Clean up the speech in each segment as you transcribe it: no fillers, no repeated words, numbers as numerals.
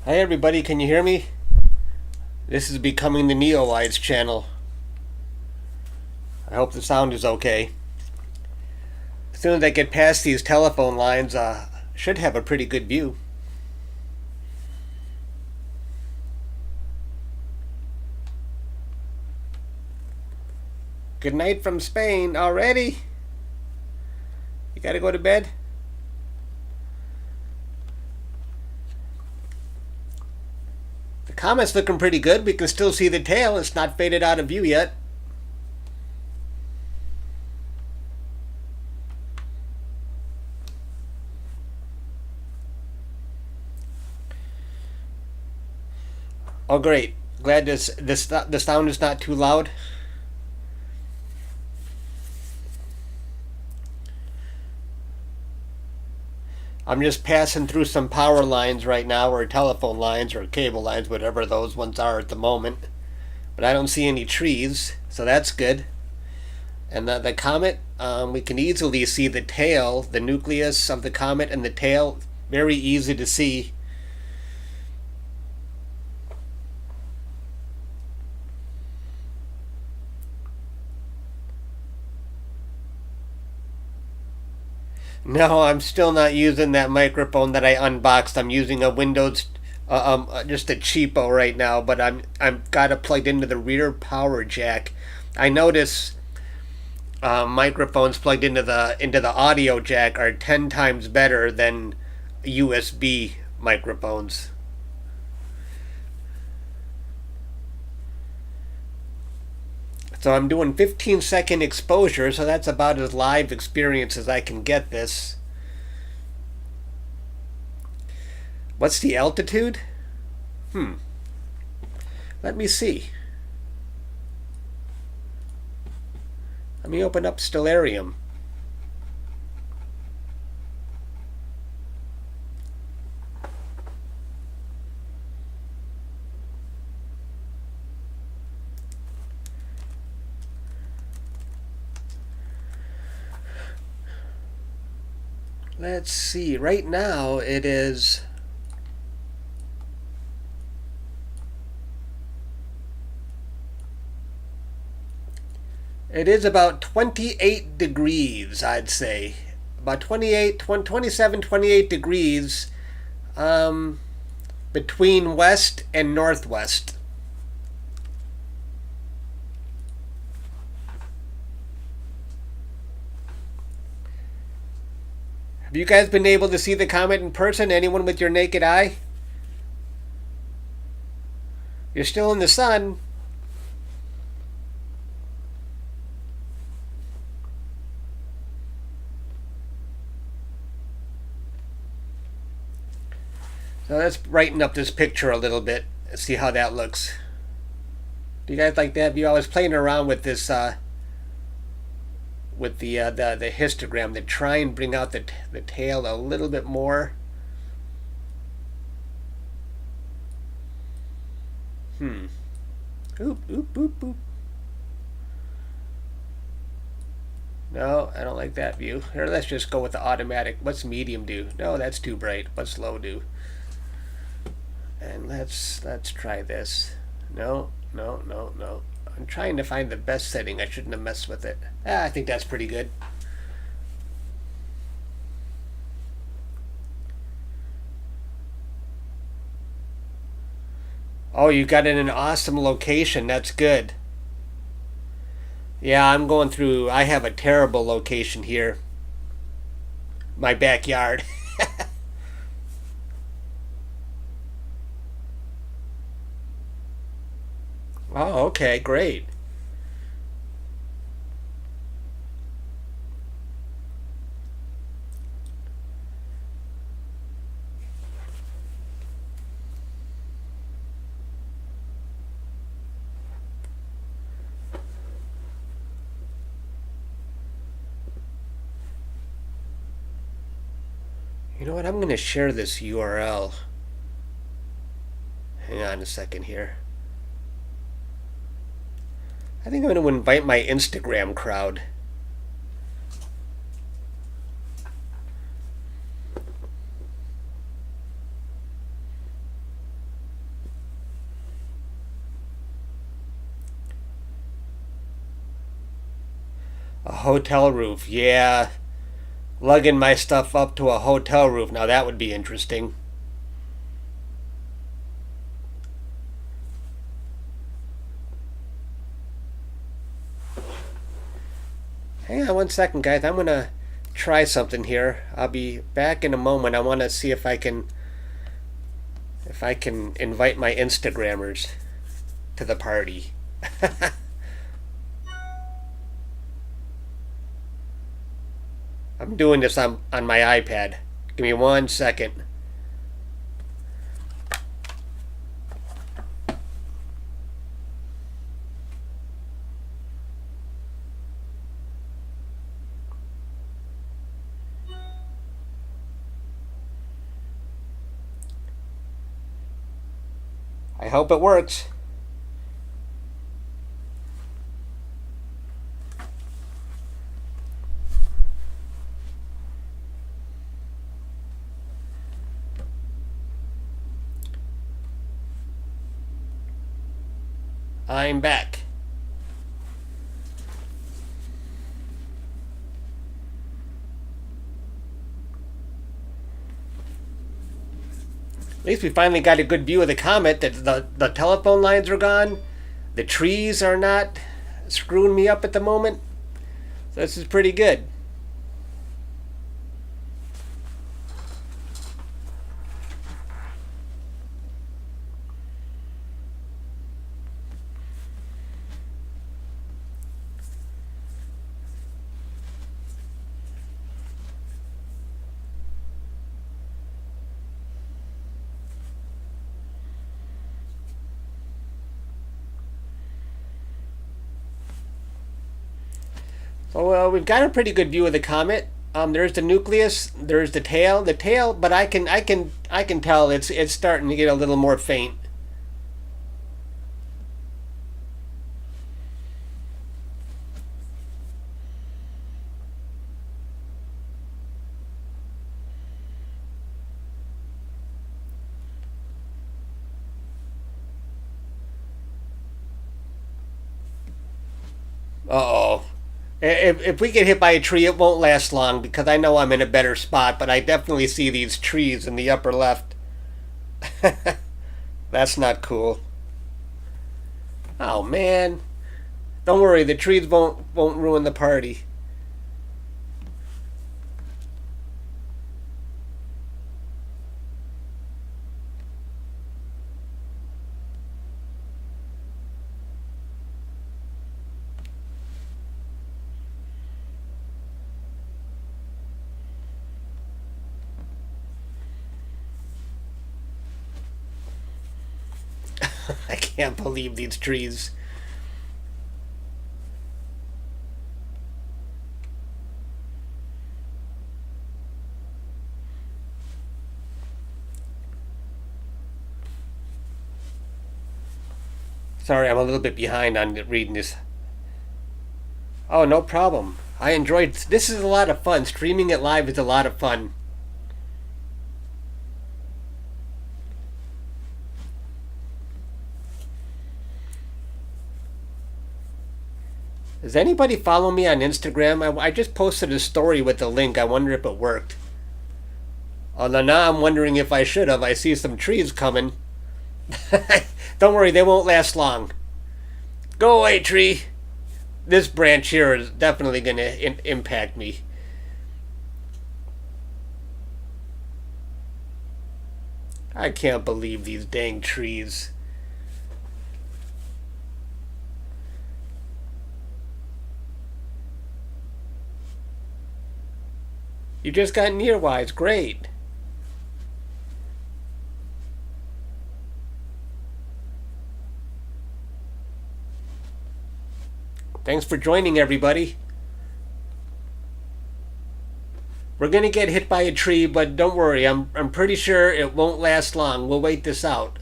Hi everybody, can you hear me? This is becoming the NEOWISE channel. I hope the sound is okay. As soon as I get past these telephone lines, should have a pretty good view. Good night from Spain already? You gotta go to bed? The comet's looking pretty good. We can still see the tail. It's not faded out of view yet. Oh great. Glad the sound is not too loud. I'm just passing through some power lines right now, or telephone lines, or cable lines, whatever those ones are at the moment. But I don't see any trees, so that's good. And the comet, we can easily see the tail, the nucleus of the comet and the tail. Very easy to see. No, I'm still not using that microphone that I unboxed. I'm using a Windows, just a cheapo right now. But I've got it plugged into the rear power jack. I notice microphones plugged into the audio jack are 10 times better than USB microphones. So I'm doing 15-second exposure, so that's about as live experience as I can get this. What's the altitude? Let me see. Let me open up Stellarium. Let's see. Right now it is about 28 degrees, I'd say. About 27, 28 degrees between west and northwest. Have you guys been able to see the comet in person? Anyone with your naked eye? You're still in the sun. So let's brighten up this picture a little bit and see how that looks. Do you guys like that view? I was playing around with this with the histogram to try and bring out the tail a little bit more. Oop, oop, oop, oop. No, I don't like that view. Here, let's just go with the automatic. What's medium do? No, that's too bright. What's low do? And let's try this. No, no, no, no. I'm trying to find the best setting. I shouldn't have messed with it. I think that's pretty good. Oh, you got it in an awesome location. That's good. Yeah, I'm going through. I have a terrible location here. My backyard. Oh, okay, great. You know what? I'm going to share this URL. Hang on a second here. I think I'm going to invite my Instagram crowd. hotel roof. Yeah. Lugging my stuff up to a hotel roof. Now that would be interesting. Hang on one second, guys. I'm going to try something here. I'll be back in a moment. I want to see if I can invite my Instagrammers to the party. I'm doing this on my iPad. Give me 1 second. I hope it works. I'm back. At least we finally got a good view of the comet. The telephone lines are gone. The trees are not screwing me up at the moment. So this is pretty good. So we've got a pretty good view of the comet. There's the nucleus. There's the tail. But I can tell it's starting to get a little more faint. Uh-oh. If we get hit by a tree, it won't last long because I know I'm in a better spot, but I definitely see these trees in the upper left. That's not cool. Oh, man. Don't worry, the trees won't ruin the party. I can't believe these trees. Sorry, I'm a little bit behind on reading this. Oh, no problem. I enjoyed this. Is a lot of fun. Streaming it live is a lot of fun. Does anybody follow me on Instagram? I just posted a story with the link. I wonder if it worked. Although now I'm wondering if I should have. I see some trees coming. Don't worry, they won't last long. Go away, tree. This branch here is definitely going to impact me. I can't believe these dang trees. You just got NEOWISE. Great. Thanks for joining, everybody. We're going to get hit by a tree, but don't worry. I'm pretty sure it won't last long. We'll wait this out.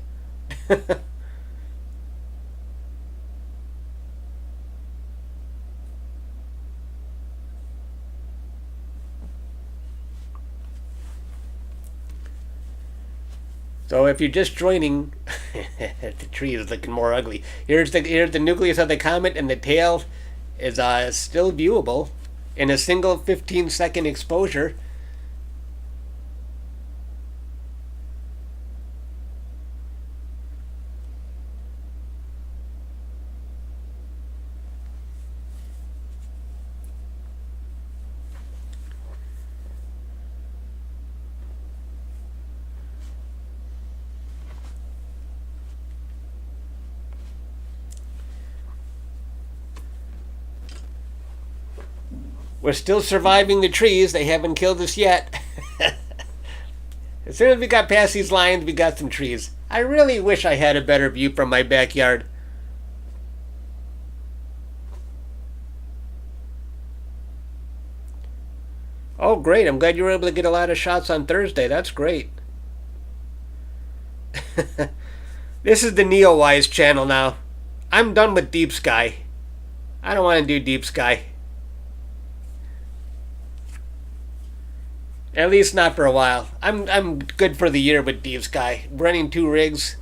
So if you're just joining, the tree is looking more ugly. Here's the nucleus of the comet, and the tail is still viewable. in a single 15-second exposure. We're still surviving the trees. They haven't killed us yet. As soon as we got past these lines, we got some trees. I really wish I had a better view from my backyard. Oh, great. I'm glad you were able to get a lot of shots on Thursday. That's great. This is the NEOWISE channel now. I'm done with deep sky. I don't want to do deep sky. At least not for a while. I'm good for the year with deep sky. Running 2 rigs.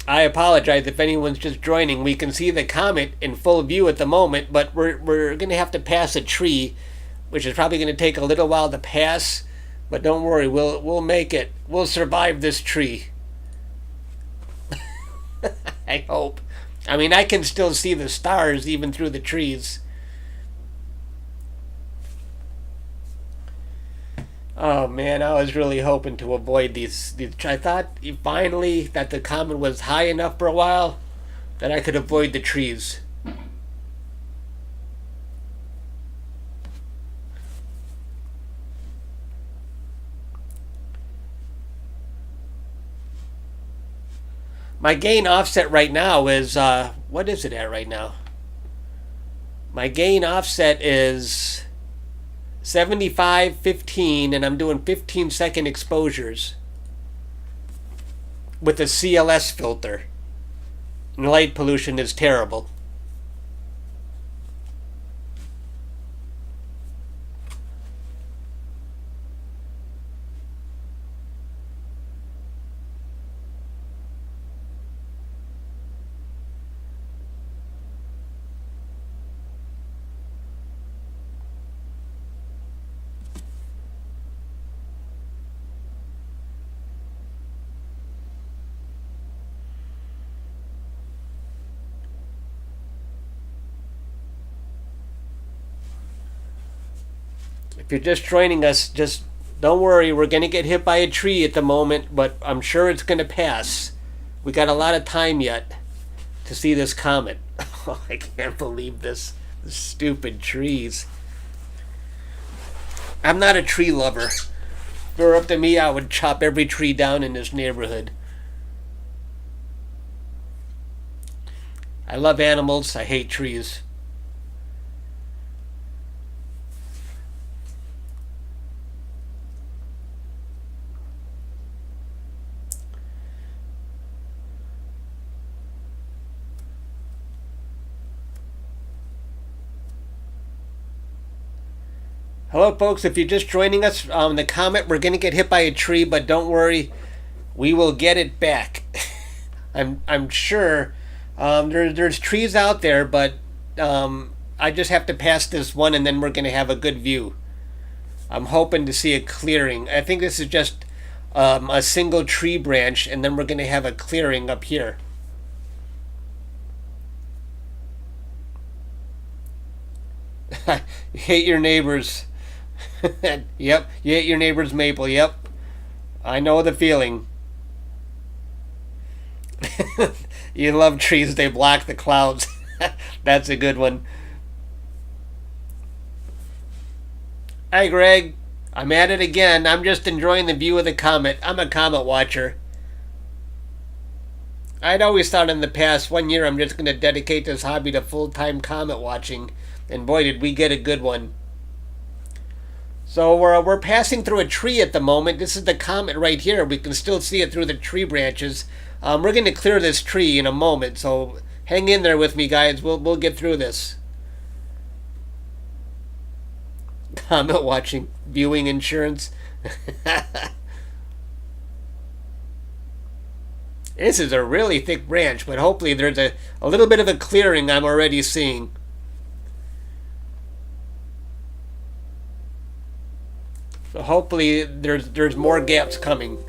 I apologize if anyone's just joining. We can see the comet in full view at the moment, but we're going to have to pass a tree, which is probably going to take a little while to pass. But don't worry, we'll make it. We'll survive this tree. I hope. I mean, I can still see the stars even through the trees. Oh man, I was really hoping to avoid these. I thought finally that the comet was high enough for a while that I could avoid the trees. My gain offset right now is, what is it at right now? My gain offset is 75-15, and I'm doing 15-second exposures with a CLS filter. And light pollution is terrible. If you're just joining us, just don't worry. We're going to get hit by a tree at the moment, but I'm sure it's going to pass. We got a lot of time yet to see this comet. Oh, I can't believe this. The stupid trees. I'm not a tree lover. If it were up to me, I would chop every tree down in this neighborhood. I love animals. I hate trees. Hello folks, if you're just joining us on the comet, we're going to get hit by a tree, but don't worry, we will get it back. I'm sure there's trees out there, but I just have to pass this one and then we're going to have a good view. I'm hoping to see a clearing. I think this is just a single tree branch, and then we're going to have a clearing up here. You hate your neighbors. Yep, you hate your neighbor's maple. Yep, I know the feeling. You love trees, they block the clouds. That's a good one. Hi Greg, I'm at it again. I'm just enjoying the view of the comet. I'm a comet watcher. I'd always thought in the past, one year I'm just going to dedicate this hobby to full-time comet watching, and boy did we get a good one. So we're passing through a tree at the moment. This is the comet right here. We can still see it through the tree branches. We're going to clear this tree in a moment, so hang in there with me, guys. We'll get through this. Comet watching, viewing This is a really thick branch, but hopefully there's a little bit of a clearing I'm already seeing. So hopefully there's more gaps coming.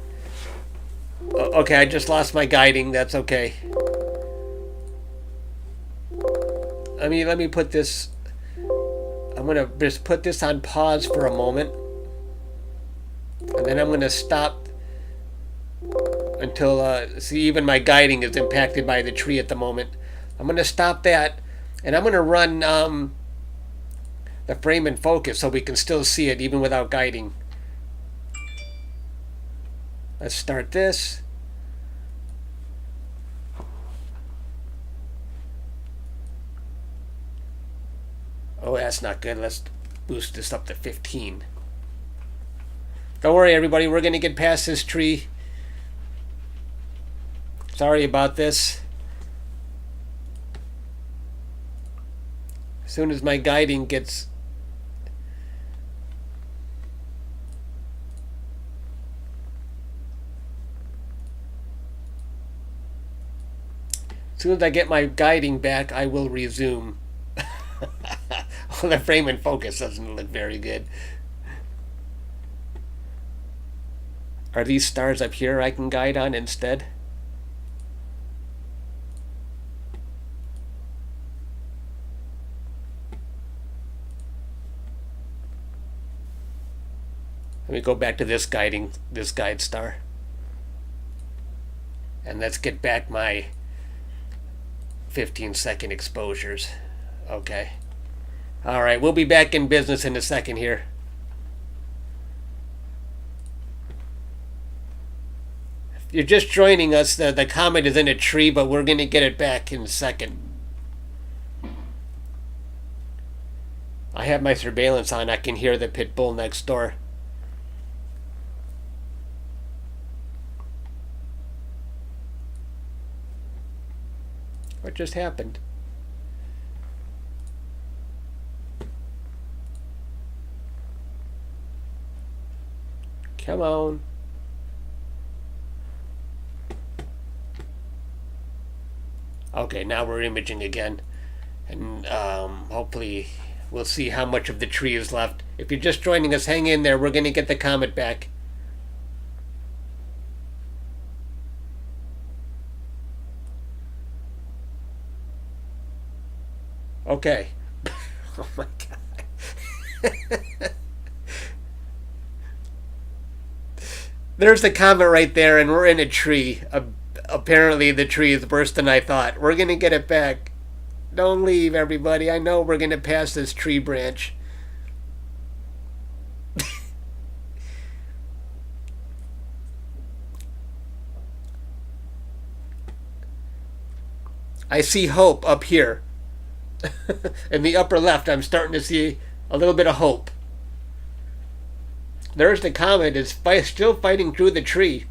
Okay, I just lost my guiding. That's okay. Let me put this. I'm gonna just put this on pause for a moment, and then I'm gonna stop until see, even my guiding is impacted by the tree at the moment. I'm gonna stop that, and I'm gonna run the frame in focus so we can still see it even without guiding. Let's start this. Oh, that's not good. Let's boost this up to 15. Don't worry, everybody. We're going to get past this tree. Sorry about this. As soon as my guiding gets... As soon as I get my guiding back, I will resume. Well, the frame in focus doesn't look very good. Are these stars up here I can guide on instead? Let me go back to this guide star. And let's get back my 15-second exposures. Okay. All right, we'll be back in business in a second here. If you're just joining us, the comet is in a tree, but we're going to get it back in a second. I have my surveillance on. I can hear the pit bull next door. What just happened? Come on. Okay, now we're imaging again. And hopefully we'll see how much of the tree is left. If you're just joining us, hang in there. We're going to get the comet back. Okay. Oh my God. There's the comet right there, and we're in a tree. Apparently the tree is worse than I thought. We're going to get it back. Don't leave, everybody. I know we're going to pass this tree branch. I see hope up here. In the upper left, I'm starting to see a little bit of hope. There's the comet. It's still fighting through the tree.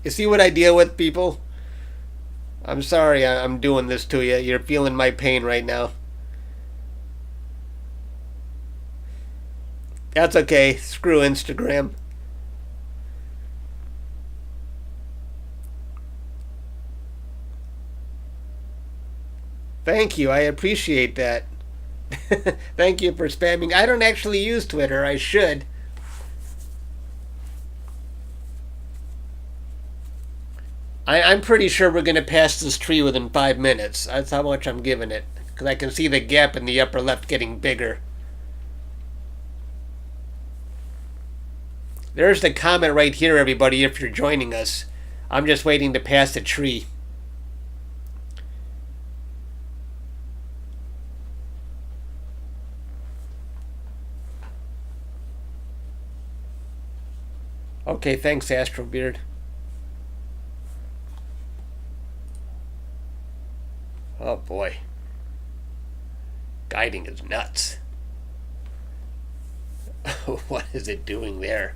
You see what I deal with, people? I'm sorry I'm doing this to you. You're feeling my pain right now. That's okay. Screw Instagram. Thank you. I appreciate that. Thank you for spamming. I don't actually use Twitter. I should. I'm pretty sure we're going to pass this tree within 5 minutes. That's how much I'm giving it. Because I can see the gap in the upper left getting bigger. There's the comet right here, everybody, if you're joining us. I'm just waiting to pass the tree. Okay, thanks, Astrobeard. Oh boy. Guiding is nuts. What is it doing there?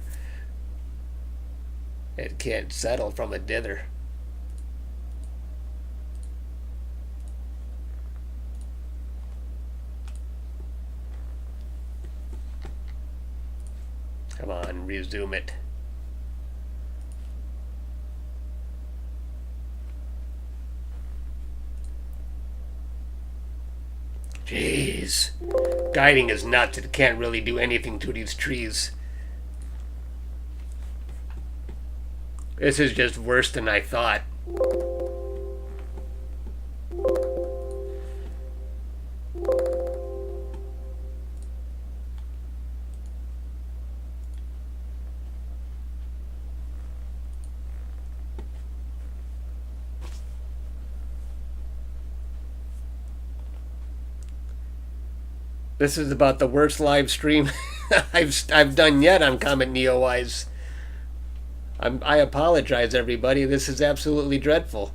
It can't settle from a dither. Come on, resume it. Jeez. Guiding is nuts. It can't really do anything to these trees. This is just worse than I thought. This is about the worst live stream I've done yet on Comet NEOWISE. I apologize, everybody. This is absolutely dreadful.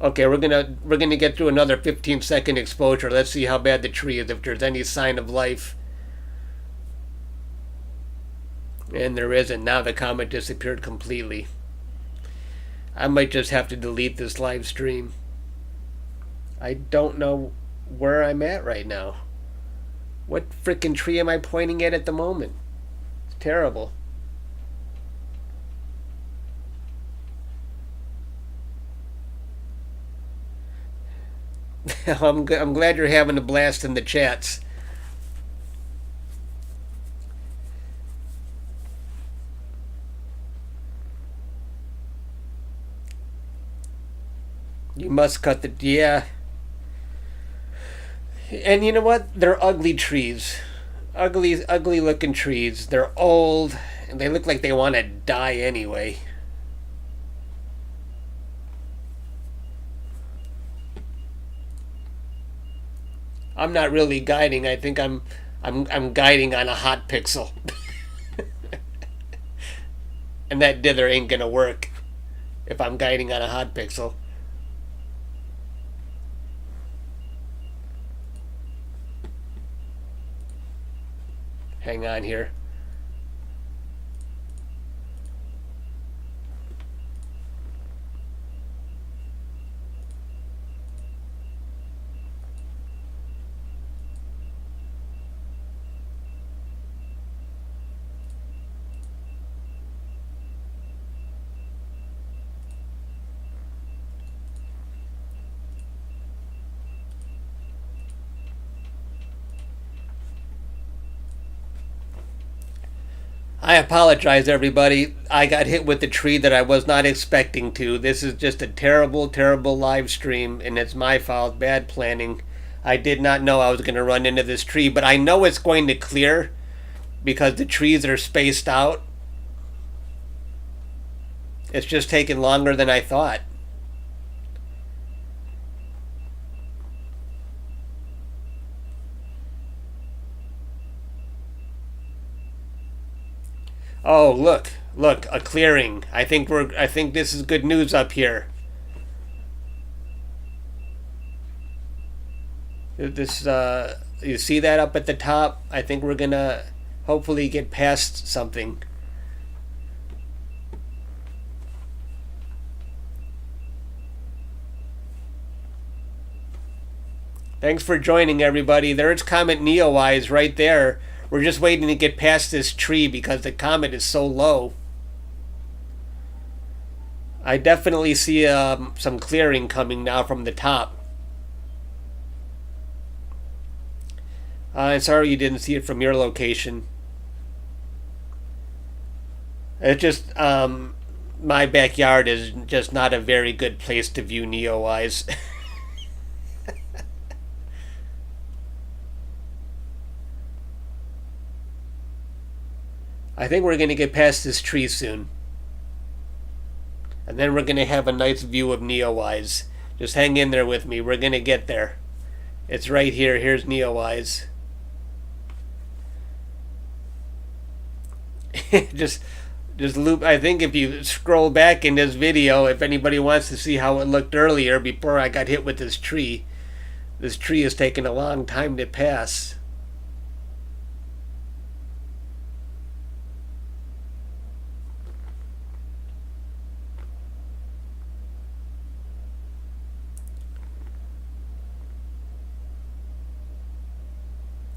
Okay, we're gonna get through another 15-second exposure. Let's see how bad the tree is. If there's any sign of life, and there isn't. Now the comet disappeared completely. I might just have to delete this live stream. I don't know where I'm at right now. What frickin' tree am I pointing at the moment? It's terrible. I'm glad you're having a blast in the chats. You must cut the... Yeah. And you know what? They're ugly trees. Ugly looking trees. They're old, and they look like they want to die anyway. I'm not really guiding. I think I'm guiding on a hot pixel. And that dither ain't gonna work if I'm guiding on a hot pixel. Hang on here. I apologize, everybody. I got hit with the tree that I was not expecting to. This is just a terrible, terrible live stream, and it's my fault. Bad planning. I did not know I was going to run into this tree, but I know it's going to clear because the trees are spaced out. It's just taking longer than I thought. Oh, look, a clearing. I think this is good news up here. This you see that up at the top? I think we're gonna hopefully get past something. Thanks for joining, everybody. There's Comet NEOWISE right there. We're just waiting to get past this tree because the comet is so low. I definitely see some clearing coming now from the top. I'm sorry you didn't see it from your location. It's just my backyard is just not a very good place to view NEOWISE. I think we're going to get past this tree soon. And then we're going to have a nice view of NEOWISE. Just hang in there with me. We're going to get there. It's right here. Here's NEOWISE. just loop. I think if you scroll back in this video, if anybody wants to see how it looked earlier before I got hit with this tree has taken a long time to pass.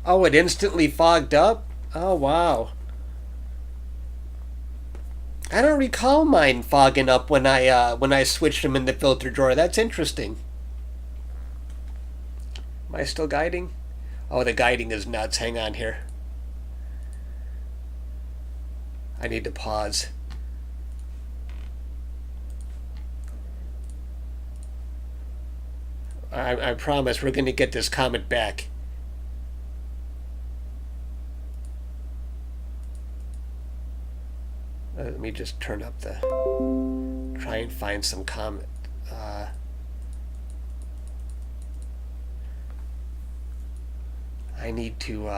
Oh, it instantly fogged up? Oh, wow. I don't recall mine fogging up when I switched them in the filter drawer. That's interesting. Am I still guiding? Oh, the guiding is nuts. Hang on here. I need to pause. I promise we're going to get this comet back. Let me just turn up the... Try and find some comet. I need to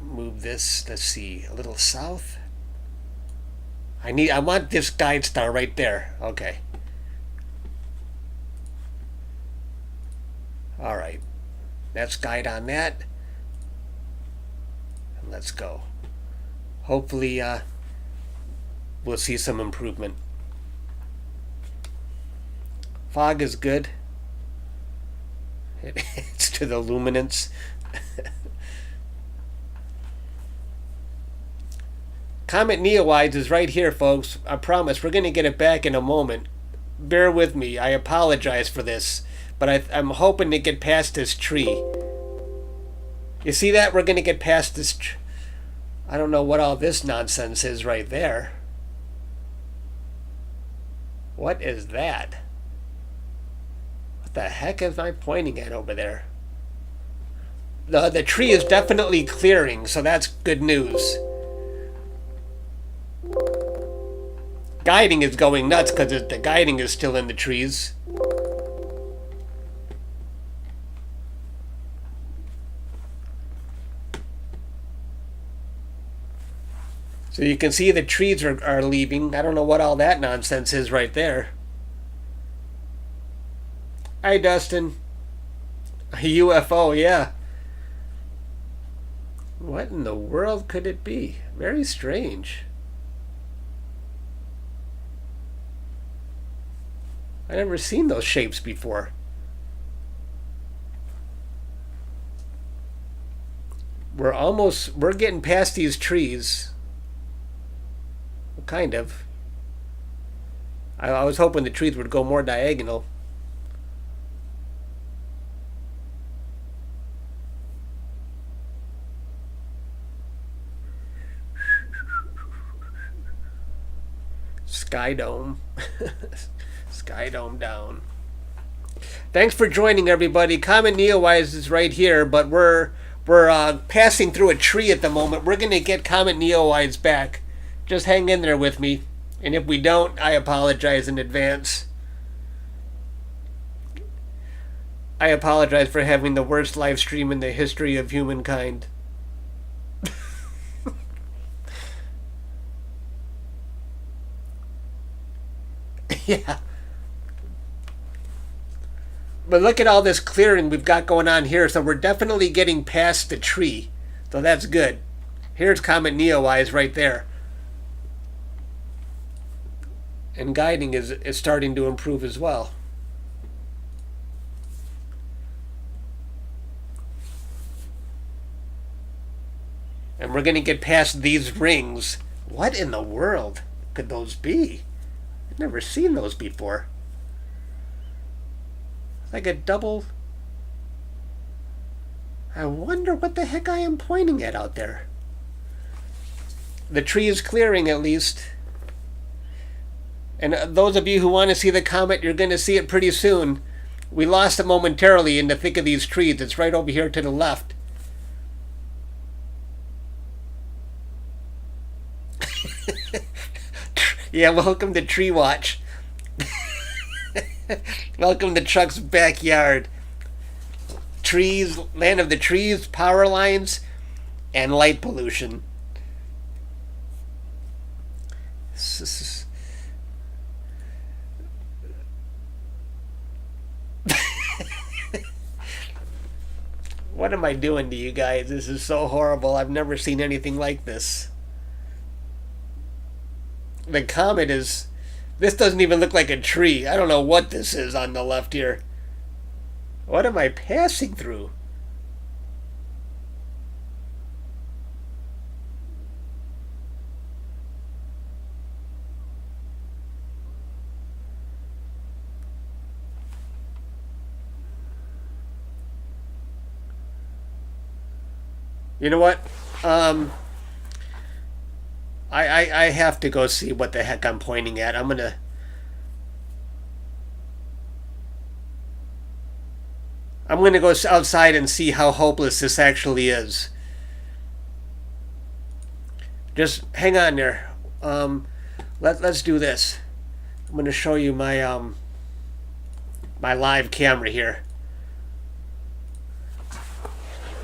move this, let's see, a little south. I want this guide star right there. Okay. Alright. Let's guide on that. And let's go. Hopefully we'll see some improvement. Fog is good. It's to the luminance. Comet NEOWISE is right here, folks. I promise we're going to get it back in a moment. Bear with me. I apologize for this. But I'm hoping to get past this tree. You see that? We're going to get past this... I don't know what all this nonsense is right there. What is that? What the heck am I pointing at over there? The tree is definitely clearing, so that's good news. Guiding is going nuts because the guiding is still in the trees. So you can see the trees are leaving. I don't know what all that nonsense is right there. Hi, Dustin. A UFO, yeah. What in the world could it be? Very strange. I've never seen those shapes before. We're getting past these trees. Well, kind of. I was hoping the trees would go more diagonal. Sky Dome. Sky Dome down. Thanks for joining, everybody. Comet NEOWISE is right here, but we're passing through a tree at the moment. We're going to get Comet NEOWISE back. Just hang in there with me. And if we don't, I apologize in advance. I apologize for having the worst live stream in the history of humankind. Yeah. But look at all this clearing we've got going on here. So we're definitely getting past the tree. So that's good. Here's Comet NEOWISE right there. And guiding is starting to improve as well. And we're going to get past these rings. What in the world could those be? I've never seen those before. Like a double... I wonder what the heck I am pointing at out there. The tree is clearing at least. And those of you who want to see the comet, you're going to see it pretty soon. We lost it momentarily in the thick of these trees. It's right over here to the left. Yeah, welcome to Tree Watch. Welcome to Chuck's backyard. Trees, land of the trees, power lines, and light pollution. What am I doing to you guys? This is so horrible. I've never seen anything like this. The comet is... This doesn't even look like a tree. I don't know what this is on the left here. What am I passing through? You know what? Um, I have to go see what the heck I'm pointing at. I'm gonna go outside and see how hopeless this actually is. Just hang on there. Let's do this. I'm gonna show you my live camera here.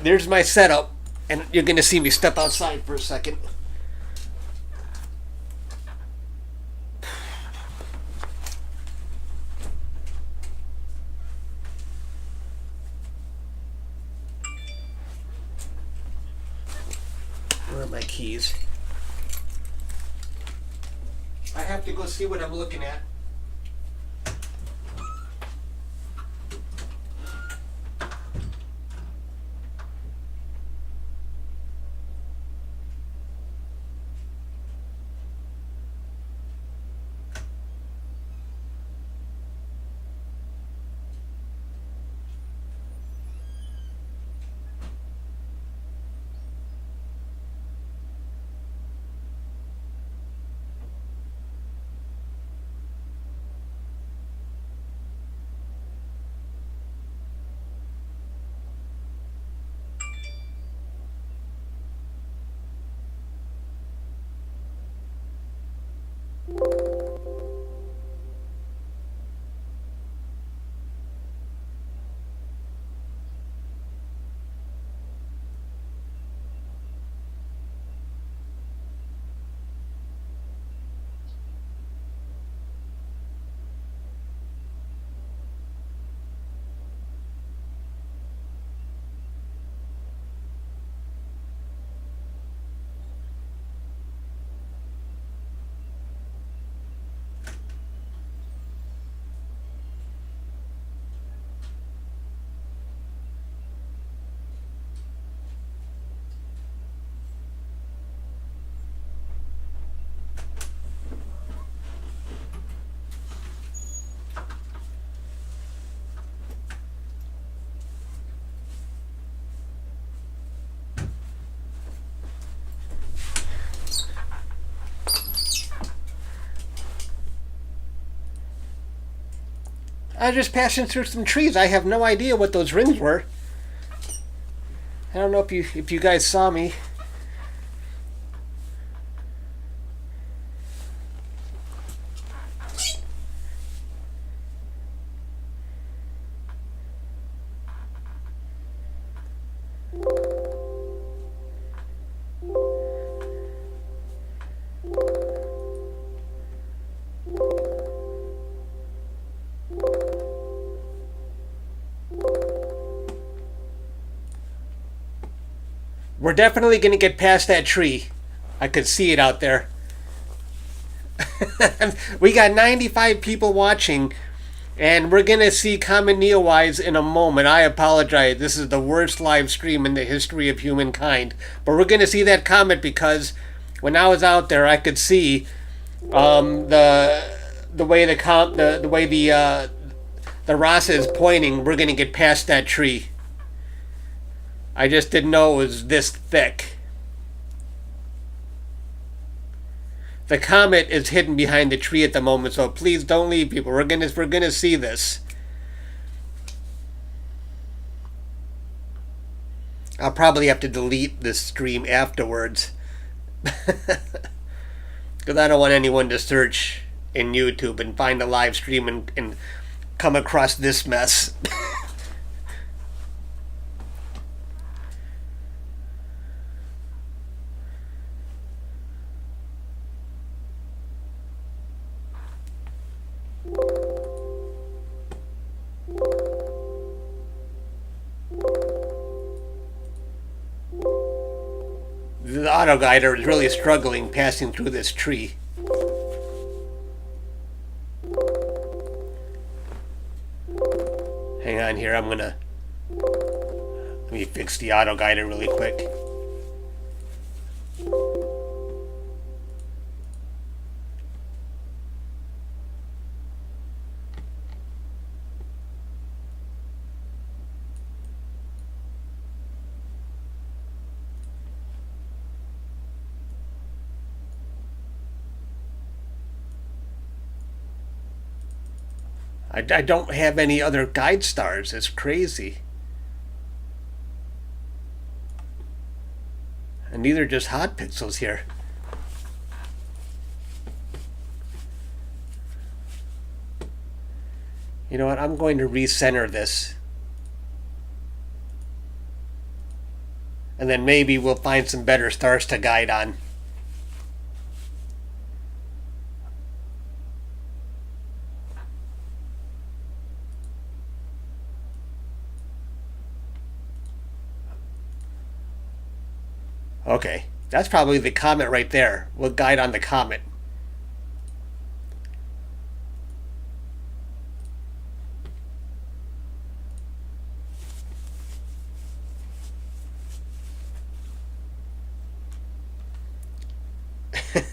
There's my setup, and you're gonna see me step outside for a second. Where are my keys? I have to go see what I'm looking at. I was just passing through some trees. I have no idea what those rings were. I don't know if you guys saw me. We're definitely going to get past that tree. I could see it out there. We got 95 people watching, and we're going to see Comet NEOWISE in a moment. I apologize. This is the worst live stream in the history of humankind. But we're going to see that comet because when I was out there, I could see the way the Rasa is pointing. We're going to get past that tree. I just didn't know it was this thick. The comet is hidden behind the tree at the moment, so please don't leave, people. We're gonna see this. I'll probably have to delete this stream afterwards. Because I don't want anyone to search in YouTube and find a live stream and come across this mess. The auto guider is really struggling passing through this tree. Hang on here, let me fix the auto guider really quick. I don't have any other guide stars. It's crazy. And neither just hot pixels here. You know what? I'm going to recenter this. And then maybe we'll find some better stars to guide on. Okay, that's probably the comet right there. We'll guide on the comet.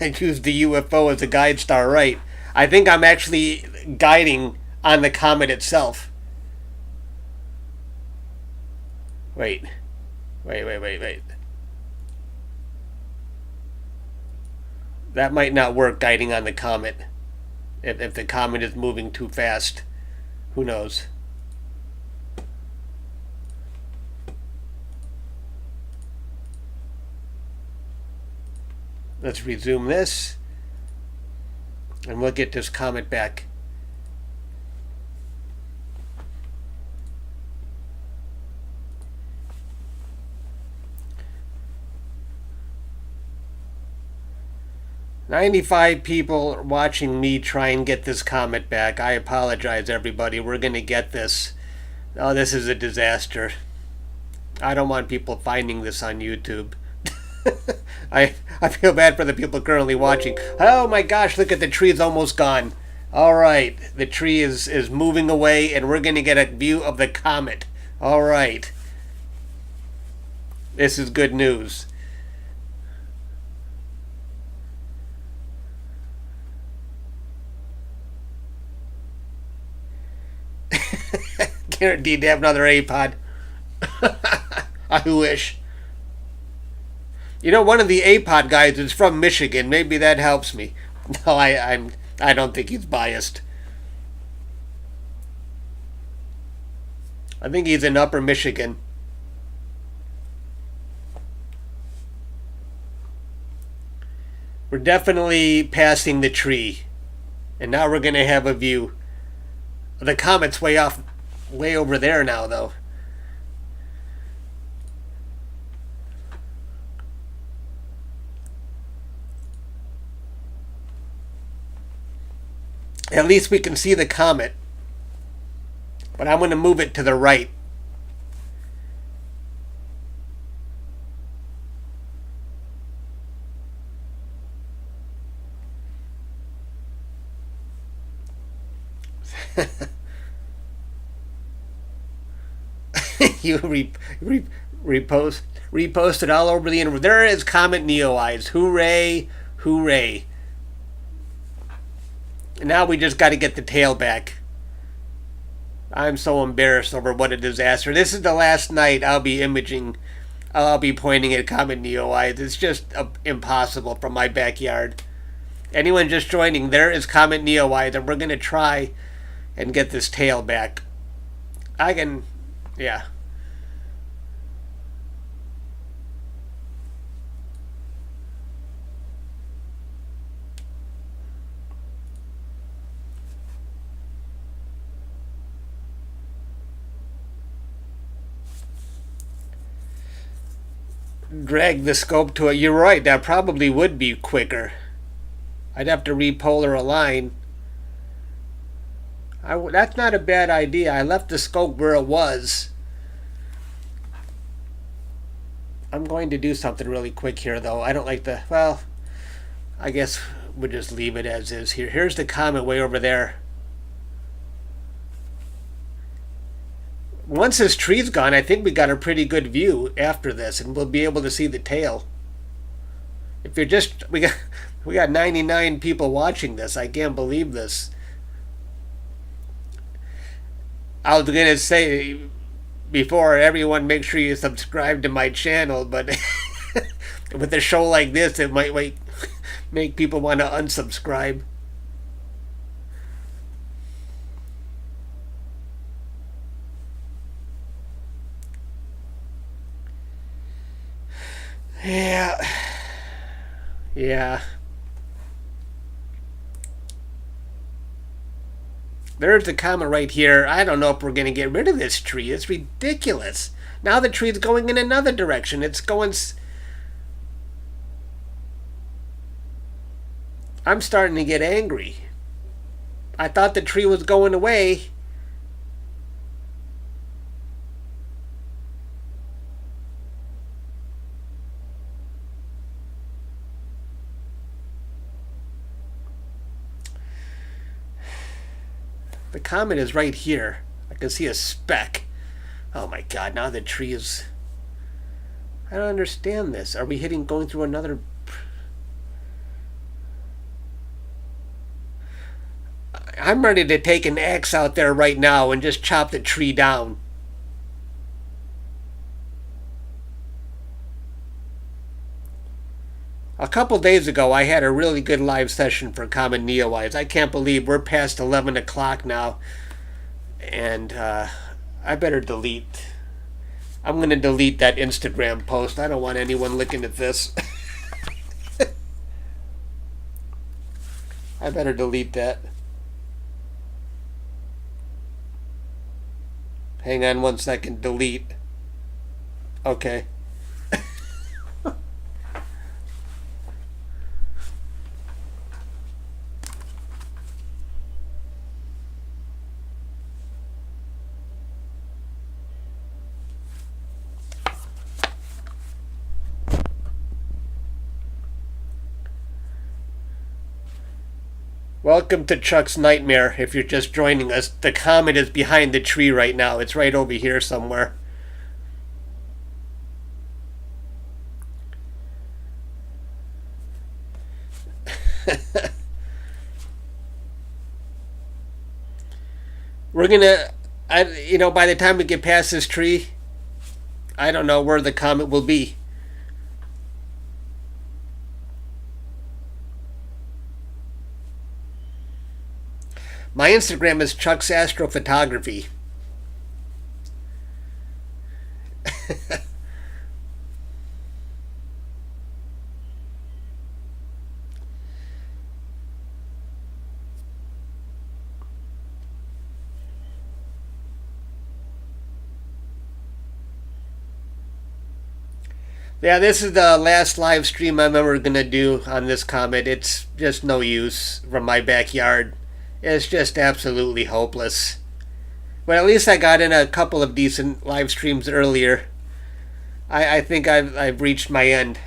I used the UFO as a guide star, right? I think I'm actually guiding on the comet itself. Wait. Wait. That might not work, guiding on the comet. If the comet is moving too fast. Who knows? Let's resume this. And we'll get this comet back. "95 people are watching me try and get this comet back. I apologize, everybody. We're going to get this. Oh, this is a disaster. I don't want people finding this on YouTube." I feel bad for the people currently watching. Oh my gosh, look at the tree, is almost gone. Alright, the tree is moving away and we're going to get a view of the comet. Alright. This is good news. Guaranteed to have another A-pod. I wish. You know, one of the A-pod guys is from Michigan. Maybe that helps me. No, I don't think he's biased. I think he's in Upper Michigan. We're definitely passing the tree. And now we're going to have a view. The comet's way over there now, though. At least we can see the comet. But I'm going to move it to the right. You reposted all over the internet. There is Comet NEOWISE. Hooray, hooray. Now we just got to get the tail back. I'm so embarrassed over what a disaster. This is the last night I'll be imaging. I'll be pointing at Comet NEOWISE. It's just impossible from my backyard. Anyone just joining, there is Comet NEOWISE, and we're going to try and get this tail back. Yeah. Drag the scope to it. You're right, that probably would be quicker. I'd have to repolar a line. That's not a bad idea. I left the scope where it was. I'm going to do something really quick here, though. I don't like the... Well, I guess we'll just leave it as is here. Here's the comet way over there. Once this tree's gone, I think we got a pretty good view after this, and we'll be able to see the tail. If you're just... We got 99 people watching this. I can't believe this. I was going to say before, everyone make sure you subscribe to my channel, but with a show like this, it might make people want to unsubscribe. Yeah. Yeah. There's the comet right here. I don't know if we're going to get rid of this tree. It's ridiculous. Now the tree's going in another direction. It's going... I'm starting to get angry. I thought the tree was going away. The comet is right here. I can see a speck. Oh my god, now the tree is... I don't understand this. Are we going through another... I'm ready to take an axe out there right now and just chop the tree down. A couple days ago, I had a really good live session for Common NEOWISE. I can't believe we're past 11 o'clock now. And I better delete. I'm going to delete that Instagram post. I don't want anyone looking at this. I better delete that. Hang on one second. Delete. Okay. Welcome to Chuck's Nightmare. If you're just joining us, the comet is behind the tree right now. It's right over here somewhere. We're gonna, by the time we get past this tree, I don't know where the comet will be. My Instagram is Chuck's Astrophotography. Yeah, this is the last live stream I'm ever going to do on this comet. It's just no use from my backyard. It's just absolutely hopeless. But at least I got in a couple of decent live streams earlier. I think I've reached my end.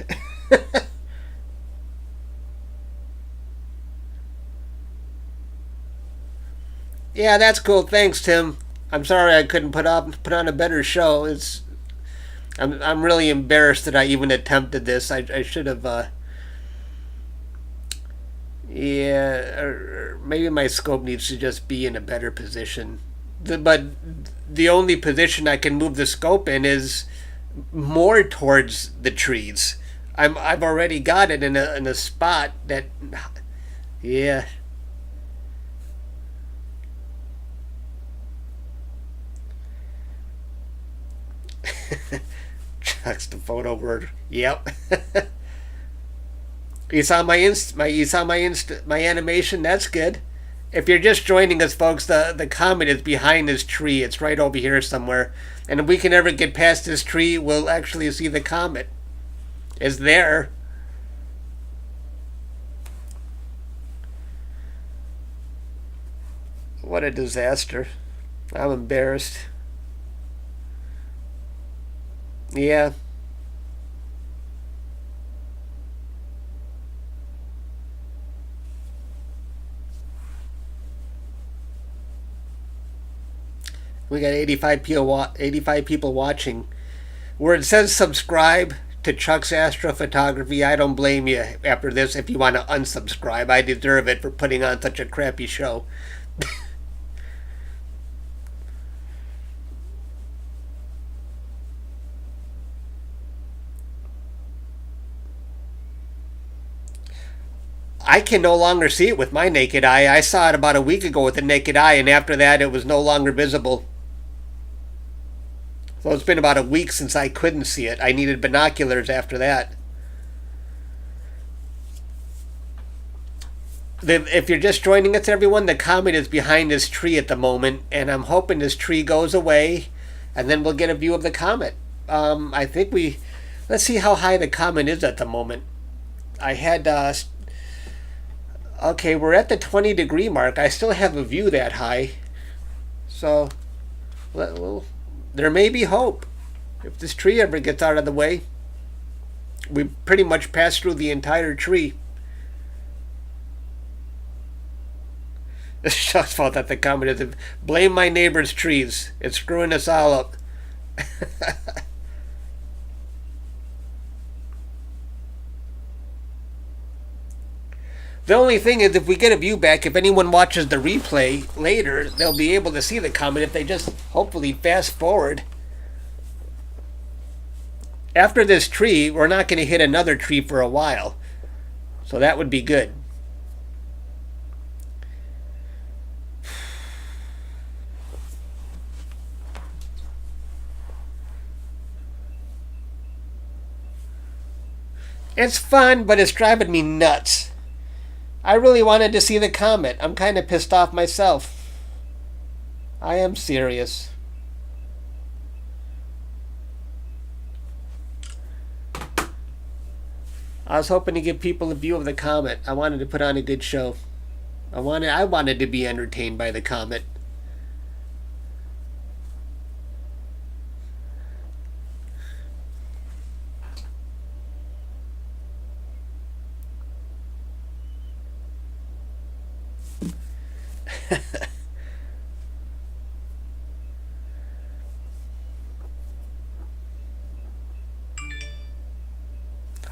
Yeah, that's cool. Thanks, Tim. I'm sorry I couldn't put on a better show. I'm really embarrassed that I even attempted this. I should have. Yeah, or maybe my scope needs to just be in a better position. But the only position I can move the scope in is more towards the trees. I've already got it in a spot that, yeah. Chuck's the photo word. Yep. You saw my animation. That's good. If you're just joining us, folks, the comet is behind this tree. It's right over here somewhere. And if we can ever get past this tree, we'll actually see the comet. It's there. What a disaster. I'm embarrassed. Yeah. We got 85 people watching. Where it says subscribe to Chuck's Astrophotography, I don't blame you after this if you want to unsubscribe. I deserve it for putting on such a crappy show. I can no longer see it with my naked eye. I saw it about a week ago with the naked eye, and after that it was no longer visible. So it's been about a week since I couldn't see it. I needed binoculars after that. If you're just joining us, everyone, the comet is behind this tree at the moment, and I'm hoping this tree goes away, and then we'll get a view of the comet. I think let's see how high the comet is at the moment. I had, okay, we're at the 20-degree mark. I still have a view that high. So, well, there may be hope. If this tree ever gets out of the way, we pretty much passed through the entire tree. It's Chuck's fault that the comet is. Blame my neighbor's trees. It's screwing us all up. The only thing is, if we get a view back, if anyone watches the replay later, they'll be able to see the comet if they just hopefully fast forward. After this tree, we're not going to hit another tree for a while. So that would be good. It's fun, but it's driving me nuts. I really wanted to see the comet. I'm kind of pissed off myself. I am serious. I was hoping to give people a view of the comet. I wanted to put on a good show. I wanted to be entertained by the comet.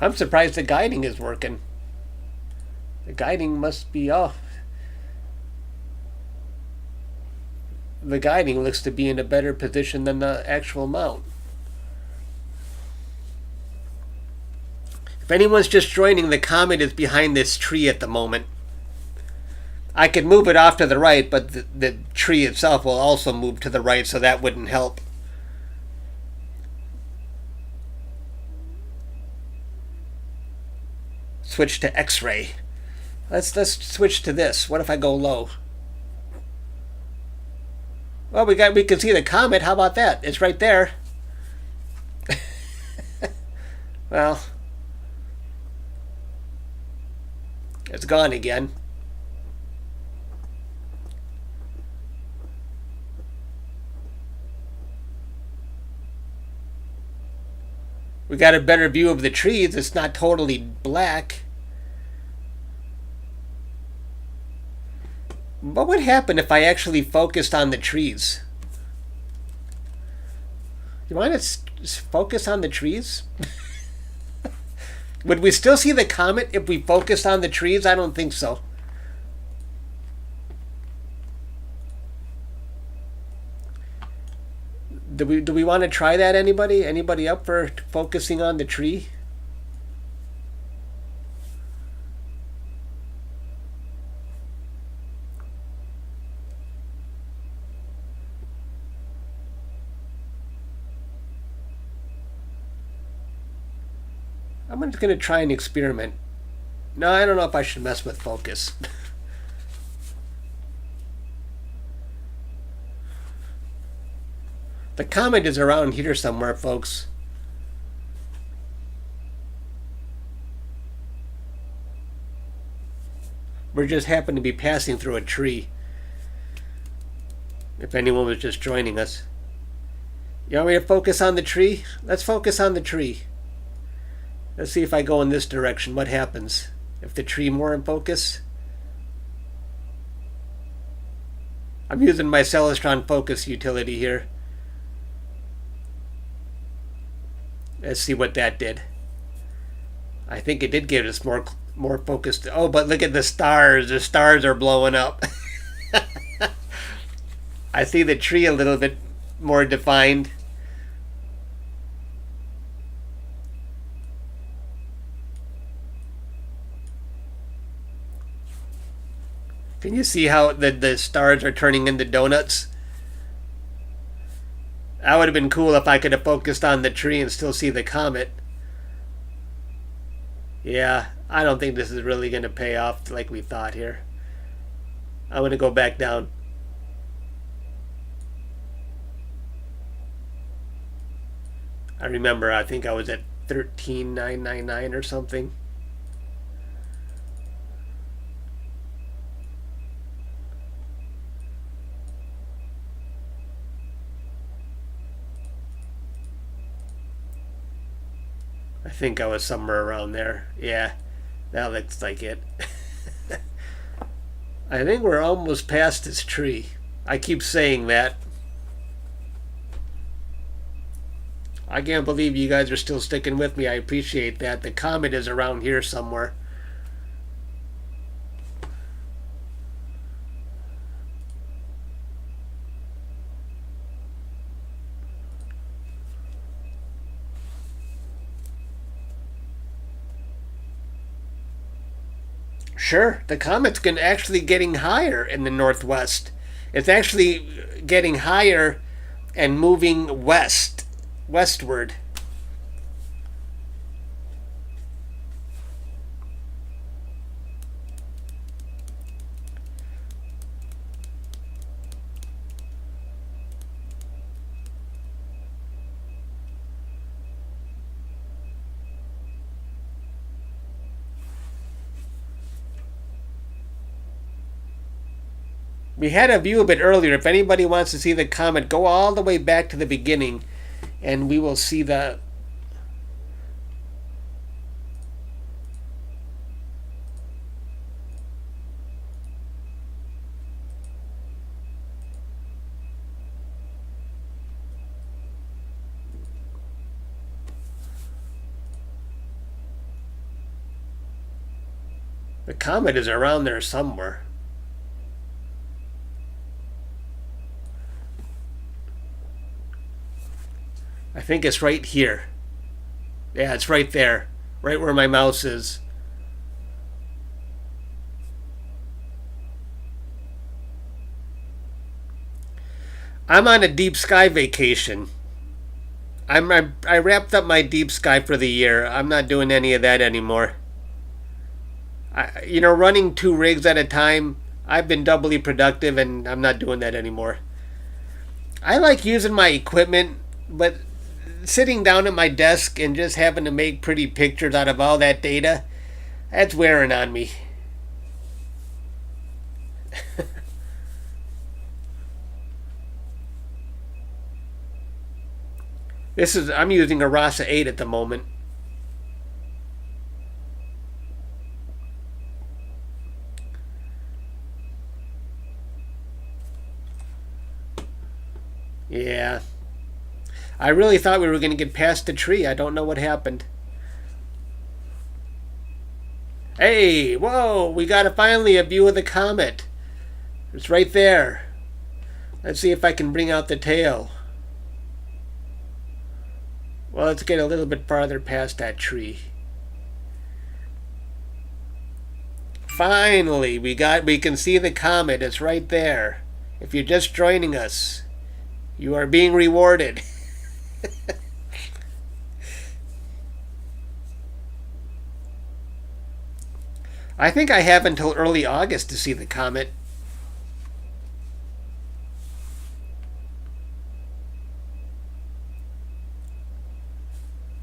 I'm surprised the guiding is working. The guiding must be off. The guiding looks to be in a better position than the actual mount. If anyone's just joining, the comet is behind this tree at the moment. I could move it off to the right, but the tree itself will also move to the right, so that wouldn't help. Switch to X-ray. Let's switch to this. What if I go low? Well, we can see the comet. How about that? It's right there. Well, it's gone again. We got a better view of the trees. It's not totally black. What would happen if I actually focused on the trees? You want to focus on the trees? Would we still see the comet if we focused on the trees? I don't think so. Do we want to try that? Anybody up for focusing on the tree? I'm just going to try an experiment. No, I don't know if I should mess with focus. The comet is around here somewhere, folks. We just happen to be passing through a tree. If anyone was just joining us. You want me to focus on the tree? Let's focus on the tree. Let's see if I go in this direction. What happens? If the tree more in focus? I'm using my Celestron focus utility here. Let's see what that did. I think it did give us more focused. Oh, but look at the stars. The stars are blowing up. I see the tree a little bit more defined. Can you see how the stars are turning into donuts? That would have been cool if I could have focused on the tree and still see the comet. Yeah, I don't think this is really going to pay off like we thought here. I'm going to go back down. I remember, I think I was at 13,999 or something. I think I was somewhere around there. Yeah, that looks like it. I think we're almost past this tree. I keep saying that. I can't believe you guys are still sticking with me. I appreciate that. The comet is around here somewhere. Sure, the comet's actually getting higher in the northwest. It's actually getting higher and moving westward. We had a view of it earlier. If anybody wants to see the comet, go all the way back to the beginning and we will see the comet is around there somewhere. I think it's right here. Yeah, it's right there. Right where my mouse is. I'm on a deep sky vacation. I wrapped up my deep sky for the year. I'm not doing any of that anymore. Running 2 rigs at a time, I've been doubly productive and I'm not doing that anymore. I like using my equipment, but sitting down at my desk and just having to make pretty pictures out of all that data, that's wearing on me. I'm using a RASA 8 at the moment. Yeah. I really thought we were going to get past the tree. I don't know what happened. Hey, whoa, we got finally a view of the comet. It's right there. Let's see if I can bring out the tail. Well, let's get a little bit farther past that tree. Finally, we can see the comet. It's right there. If you're just joining us, you are being rewarded. I think I have until early August to see the comet.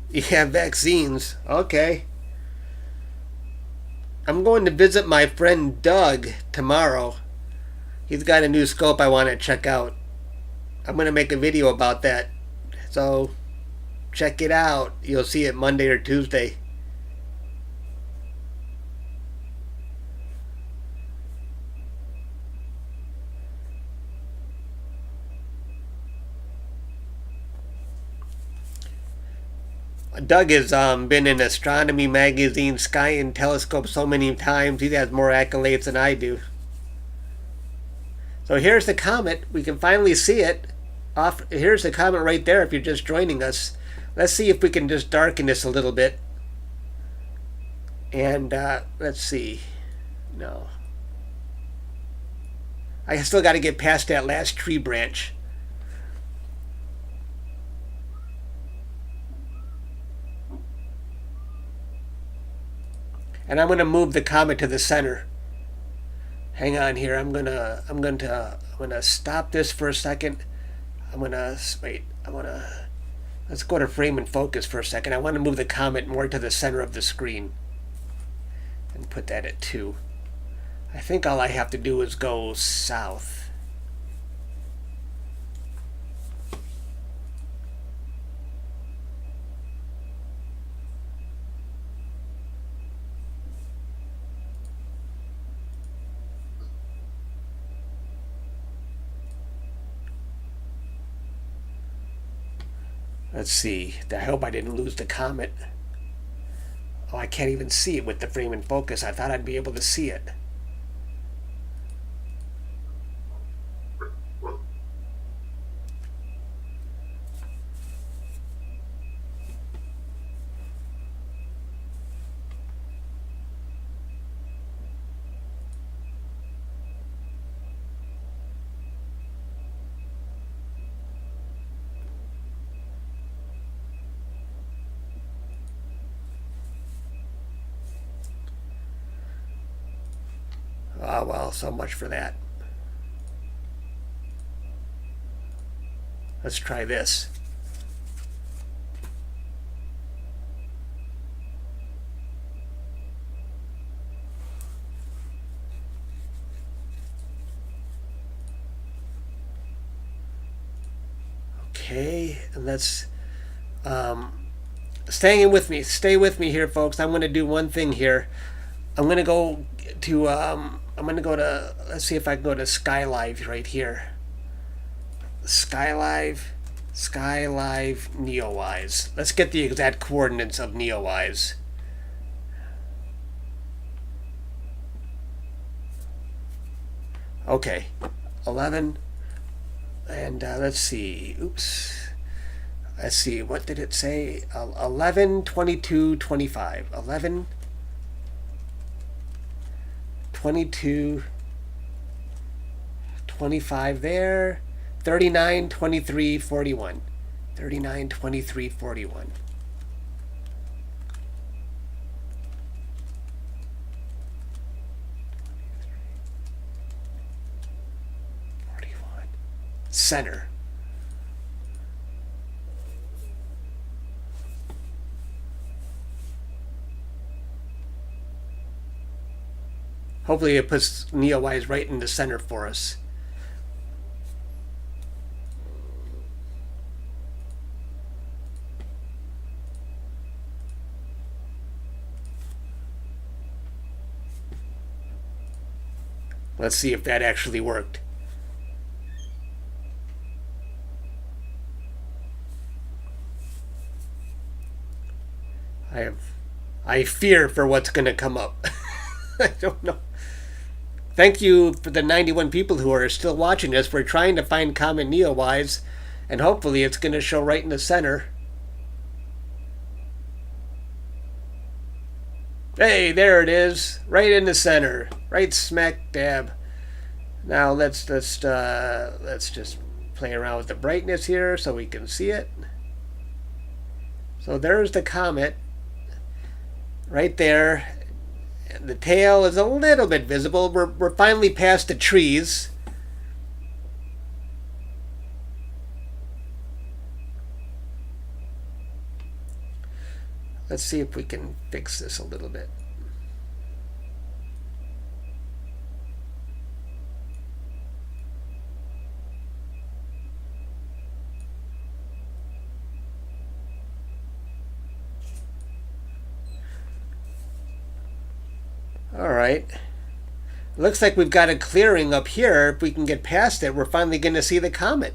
Yeah, vaccines. Okay. I'm going to visit my friend Doug tomorrow. He's got a new scope I want to check out. I'm going to make a video about that. So, check it out. You'll see it Monday or Tuesday. Doug has been in astronomy magazine, Sky and Telescope so many times. He has more accolades than I do. So here's the comet. We can finally see it. Here's the comet right there if you're just joining us. Let's see if we can just darken this a little bit. And let's see. No. I still got to get past that last tree branch. And I'm going to move the comet to the center. Hang on here. I'm gonna stop this for a second. Wait. Let's go to frame and focus for a second. I want to move the comet more to the center of the screen and put that at 2. I think all I have to do is go south. Let's see. I hope I didn't lose the comet. Oh, I can't even see it with the frame and focus. I thought I'd be able to see it. Oh, well, so much for that. Let's try this. Okay, and let's stay with me here, folks. I'm going to do one thing here. I'm going to go to let's see if I can go to Skylive right here. Skylive NEOWISE. Let's get the exact coordinates of NEOWISE. Okay, 11, and let's see. Oops. Let's see. What did it say? 11, 22, 25. 11, 22, 25 there. 39, 23, 41. 39, 23, 41. Center. Hopefully it puts NEOWISE right in the center for us. Let's see if that actually worked. I fear for what's going to come up. I don't know. Thank you for the 91 people who are still watching us. We're trying to find Comet NEOWISE, and hopefully it's going to show right in the center. Hey, there it is, right in the center, right smack dab. Now let's just play around with the brightness here so we can see it. So there's the comet, right there. The tail is a little bit visible. We're finally past the trees. Let's see if we can fix this a little bit. All right. Looks like we've got a clearing up here. If we can get past it, we're finally going to see the comet.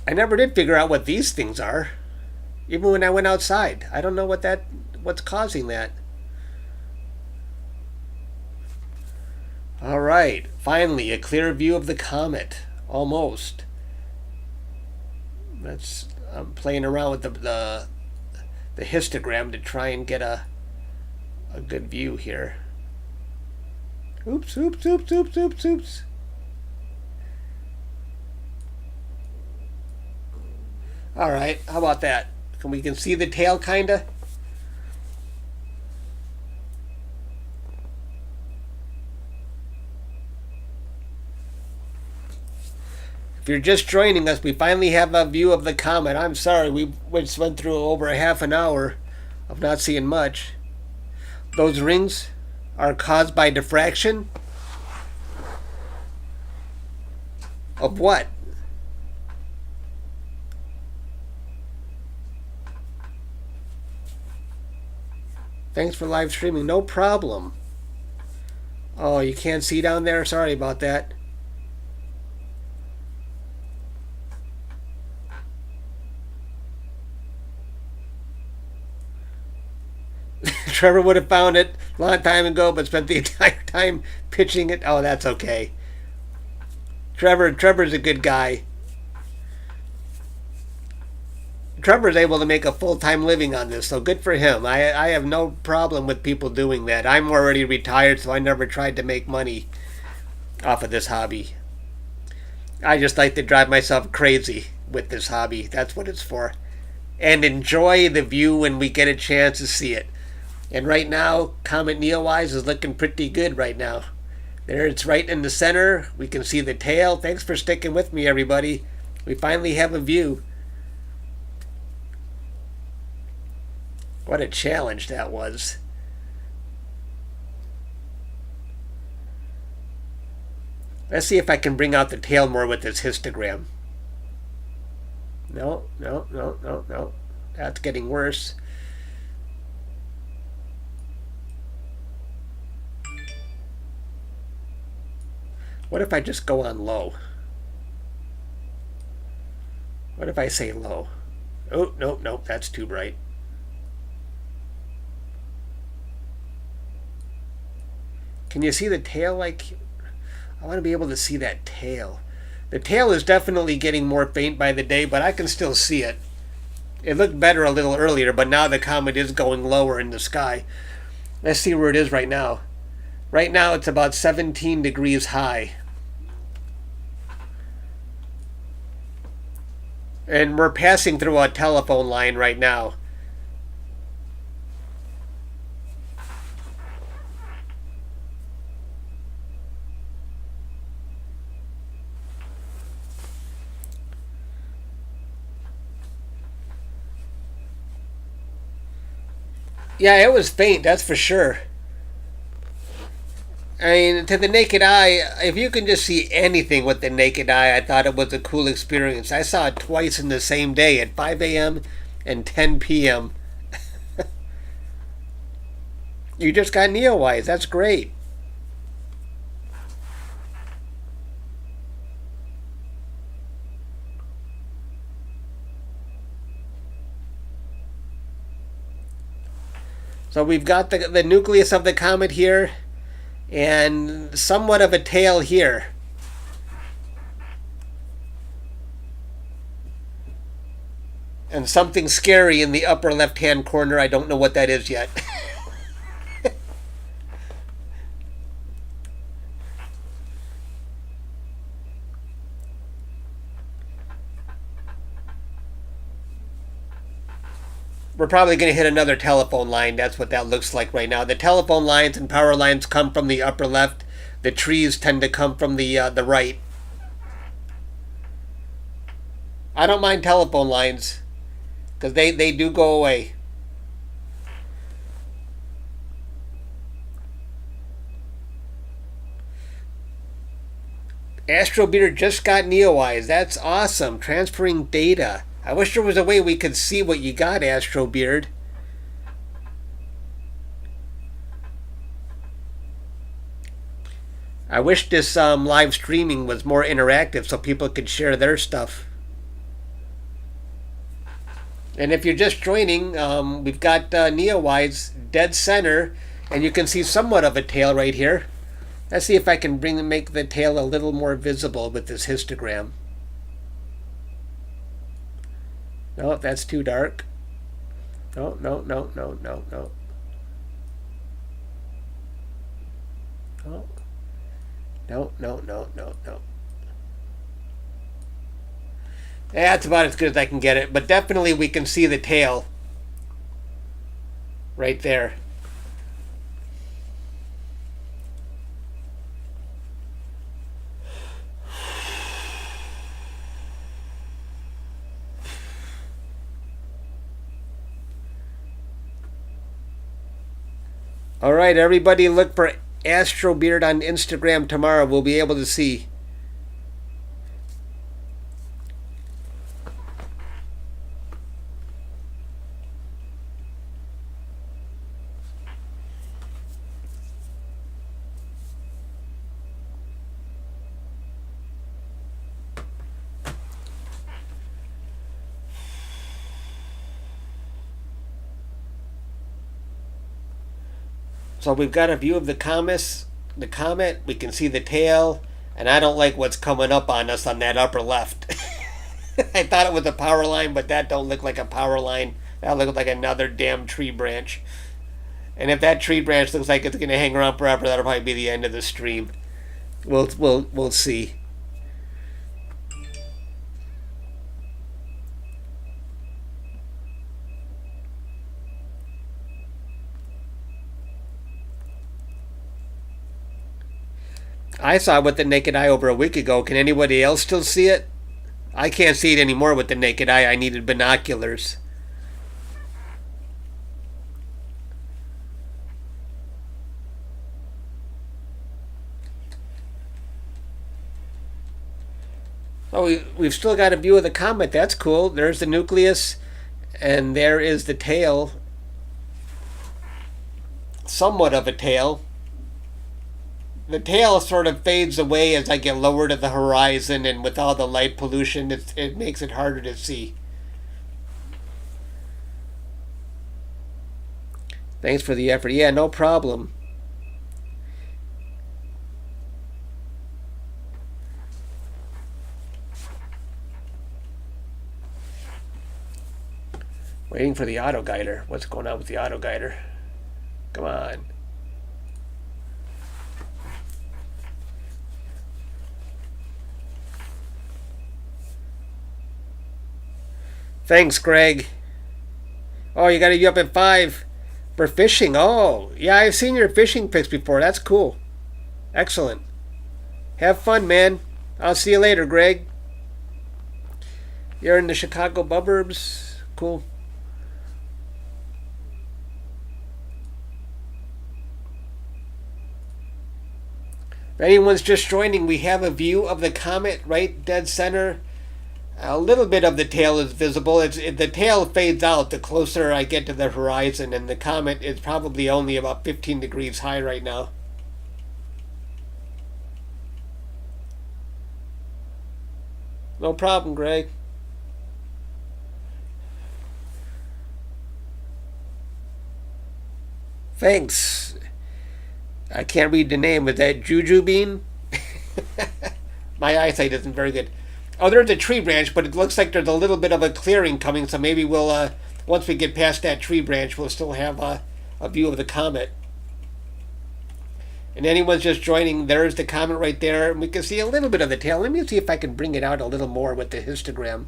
I never did figure out what these things are, even when I went outside. I don't know what's causing that. All right, finally a clear view of the comet, almost. I'm playing around with the histogram to try and get a good view here. Oops, oops, oops, oops, oops, oops. All right, how about that? We can see the tail, kinda. you're just joining us, we finally have a view of the comet. I'm sorry, we just went through over a half an hour of not seeing much. Those rings are caused by diffraction? Of what? Thanks for live streaming. No problem. Oh, you can't see down there? Sorry about that. Trevor would have found it a long time ago, but spent the entire time pitching it. Oh, that's okay. Trevor's a good guy. Trevor's able to make a full-time living on this, so good for him. I have no problem with people doing that. I'm already retired, so I never tried to make money off of this hobby. I just like to drive myself crazy with this hobby. That's what it's for. And enjoy the view when we get a chance to see it. And right now, Comet NEOWISE is looking pretty good right now. There, it's right in the center. We can see the tail. Thanks for sticking with me, everybody. We finally have a view. What a challenge that was. Let's see if I can bring out the tail more with this histogram. No. That's getting worse. What if I just go on low? What if I say low? Oh, nope, that's too bright. Can you see the tail? Like, I want to be able to see that tail. The tail is definitely getting more faint by the day, but I can still see it. It looked better a little earlier, but now the comet is going lower in the sky. Let's see where it is right now. Right now it's about 17 degrees high. And we're passing through a telephone line right now. Yeah, it was faint, that's for sure. I mean, to the naked eye, if you can just see anything with the naked eye, I thought it was a cool experience. I saw it twice in the same day, at 5 a.m. and 10 p.m. You just got NEOWISE. That's great. So we've got the nucleus of the comet here, and somewhat of a tail here. And something scary in the upper left-hand corner. I don't know what that is yet. We're probably going to hit another telephone line. That's what that looks like right now. The telephone lines and power lines come from the upper left. The trees tend to come from the right. I don't mind telephone lines because they do go away. Astrobeater just got NEOWISE. That's awesome. Transferring data. I wish there was a way we could see what you got, Astrobeard. I wish this live streaming was more interactive so people could share their stuff. And if you're just joining, we've got NEOWISE dead center, and you can see somewhat of a tail right here. Let's see if I can make the tail a little more visible with this histogram. No, that's too dark. No. Oh. No. That's about as good as I can get it, but definitely we can see the tail right there. All right, everybody, look for Astrobeard on Instagram tomorrow. We'll be able to see. So we've got a view of the comet. We can see the tail, and I don't like what's coming up on us on that upper left. I thought it was a power line, but that don't look like a power line. That looks like another damn tree branch. And if that tree branch looks like it's going to hang around forever, that'll probably be the end of the stream. We'll see. I saw it with the naked eye over a week ago. Can anybody else still see it? I can't see it anymore with the naked eye. I needed binoculars. Oh, we've still got a view of the comet. That's cool. There's the nucleus, and there is the tail. Somewhat of a tail. The tail sort of fades away as I get lower to the horizon, and with all the light pollution, it makes it harder to see. Thanks for the effort. Yeah, no problem. Waiting for the auto guider. What's going on with the auto guider? Come on. Thanks, Greg. Oh, you got to be up at 5 for fishing. Oh, yeah, I've seen your fishing pics before. That's cool. Excellent. Have fun, man. I'll see you later, Greg. You're in the Chicago burbs. Cool. If anyone's just joining, we have a view of the comet right dead center. A little bit of the tail is visible. The tail fades out the closer I get to the horizon, and the comet is probably only about 15 degrees high right now. No problem, Greg. Thanks. I can't read the name. Is that Juju Bean? My eyesight isn't very good. Oh, there's a tree branch, but it looks like there's a little bit of a clearing coming, so maybe we'll, once we get past that tree branch, we'll still have a view of the comet. And anyone's just joining, there's the comet right there, and we can see a little bit of the tail. Let me see if I can bring it out a little more with the histogram.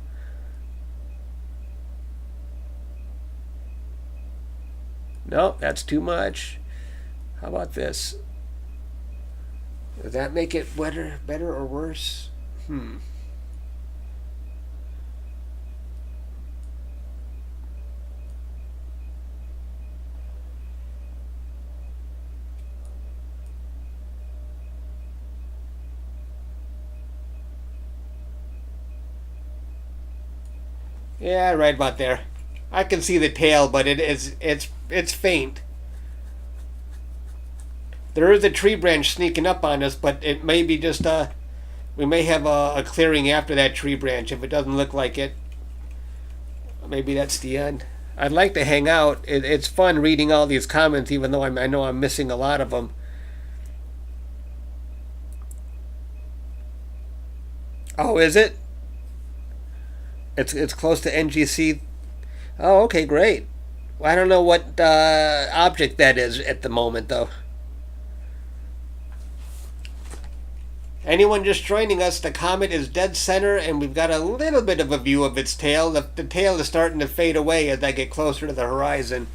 No, that's too much. How about this? Does that make it better or worse? Yeah, right about there. I can see the tail, but it's faint. There is a tree branch sneaking up on us, but it may be just we may have a clearing after that tree branch. If it doesn't look like it, maybe that's the end. I'd like to hang out. It's fun reading all these comments, even though I know I'm missing a lot of them. Oh, is it? It's close to NGC. Oh, okay, great. Well, I don't know what object that is at the moment, though. Anyone just joining us, the comet is dead center, and we've got a little bit of a view of its tail. The tail is starting to fade away as I get closer to the horizon.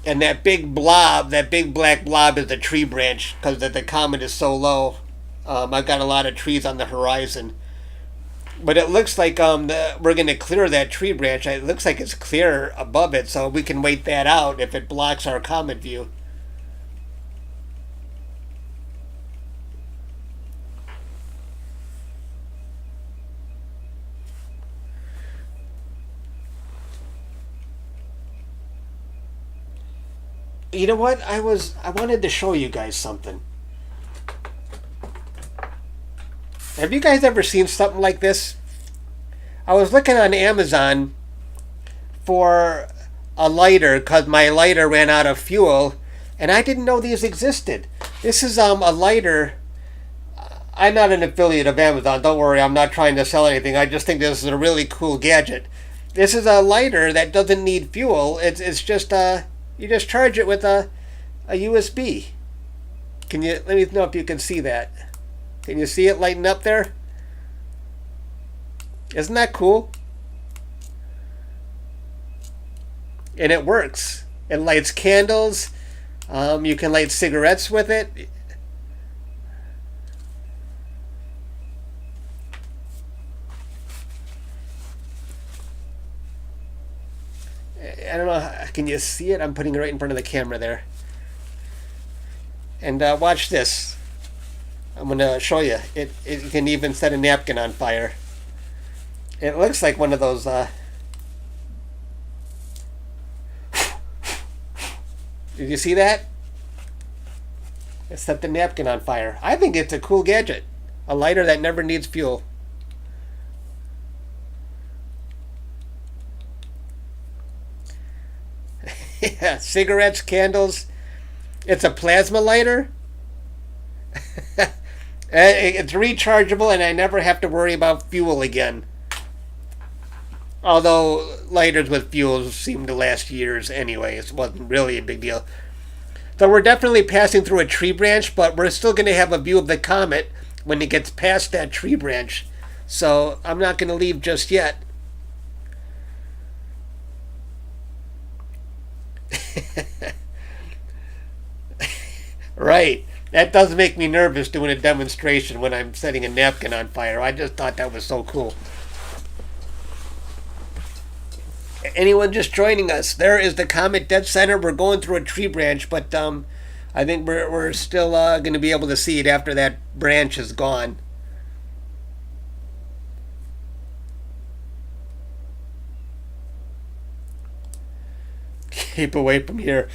And that big blob, that big black blob is a tree branch because the comet is so low. I've got a lot of trees on the horizon. But it looks like we're going to clear that tree branch. It looks like it's clear above it, so we can wait that out if it blocks our comet view. You know what? I wanted to show you guys something. Have you guys ever seen something like this? I was looking on Amazon for a lighter because my lighter ran out of fuel, and I didn't know these existed. This is a lighter. I'm not an affiliate of Amazon. Don't worry, I'm not trying to sell anything. I just think this is a really cool gadget. This is a lighter that doesn't need fuel. It's just you just charge it with a USB. Can you let me know if you can see that? Can you see it lighting up there? Isn't that cool? And it works. It lights candles. You can light cigarettes with it. I don't know. Can you see it? I'm putting it right in front of the camera there. And watch this. I'm going to show you. It can even set a napkin on fire. It looks like one of those. Did you see that? It set the napkin on fire. I think it's a cool gadget. A lighter that never needs fuel. Yeah, cigarettes, candles. It's a plasma lighter. It's rechargeable, and I never have to worry about fuel again. Although lighters with fuel seem to last years anyway. It wasn't really a big deal. So we're definitely passing through a tree branch, but we're still going to have a view of the comet when it gets past that tree branch. So I'm not going to leave just yet. Right. That does make me nervous doing a demonstration when I'm setting a napkin on fire. I just thought that was so cool. Anyone just joining us, there is the comet dead center. We're going through a tree branch, but I think we're still going to be able to see it after that branch is gone. Keep away from here.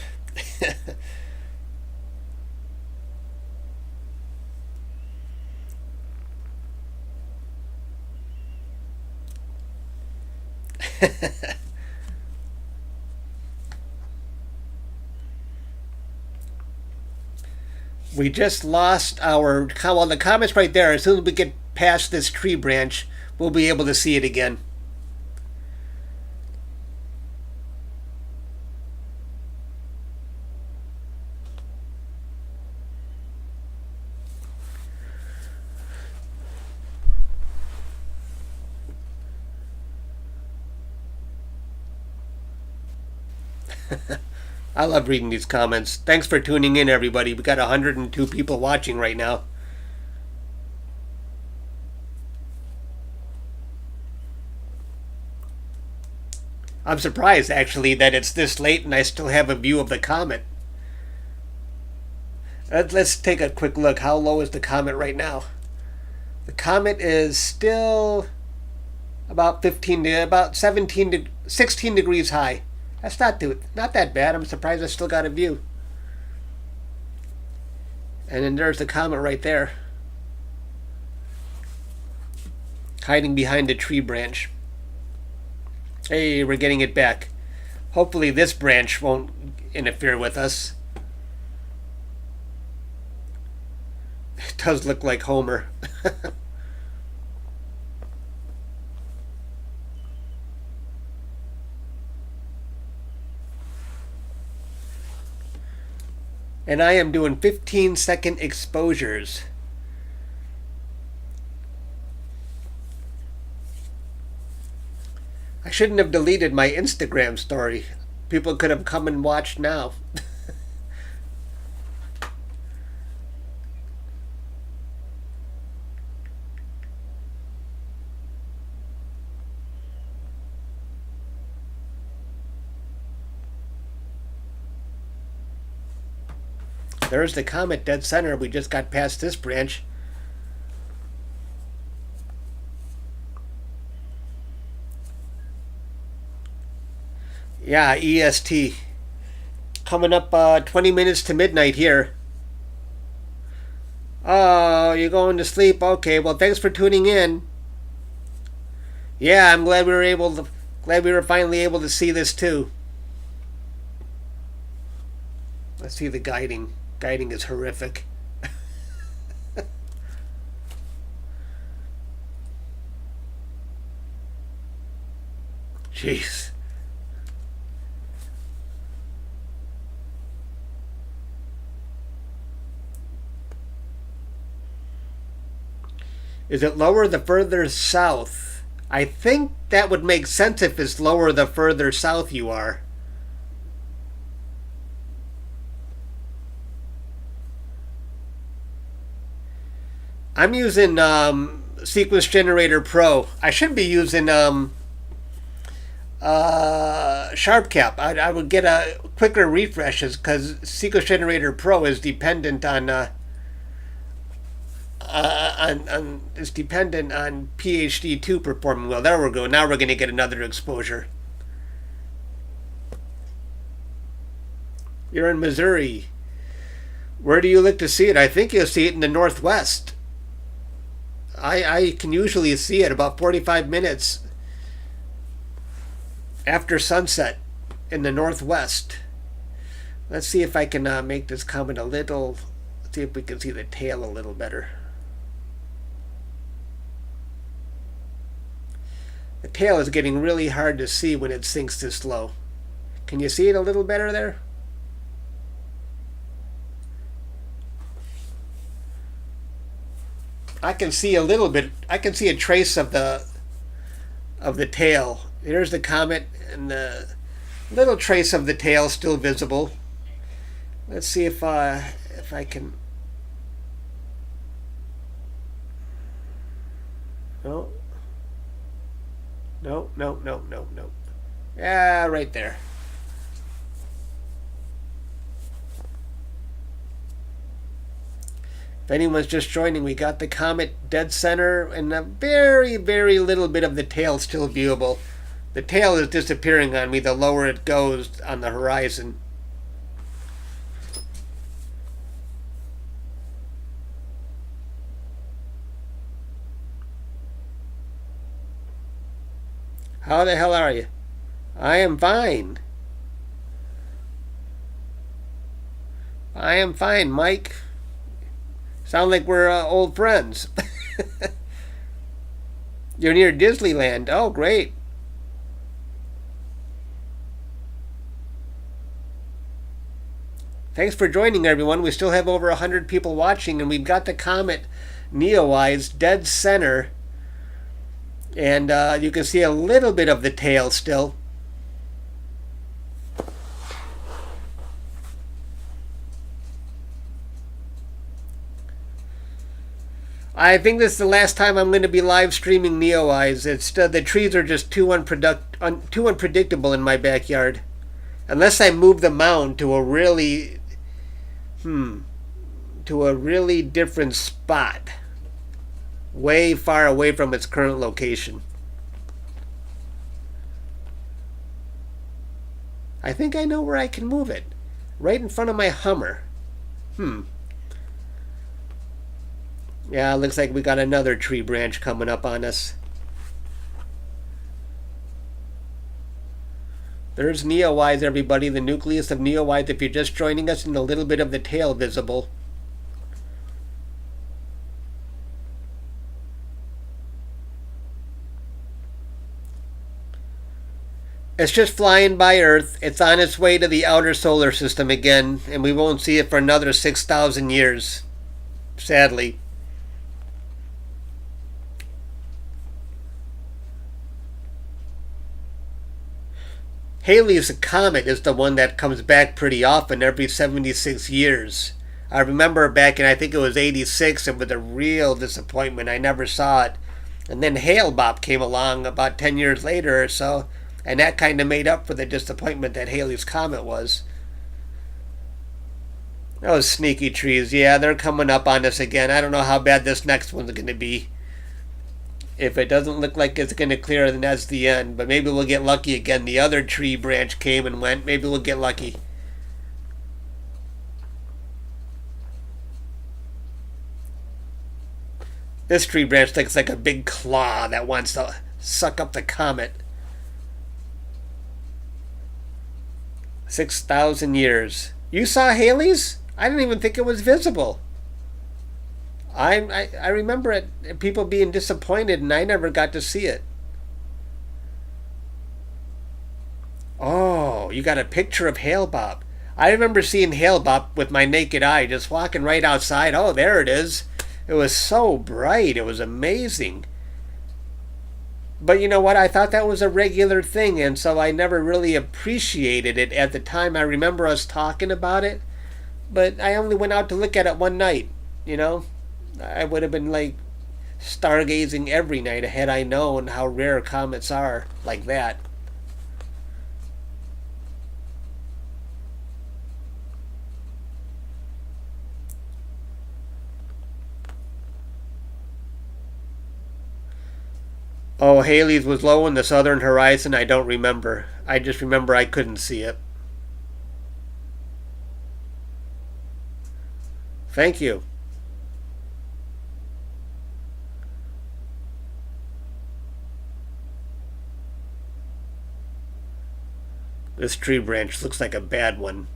We just lost our... Well, the comet's right there. As soon as we get past this tree branch, we'll be able to see it again. I love reading these comments. Thanks for tuning in, everybody. We got 102 people watching right now. I'm surprised, actually, that it's this late and I still have a view of the comet. Let's take a quick look. How low is the comet right now? The comet is still about 16 degrees high. That's not that bad. I'm surprised I still got a view. And then there's the comet right there, hiding behind a tree branch. Hey, we're getting it back. Hopefully this branch won't interfere with us. It does look like Homer. And I am doing 15-second exposures. I shouldn't have deleted my Instagram story. People could have come and watched now. There's the comet dead center. We just got past this branch. Yeah, EST. Coming up 20 minutes to midnight here. Oh, you're going to sleep? Okay, well, thanks for tuning in. Yeah, I'm glad we were finally able to see this too. Let's see the guiding. Guiding is horrific. Jeez. Is it lower the further south? I think that would make sense if it's lower the further south you are. I'm using Sequence Generator Pro. I should be using SharpCap. I would get a quicker refreshes because Sequence Generator Pro is dependent on PhD2 performing well. There we go. Now we're going to get another exposure. You're in Missouri. Where do you look to see it? I think you'll see it in the northwest. I can usually see it about 45 minutes after sunset in the northwest. Let's see if I can make this comet a little. Let's see if we can see the tail a little better. The tail is getting really hard to see when it sinks this low. Can you see it a little better there? I can see a little bit. I can see a trace of the tail. Here's the comet, and the little trace of the tail still visible. Let's see if I can. No. No. Yeah, right there. If anyone's just joining, we got the comet dead center and a very, very little bit of the tail still viewable. The tail is disappearing on me the lower it goes on the horizon. How the hell are you? I am fine. I am fine, Mike. Sound like we're old friends. You're near Disneyland. Oh, great. Thanks for joining, everyone. We still have over 100 people watching, and we've got the comet NEOWISE dead center. And you can see a little bit of the tail still. I think this is the last time I'm going to be live streaming NEOWISE. It's the trees are just too unpredictable in my backyard. Unless I move the mound to a really different spot, way far away from its current location. I think I know where I can move it. Right in front of my Hummer. Yeah, looks like we got another tree branch coming up on us. There's NEOWISE, everybody, the nucleus of NEOWISE. If you're just joining us, and a little bit of the tail visible. It's just flying by Earth. It's on its way to the outer solar system again, and we won't see it for another 6,000 years, sadly. Halley's Comet is the one that comes back pretty often, every 76 years. I remember back in, I think it was 86, it was a real disappointment. I never saw it. And then Hale-Bopp came along about 10 years later or so, and that kind of made up for the disappointment that Halley's Comet was. Those sneaky trees, yeah, they're coming up on us again. I don't know how bad this next one's going to be. If it doesn't look like it's going to clear, then that's the end. But maybe we'll get lucky again. The other tree branch came and went. Maybe we'll get lucky. This tree branch looks like a big claw that wants to suck up the comet. 6,000 years. You saw Halley's? I didn't even think it was visible. I remember people being disappointed, and I never got to see it. Oh, you got a picture of Hale-Bopp. I remember seeing Hale-Bopp with my naked eye, just walking right outside. Oh, there it is. It was so bright. It was amazing. But you know what? I thought that was a regular thing, and so I never really appreciated it at the time. I remember us talking about it, but I only went out to look at it one night, you know? I would have been like stargazing every night had I known how rare comets are like that. Oh, Halley's was low in the southern horizon. I don't remember. I just remember I couldn't see it. Thank you. This tree branch looks like a bad one.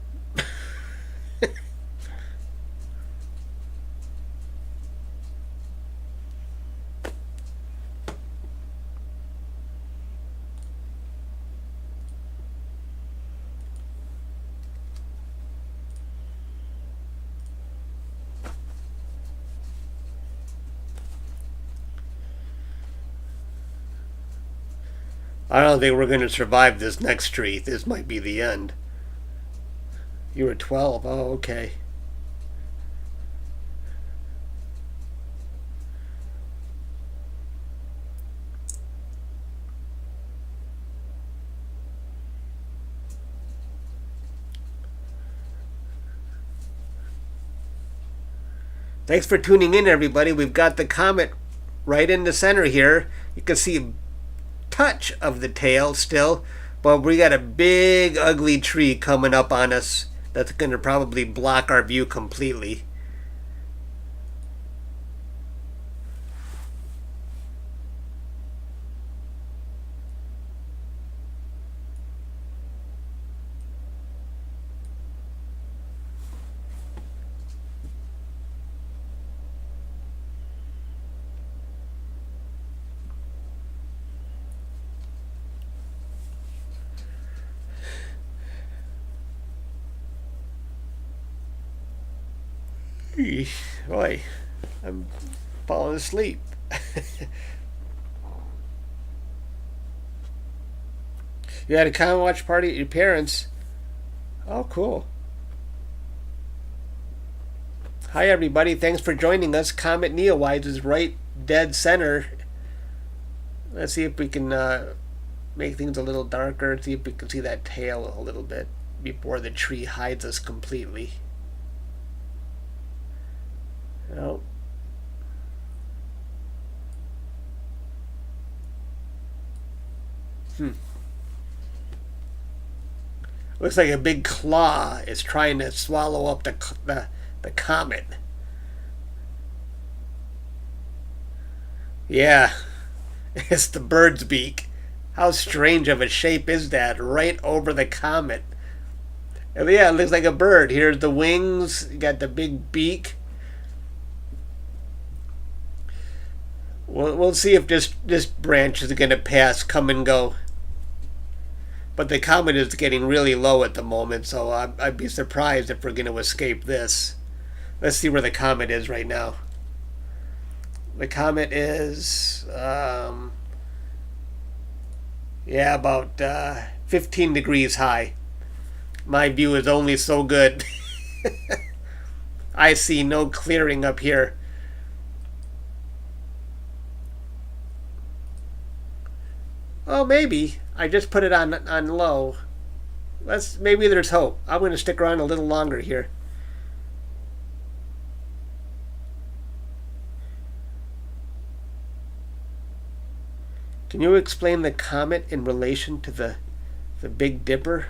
I don't think we're going to survive this next tree. This might be the end. You were 12. Oh, okay. Thanks for tuning in, everybody. We've got the comet right in the center here. You can see a touch of the tail still, but we got a big, ugly tree coming up on us that's going to probably block our view completely. Boy, I'm falling asleep. You had a comet watch party at your parents'. Oh, cool. Hi, everybody. Thanks for joining us. Comet NEOWISE is right dead center. Let's see if we can make things a little darker. See if we can see that tail a little bit before the tree hides us completely. No. Looks like a big claw is trying to swallow up the comet. Yeah, it's the bird's beak. How strange of a shape is that? Right over the comet. And yeah, it looks like a bird. Here's the wings. You got the big beak. We'll see if this branch is going to pass, come and go. But the comet is getting really low at the moment, so I'd be surprised if we're going to escape this. Let's see where the comet is right now. The comet is, about 15 degrees high. My view is only so good. I see no clearing up here. Oh, maybe. I just put it on low. Maybe there's hope. I'm going to stick around a little longer here. Can you explain the comet in relation to the Big Dipper?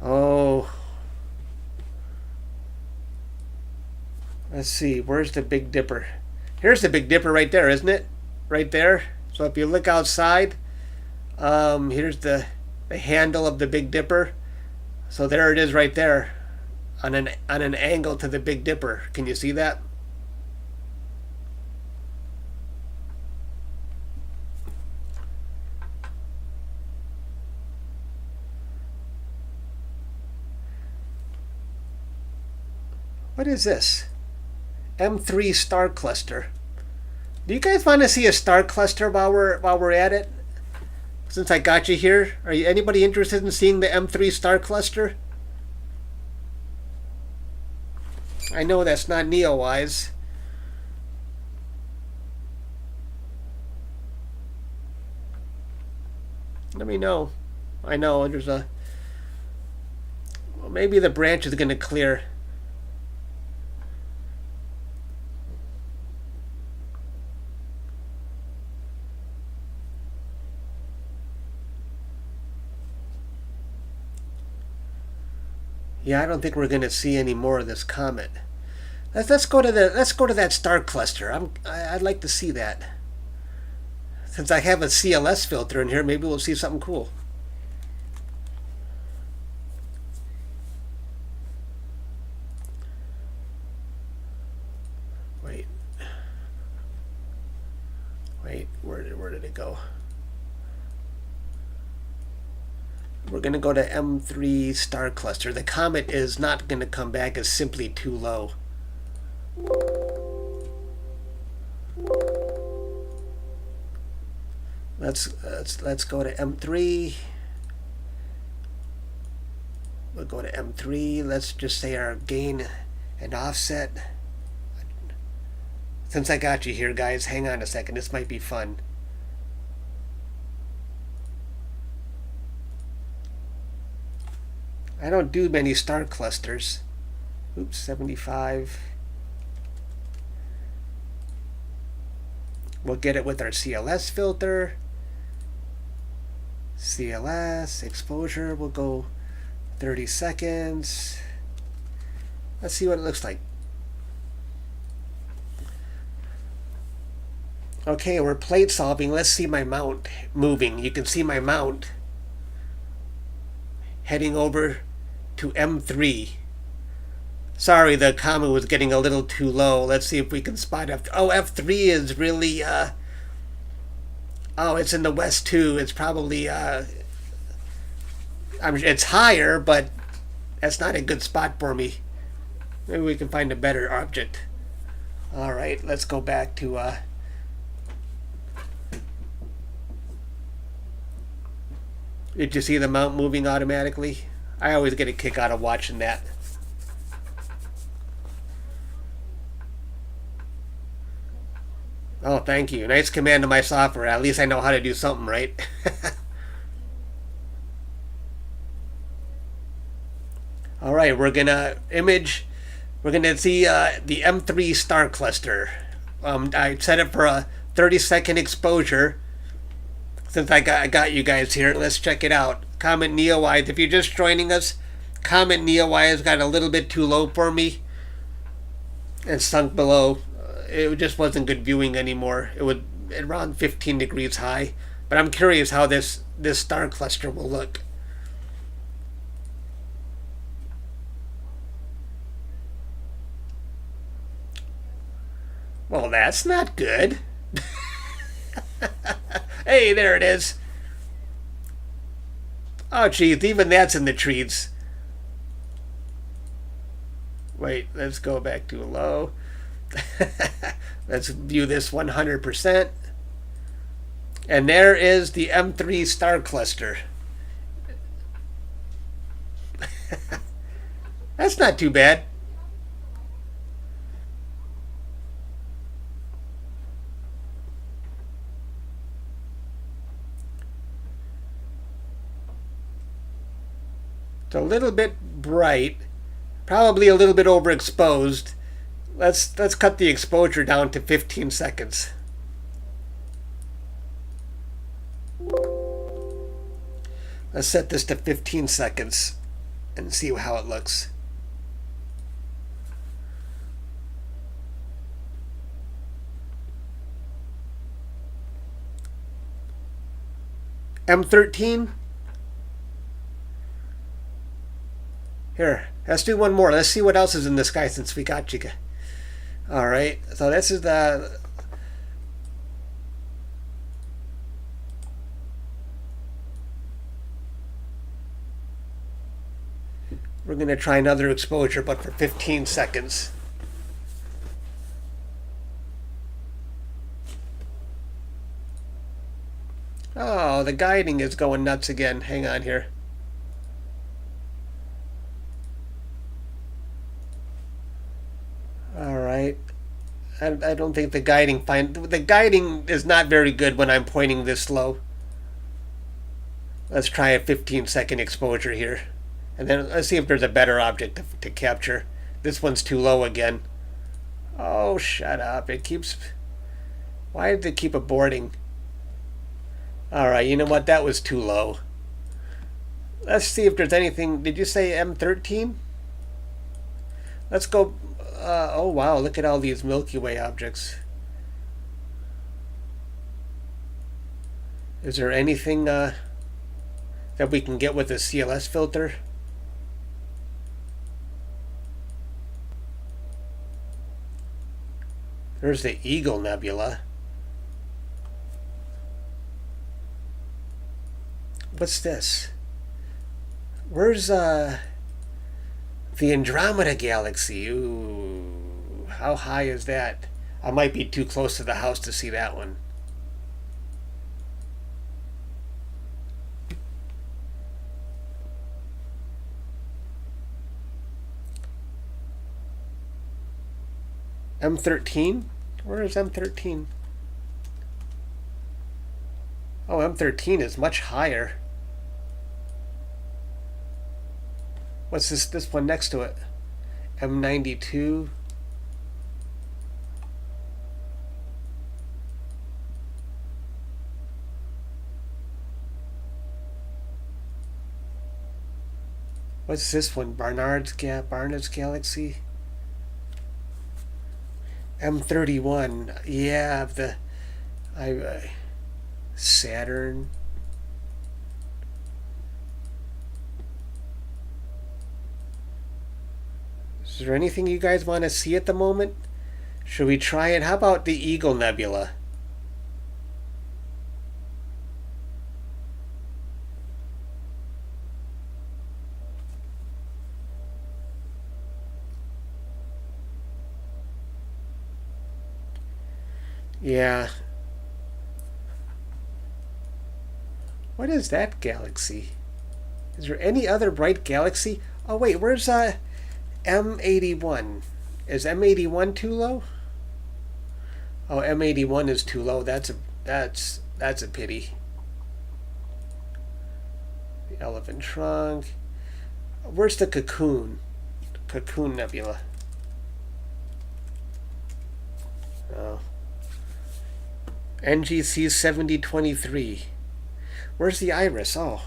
Oh, let's see. Where's the Big Dipper? Here's the Big Dipper right there, isn't it? Right there. So if you look outside, here's the handle of the Big Dipper. So there it is right there on an angle to the Big Dipper. Can you see that? What is this? M3 star cluster. Do you guys want to see a star cluster while we're at it? Since I got you here, are you anybody interested in seeing the M3 star cluster? I know that's not NEOWISE. Let me know. I know there's a... Well, maybe the branch is going to clear. Yeah, I don't think we're going to see any more of this comet. Let's go to that star cluster. I'd like to see that. Since I have a CLS filter in here, maybe we'll see something cool. Wait, where did it go? We're going to go to M3 star cluster. The comet is not going to come back. It's simply too low. Let's go to M3. We'll go to M3. Let's just say our gain and offset. Since I got you here, guys, hang on a second. This might be fun. I don't do many star clusters. Oops, 75. We'll get it with our CLS filter. CLS, exposure, we'll go 30 seconds. Let's see what it looks like. Okay, we're plate solving. Let's see my mount moving. You can see my mount heading over to M3. Sorry, the comet was getting a little too low. Let's see if we can spot F3. Oh, F3 is really, oh, it's in the west too. It's probably, it's higher, but that's not a good spot for me. Maybe we can find a better object. All right, let's go back to, did you see the mount moving automatically? I always get a kick out of watching that. Oh, thank you. Nice command to my software. At least I know how to do something, right? All right, we're going to image. We're going to see the M3 star cluster. I set it for a 30-second exposure. Since I got you guys here, let's check it out. Comet NEOWISE. If you're just joining us, Comet NEOWISE got a little bit too low for me and sunk below. It just wasn't good viewing anymore. It was around 15 degrees high. But I'm curious how this star cluster will look. Well, that's not good. Hey, there it is. Oh, geez, even that's in the trees. Wait, let's go back to low. Let's view this 100%. And there is the M3 star cluster. That's not too bad. It's a little bit bright, probably a little bit overexposed. Let's cut the exposure down to 15 seconds. Let's set this to 15 seconds and see how it looks. M13. Here, let's do one more. Let's see what else is in the sky since we got you. All right, so this is the... We're going to try another exposure, but for 15 seconds. Oh, the guiding is going nuts again. Hang on here. All right. I don't think the guiding the guiding is not very good when I'm pointing this slow. Let's try a 15-second exposure here. And then let's see if there's a better object to capture. This one's too low again. Oh, shut up. It keeps... Why did it keep aborting? Alright, you know what? That was too low. Let's see if there's anything... Did you say M13? Let's go... oh, wow. Look at all these Milky Way objects. Is there anything that we can get with a CLS filter? There's the Eagle Nebula. What's this? Where's the Andromeda Galaxy? Ooh, how high is that? I might be too close to the house to see that one. M13? Where is M13? Oh, M13 is much higher. What's this one next to it? M92. What's this one? Barnard's Galaxy? M31. Yeah, Saturn. Is there anything you guys want to see at the moment? Should we try it? How about the Eagle Nebula? Yeah. What is that galaxy? Is there any other bright galaxy? Oh wait, where's M81? Is M81 too low? Oh, M81 is too low. That's a pity. The Elephant Trunk. Where's the Cocoon? Cocoon Nebula. Oh. NGC 7023. Where's the Iris? Oh.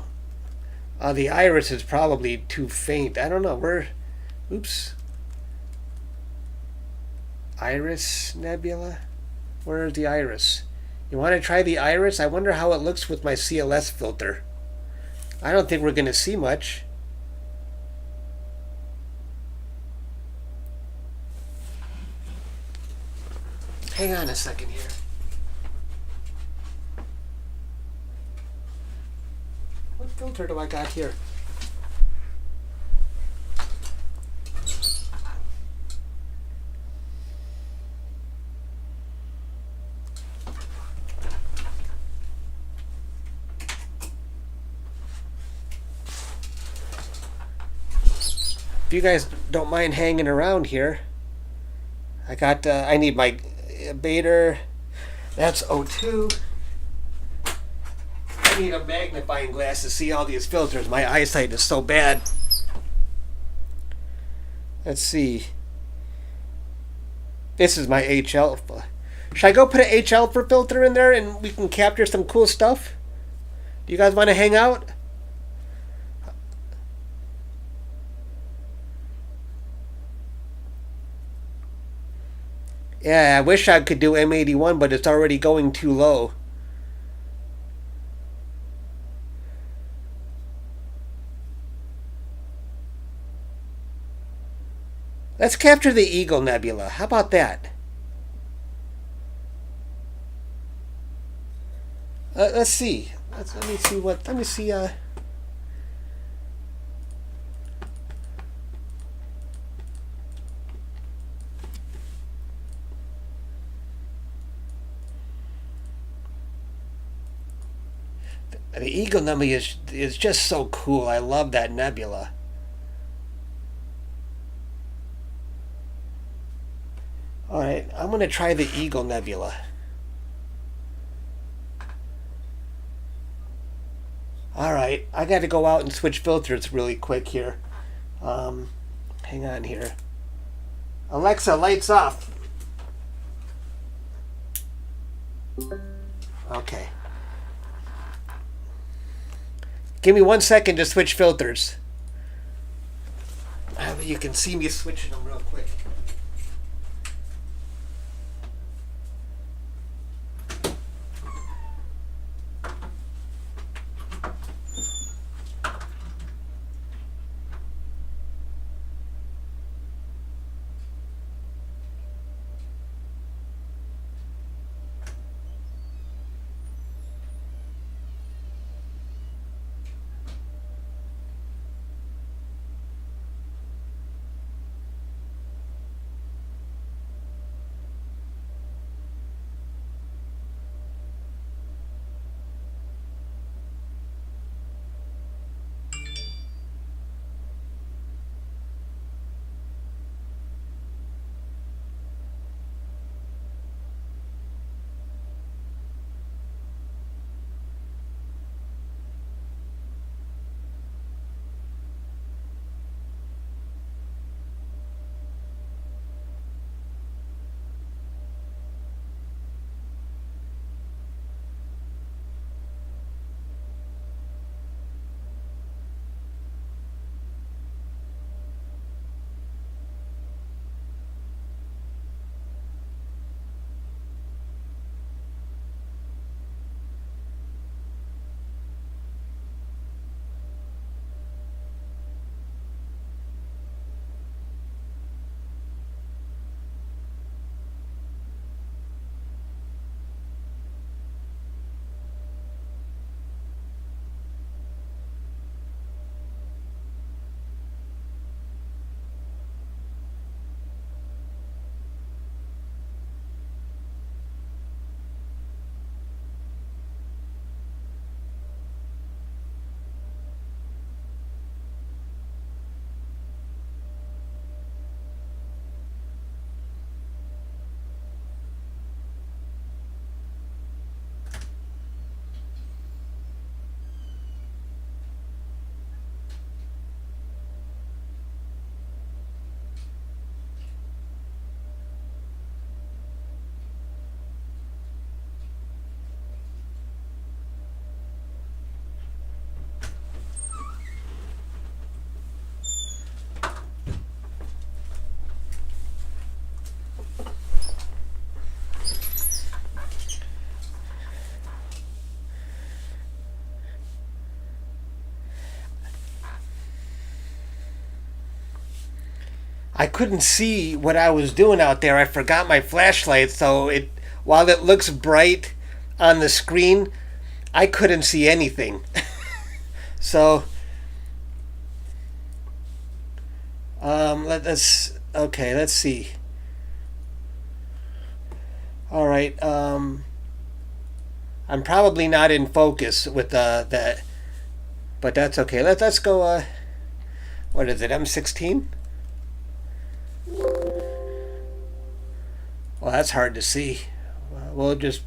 The Iris is probably too faint. I don't know. Where... Oops. Iris Nebula? Where is the Iris? You want to try the Iris? I wonder how it looks with my CLS filter. I don't think we're going to see much. Hang on a second here. What filter do I got here? If you guys don't mind hanging around here, I need my Bader. That's O2. I need a magnifying glass to see all these filters. My eyesight is so bad. Let's see. This is my H alpha. Should I go put an H alpha filter in there and we can capture some cool stuff? Do you guys want to hang out? Yeah, I wish I could do M81, but it's already going too low. Let's capture the Eagle Nebula. How about that? Let's see. Let me see what. Let me see. The Eagle Nebula is just so cool. I love that nebula. All right, I'm gonna try the Eagle Nebula. All right, I got to go out and switch filters really quick here. Hang on here. Alexa, lights off. Okay. Give me 1 second to switch filters. You can see me switching them real quick. I couldn't see what I was doing out there. I forgot my flashlight, so while it looks bright on the screen, I couldn't see anything. So let's see. All right. I'm probably not in focus with that, but that's okay. Let's go. What is it? M16. Well, that's hard to see. We'll just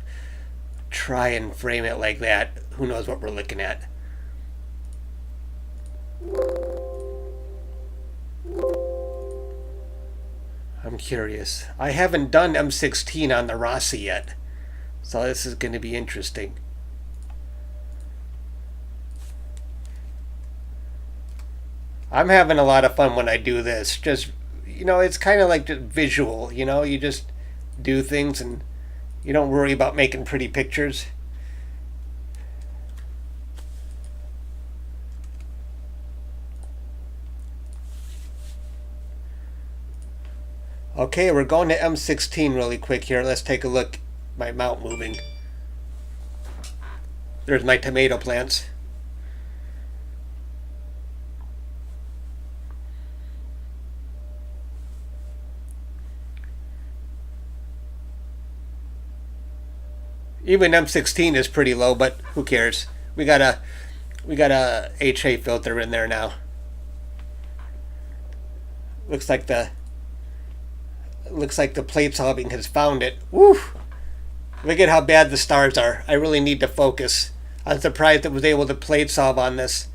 try and frame it like that. Who knows what we're looking at? I'm curious. I haven't done M16 on the Rossi yet, so this is going to be interesting. I'm having a lot of fun when I do this. Just, it's kind of like just visual, you just do things and you don't worry about making pretty pictures. Okay, we're going to M16 really quick here. Let's take a look. My mount moving. There's my tomato plants. Even M16 is pretty low, but who cares? We got a HA filter in there now. Looks like the plate solving has found it. Woo! Look at how bad the stars are. I really need to focus. I'm surprised it was able to plate solve on this.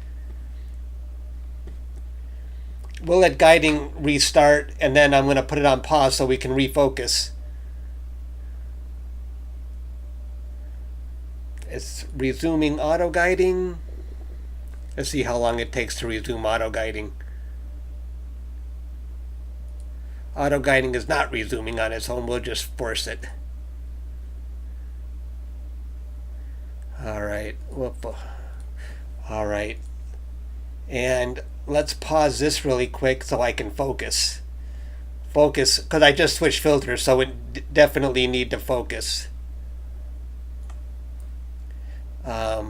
We'll let guiding restart, and then I'm going to put it on pause so we can refocus. It's resuming auto guiding. Let's see how long it takes to resume auto guiding. Auto guiding is not resuming on its own. We'll just force it. All right. Whoop. All right. And let's pause this really quick so I can focus. Focus, because I just switched filters, so it definitely need to focus.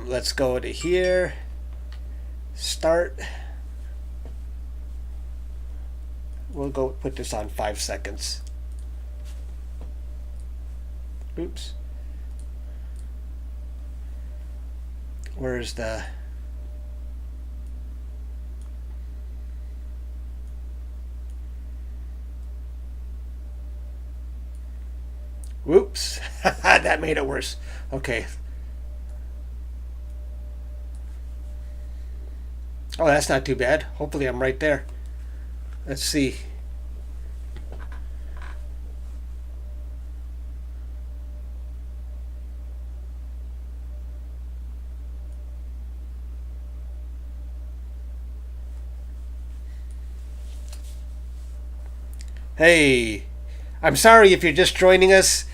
Let's go to here. Start. We'll go put this on 5 seconds. Oops. Where's the... Whoops. That made it worse. Okay. Oh, that's not too bad. Hopefully I'm right there. Let's see. Hey, I'm sorry if you're just joining us.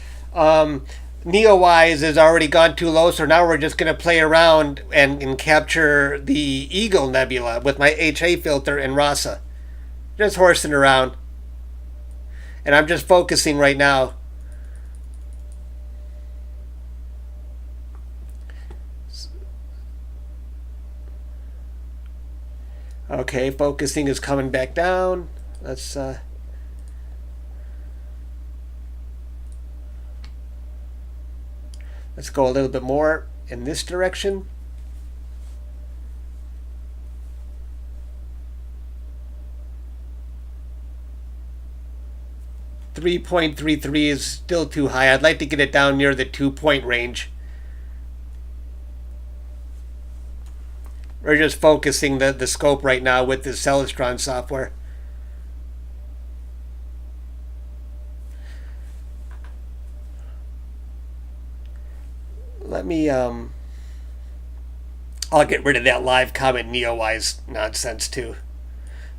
NEOWISE has already gone too low, so now we're just going to play around and capture the Eagle Nebula with my HA filter and RASA. Just horsing around. And I'm just focusing right now. Okay, focusing is coming back down. Let's go a little bit more in this direction. .33 is still too high. I'd like to get it down near the 2-point range. We're just focusing the scope right now with the Stellarium software. Let me I'll get rid of that live Comet NEOWISE nonsense too.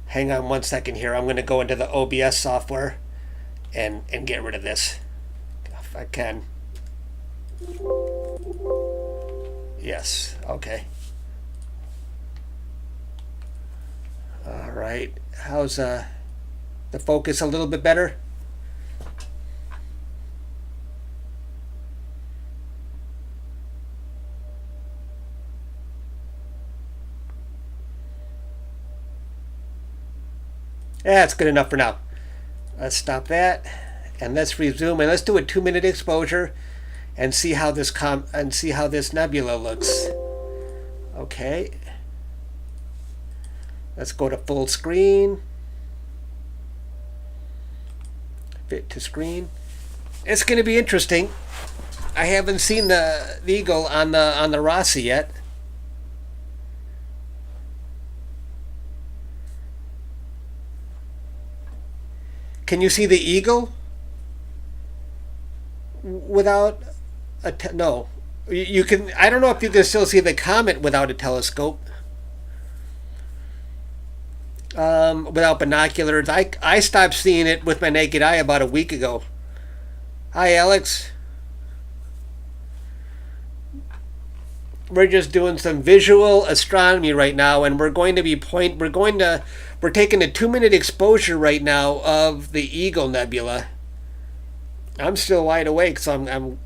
Hang on 1 second here. I'm going to go into the OBS software and get rid of this if I can. Yes, okay. All right. How's the focus a little bit better? Yeah, it's good enough for now. Let's stop that and let's resume and let's do a 2-minute exposure and see how this nebula looks. Okay. Let's go to full screen. Fit to screen. It's going to be interesting. I haven't seen the Eagle on the RASA yet. Can you see the Eagle without a no? You can. I don't know if you can still see the Comet without a telescope. Without binoculars, I stopped seeing it with my naked eye about a week ago. Hi, Alex. We're just doing some visual astronomy right now, and we're taking a 2-minute exposure right now of the Eagle Nebula. I'm still wide awake, so I'm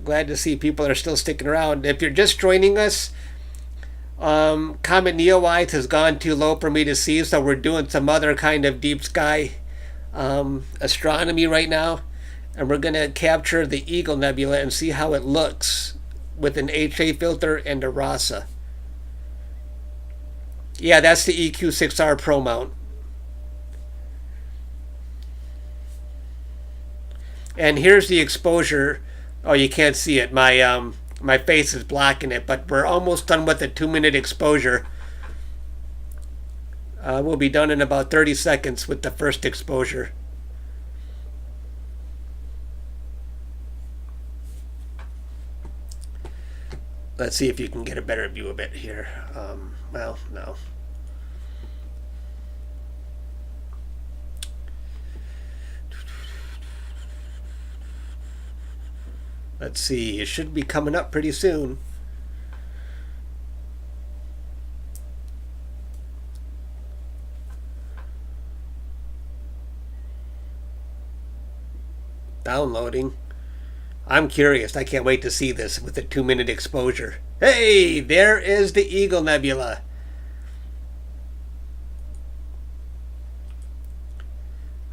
glad to see people are still sticking around. If you're just joining us, Comet NEOWISE has gone too low for me to see, so we're doing some other kind of deep sky astronomy right now, and we're going to capture the Eagle Nebula and see how it looks with an HA filter and a RASA. Yeah, that's the EQ6R Pro mount. And here's the exposure. Oh, you can't see it. My face is blocking it, but we're almost done with the 2-minute exposure. We'll be done in about 30 seconds with the first exposure. Let's see if you can get a better view of it here. Well, no. Let's see. It should be coming up pretty soon. Downloading. I'm curious. I can't wait to see this with a 2-minute exposure. Hey, there is the Eagle Nebula.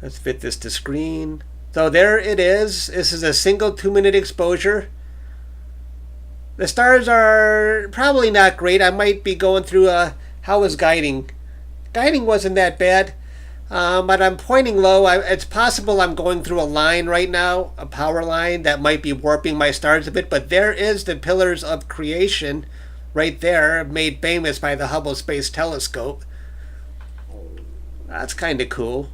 Let's fit this to screen. So there it is. This is a single 2-minute exposure. The stars are probably not great. I might be going through how was guiding? Guiding wasn't that bad. But I'm pointing low. It's possible I'm going through a line right now, a power line that might be warping my stars a bit. But there is the pillars of creation right there, made famous by the Hubble Space Telescope. That's kind of cool.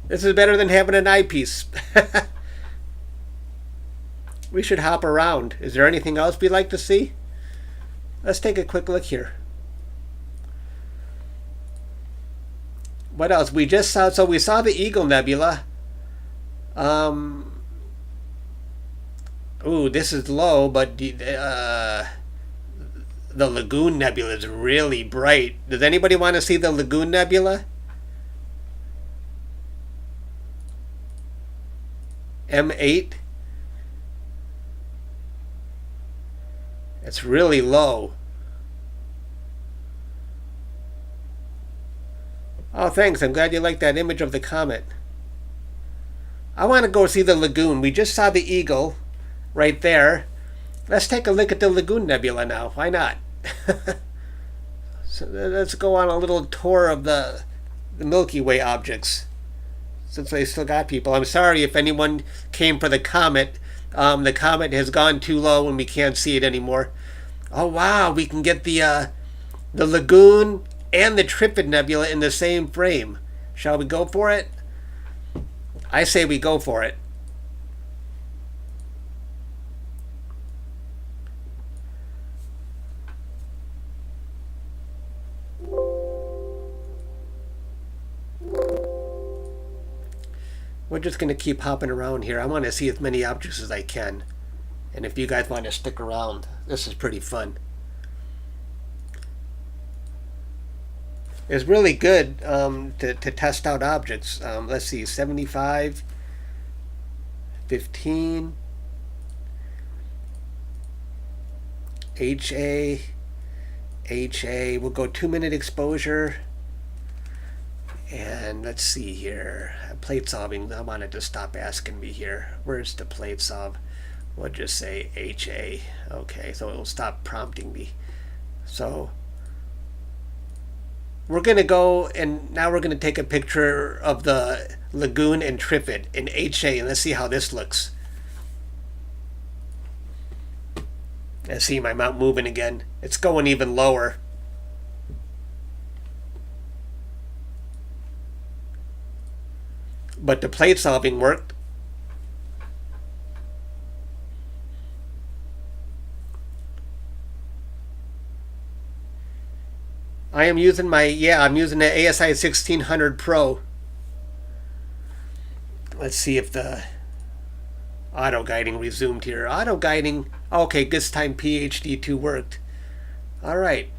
This is better than having an eyepiece. We should hop around. Is there anything else we'd like to see? Let's take a quick look here. What else? We just saw, so we saw the Eagle Nebula. Ooh, this is low, but the Lagoon Nebula is really bright. Does anybody want to see the Lagoon Nebula? M8. It's really low. Oh, thanks. I'm glad you like that image of the comet. I want to go see the lagoon. We just saw the Eagle right there. Let's take a look at the Lagoon Nebula now. Why not? So let's go on a little tour of the Milky Way objects, since they still got people. I'm sorry if anyone came for the comet. The comet has gone too low and we can't see it anymore. Oh wow, we can get the Lagoon and the Trifid Nebula in the same frame. Shall we go for it? I say we go for it. We're just going to keep hopping around here. I want to see as many objects as I can. And if you guys want to stick around, this is pretty fun. It's really good to test out objects. Let's see, 75, 15, HA, HA. We'll go 2-minute exposure. And let's see here. Plate solving. I wanted to stop asking me here. Where's the plate solve? We'll just say HA. Okay, so it'll stop prompting me. So we're going to go, and now we're going to take a picture of the Lagoon and Trifid in HA, and let's see how this looks. I see my mount moving again. It's going even lower. But the plate solving worked. I am using I'm using the ASI 1600 Pro. Let's see if the auto guiding resumed here. Auto guiding, okay, this time PhD2 worked. All right.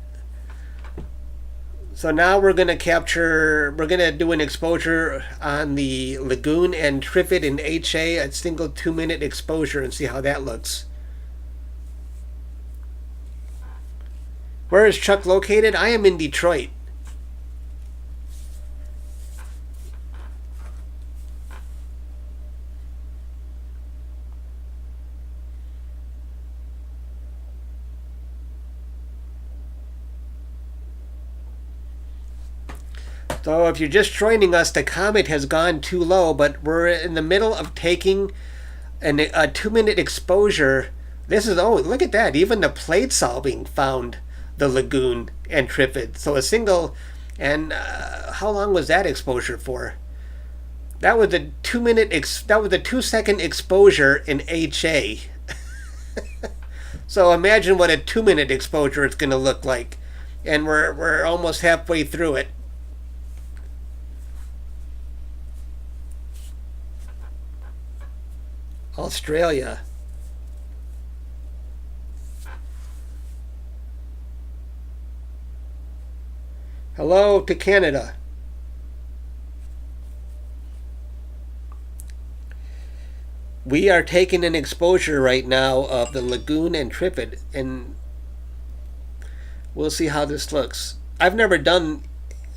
So now we're going to do an exposure on the Lagoon and Trifid in HA, a single 2-minute exposure, and see how that looks. Where is Chuck located? I am in Detroit. So if you're just joining us, the Comet has gone too low, but we're in the middle of taking a 2-minute exposure. This is, oh, look at that. Even the plate solving found the Lagoon and Trifid. So a single, and how long was that exposure for? That was a 2-second exposure in HA. So imagine what a 2-minute exposure is going to look like. And we're almost halfway through it. Australia. Hello to Canada. We are taking an exposure right now of the Lagoon and Trifid, and we'll see how this looks. I've never done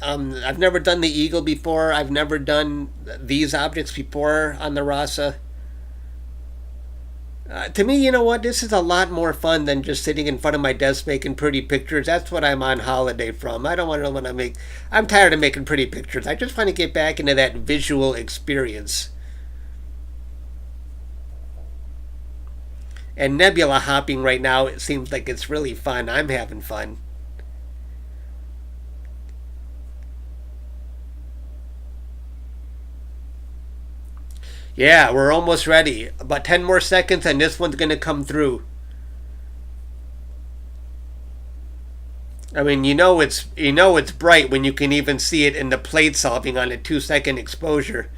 the Eagle before. I've never done these objects before on the RASA. To me, you know what? This is a lot more fun than just sitting in front of my desk making pretty pictures. That's what I'm on holiday from. I don't want to make. I'm tired of making pretty pictures. I just want to get back into that visual experience. And nebula hopping right now, it seems like it's really fun. I'm having fun. Yeah, we're almost ready. About 10 more seconds and this one's going to come through. I mean, you know it's bright when you can even see it in the plate solving on a 2-second exposure.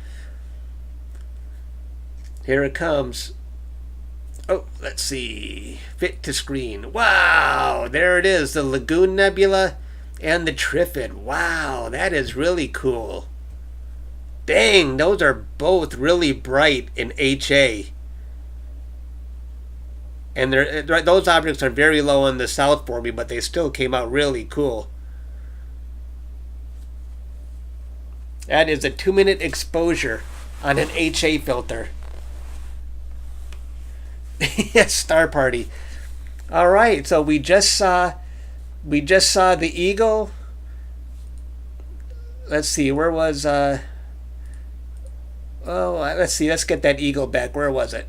Here it comes. Oh, let's see. Fit to screen. Wow, there it is. The Lagoon Nebula and the Trifid. Wow, that is really cool. Dang, those are both really bright in HA. And those objects are very low on the south for me, but they still came out really cool. That is a 2-minute exposure on an HA filter. Yes, Star Party. All right, so we just saw the Eagle. Let's see, where was oh, let's see. Let's get that Eagle back. Where was it?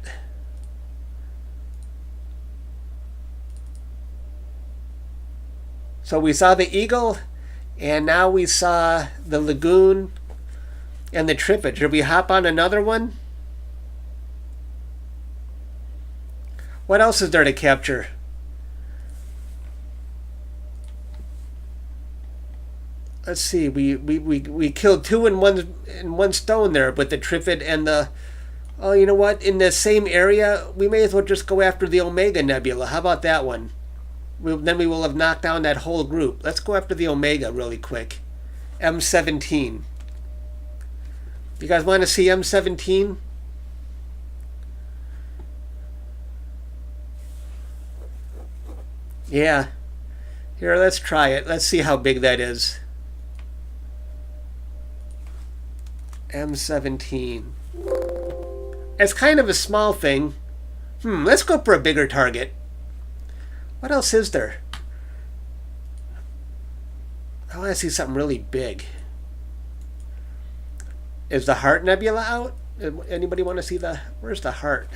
So we saw the Eagle, and now we saw the Lagoon and the Trifid. Should we hop on another one? What else is there to capture? Let's see. We killed two in one stone there with the Trifid and the. Oh, you know what? In the same area, we may as well just go after the Omega Nebula. How about that one? Then we will have knocked down that whole group. Let's go after the Omega really quick. M17. You guys want to see M17? Yeah. Here, let's try it. Let's see how big that is. M17. It's kind of a small thing. Let's go for a bigger target. What else is there? I want to see something really big. Is the Heart Nebula out? Anybody want to see the... Where's the Heart?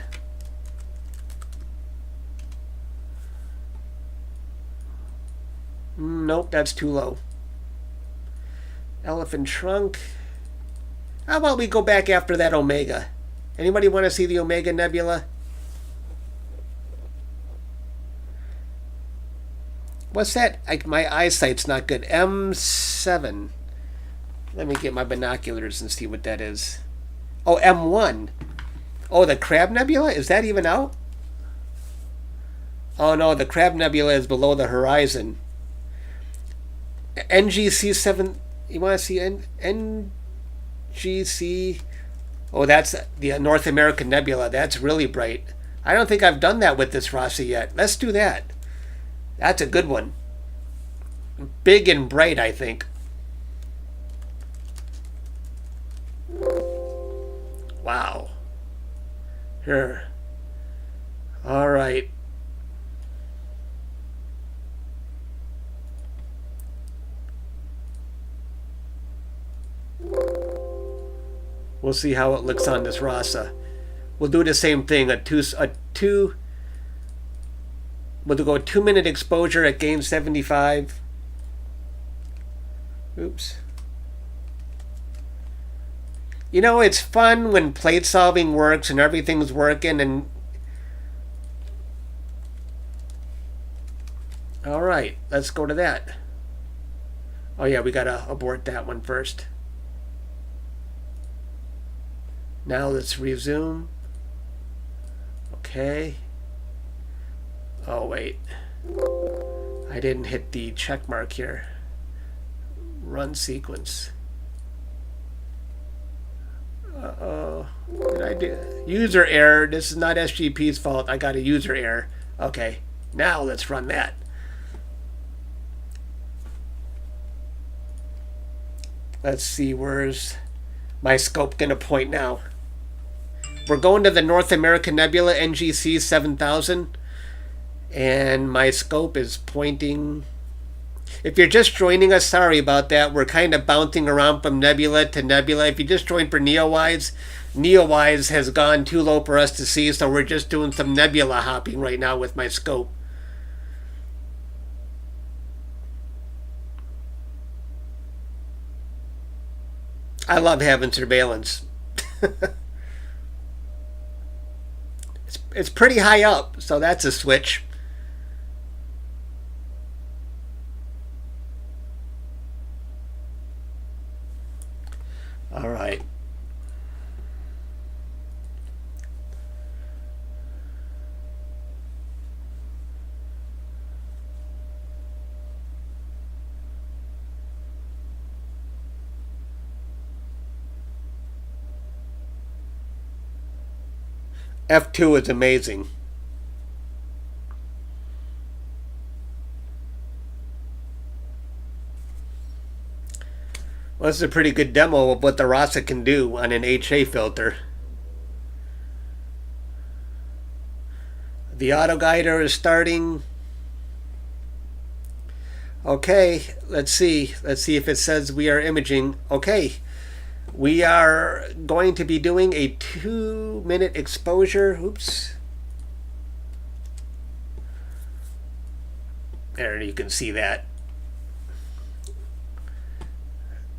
Nope, that's too low. Elephant Trunk. How about we go back after that Omega? Anybody want to see the Omega Nebula? What's that? My eyesight's not good. M7. Let me get my binoculars and see what that is. Oh, M1. Oh, the Crab Nebula? Is that even out? Oh no, the Crab Nebula is below the horizon. NGC7. You want to see NGC? Oh, that's the North American Nebula. That's really bright. I don't think I've done that with this Rasa yet. Let's do that. That's a good one. Big and bright, I think. Wow. Here. All right. We'll see how it looks on this Rasa. We'll do the same thing. We'll go a 2-minute exposure at gain 75. Oops. You know, it's fun when plate solving works and everything's working and... Alright, let's go to that. Oh yeah, we gotta abort that one first. Now let's resume. Okay. Oh wait. I didn't hit the check mark here. Run sequence. Uh-oh. Did I do user error? This is not SGP's fault. I got a user error. Okay. Now let's run that. Let's see, where's my scope gonna point now? We're going to the North American Nebula NGC 7000, and my scope is pointing. If you're just joining us, sorry about that. We're kind of bouncing around from nebula to nebula. If you just joined for NEOWISE, NEOWISE has gone too low for us to see, so we're just doing some nebula hopping right now with my scope. I love having surveillance. It's pretty high up, so that's a switch. All right. F2 is amazing. Well, this is a pretty good demo of what the Rasa can do on an HA filter. The auto guider is starting. Okay, let's see. Let's see if it says we are imaging. Okay. We are going to be doing a 2-minute exposure. Oops. There, you can see that.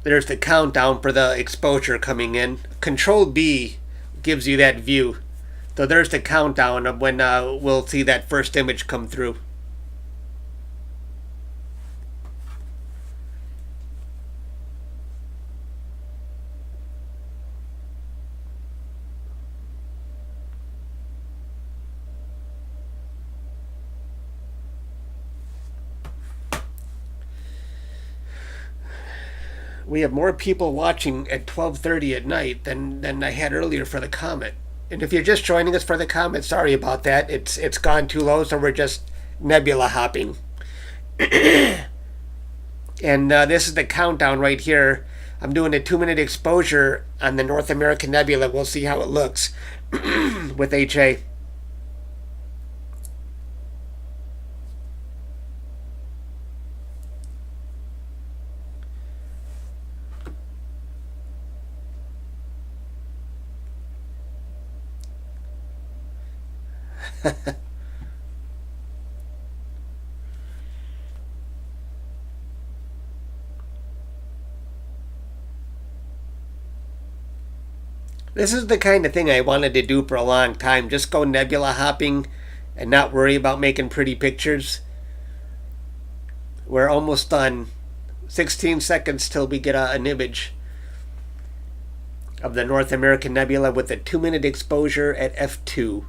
There's the countdown for the exposure coming in. Control B gives you that view. So there's the countdown of when we'll see that first image come through. We have more people watching at 12:30 at night than I had earlier for the Comet. And if you're just joining us for the Comet, sorry about that. It's gone too low, so we're just nebula hopping. And this is the countdown right here. I'm doing a 2-minute exposure on the North American Nebula. We'll see how it looks with HA. This is the kind of thing I wanted to do for a long time. Just go nebula hopping and not worry about making pretty pictures. We're almost done. 16 seconds till we get an image of the North American Nebula with a 2-minute exposure at f2.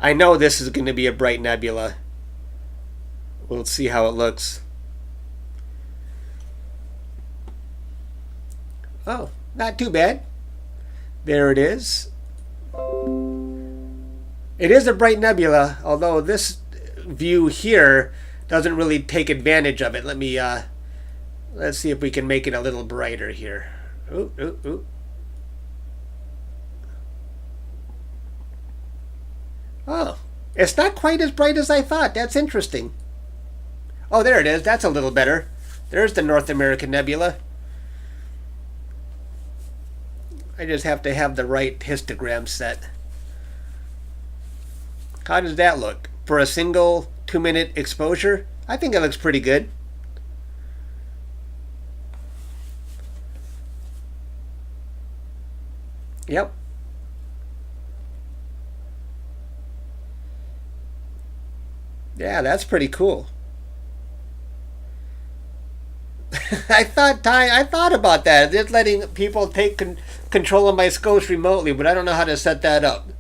I know this is going to be a bright nebula. We'll see how it looks. Oh, not too bad. There it is. It is a bright nebula, although this view here doesn't really take advantage of it. Let's see if we can make it a little brighter here. Ooh, ooh, ooh. Oh, it's not quite as bright as I thought. That's interesting. Oh, there it is. That's a little better. There's the North American Nebula. I just have to have the right histogram set. How does that look? For a single 2-minute exposure, I think it looks pretty good. Yep. Yeah, that's pretty cool. I thought about that, just letting people take control of my scopes remotely, but I don't know how to set that up.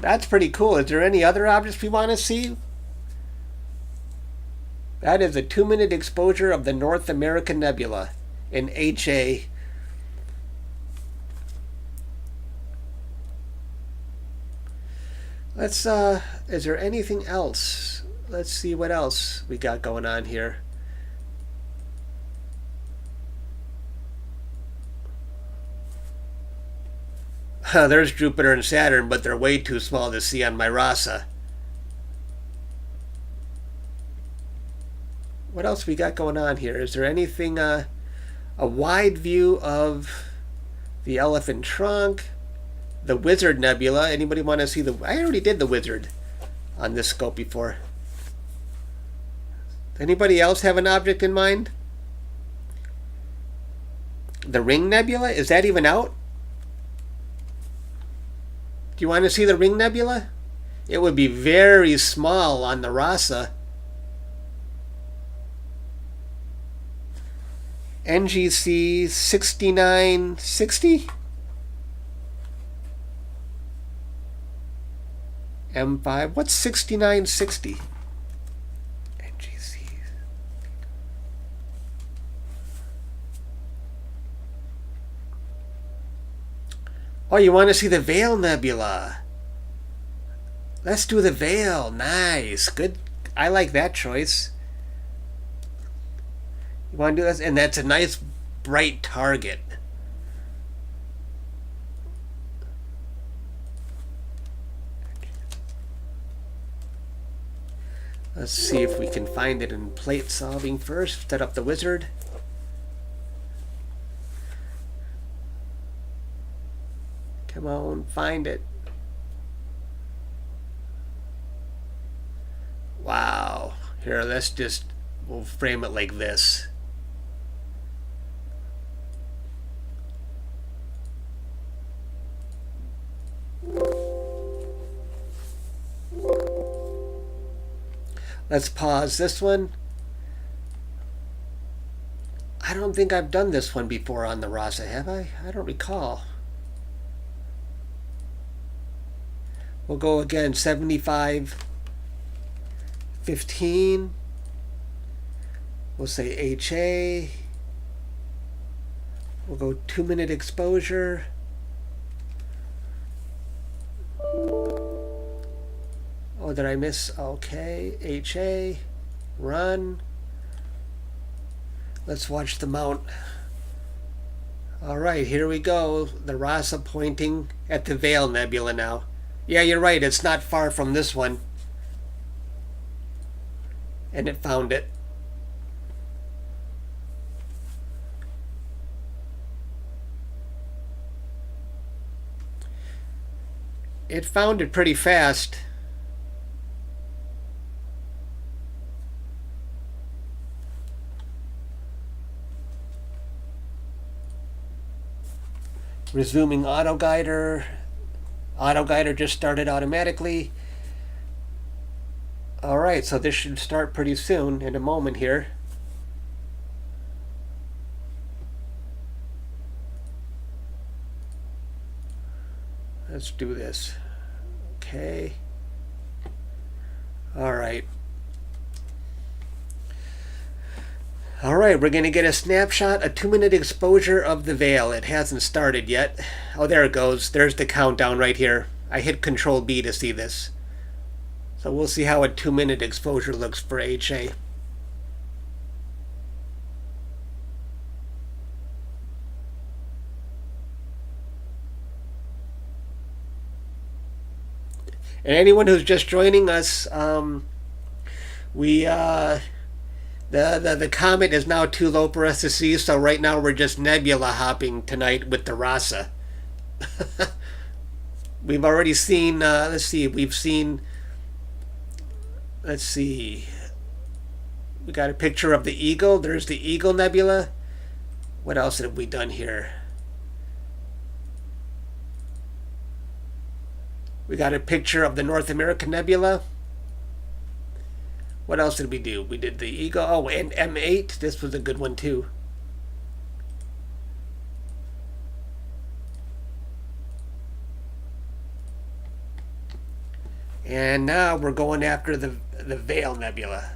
That's pretty cool. Is there any other objects we want to see? That is a 2-minute exposure of the North American Nebula in HA. Let's is there anything else? Let's see what else we got going on here. There's Jupiter and Saturn, but they're way too small to see on my RASA. What else we got going on here? Is there anything, a wide view of the elephant trunk, the Wizard Nebula? Anybody want to see the... I already did the Wizard on this scope before. Anybody else have an object in mind? The Ring Nebula? Is that even out? Do you want to see the Ring Nebula? It would be very small on the RASA. NGC 6960? M5. What's 6960? NGC. Oh, you want to see the Veil Nebula? Let's do the Veil. Nice. Good. I like that choice. You want to do this? And that's a nice bright target. Let's see if we can find it in plate solving first. Set up the Wizard. Come on, find it. Wow. Here, we'll frame it like this. Let's pause this one. I don't think I've done this one before on the RASA, have I? I don't recall. We'll go again, 75, 15. We'll say HA. We'll go 2-minute exposure. Oh, did I miss? Okay, HA, run. Let's watch the mount. All right, here we go. The RASA pointing at the Veil Nebula now. Yeah, you're right. It's not far from this one. And it found it. It found it pretty fast. Resuming auto guider. Auto guider just started automatically. Alright, so this should start pretty soon, in a moment here. Let's do this. Okay. Alright. Alright, we're going to get a snapshot, a 2-minute exposure of the veil. It hasn't started yet. Oh, there it goes. There's the countdown right here. I hit Control B to see this. So we'll see how a 2-minute exposure looks for HA. And anyone who's just joining us, the comet is now too low for us to see, so right now we're just nebula hopping tonight with the Rasa. We've already seen, let's see, we got a picture of the Eagle. There's the Eagle Nebula. What else have we done here? We got a picture of the North American Nebula. What else did we do? We did the Eagle. Oh, and M8. This was a good one too. And now we're going after the Veil Nebula.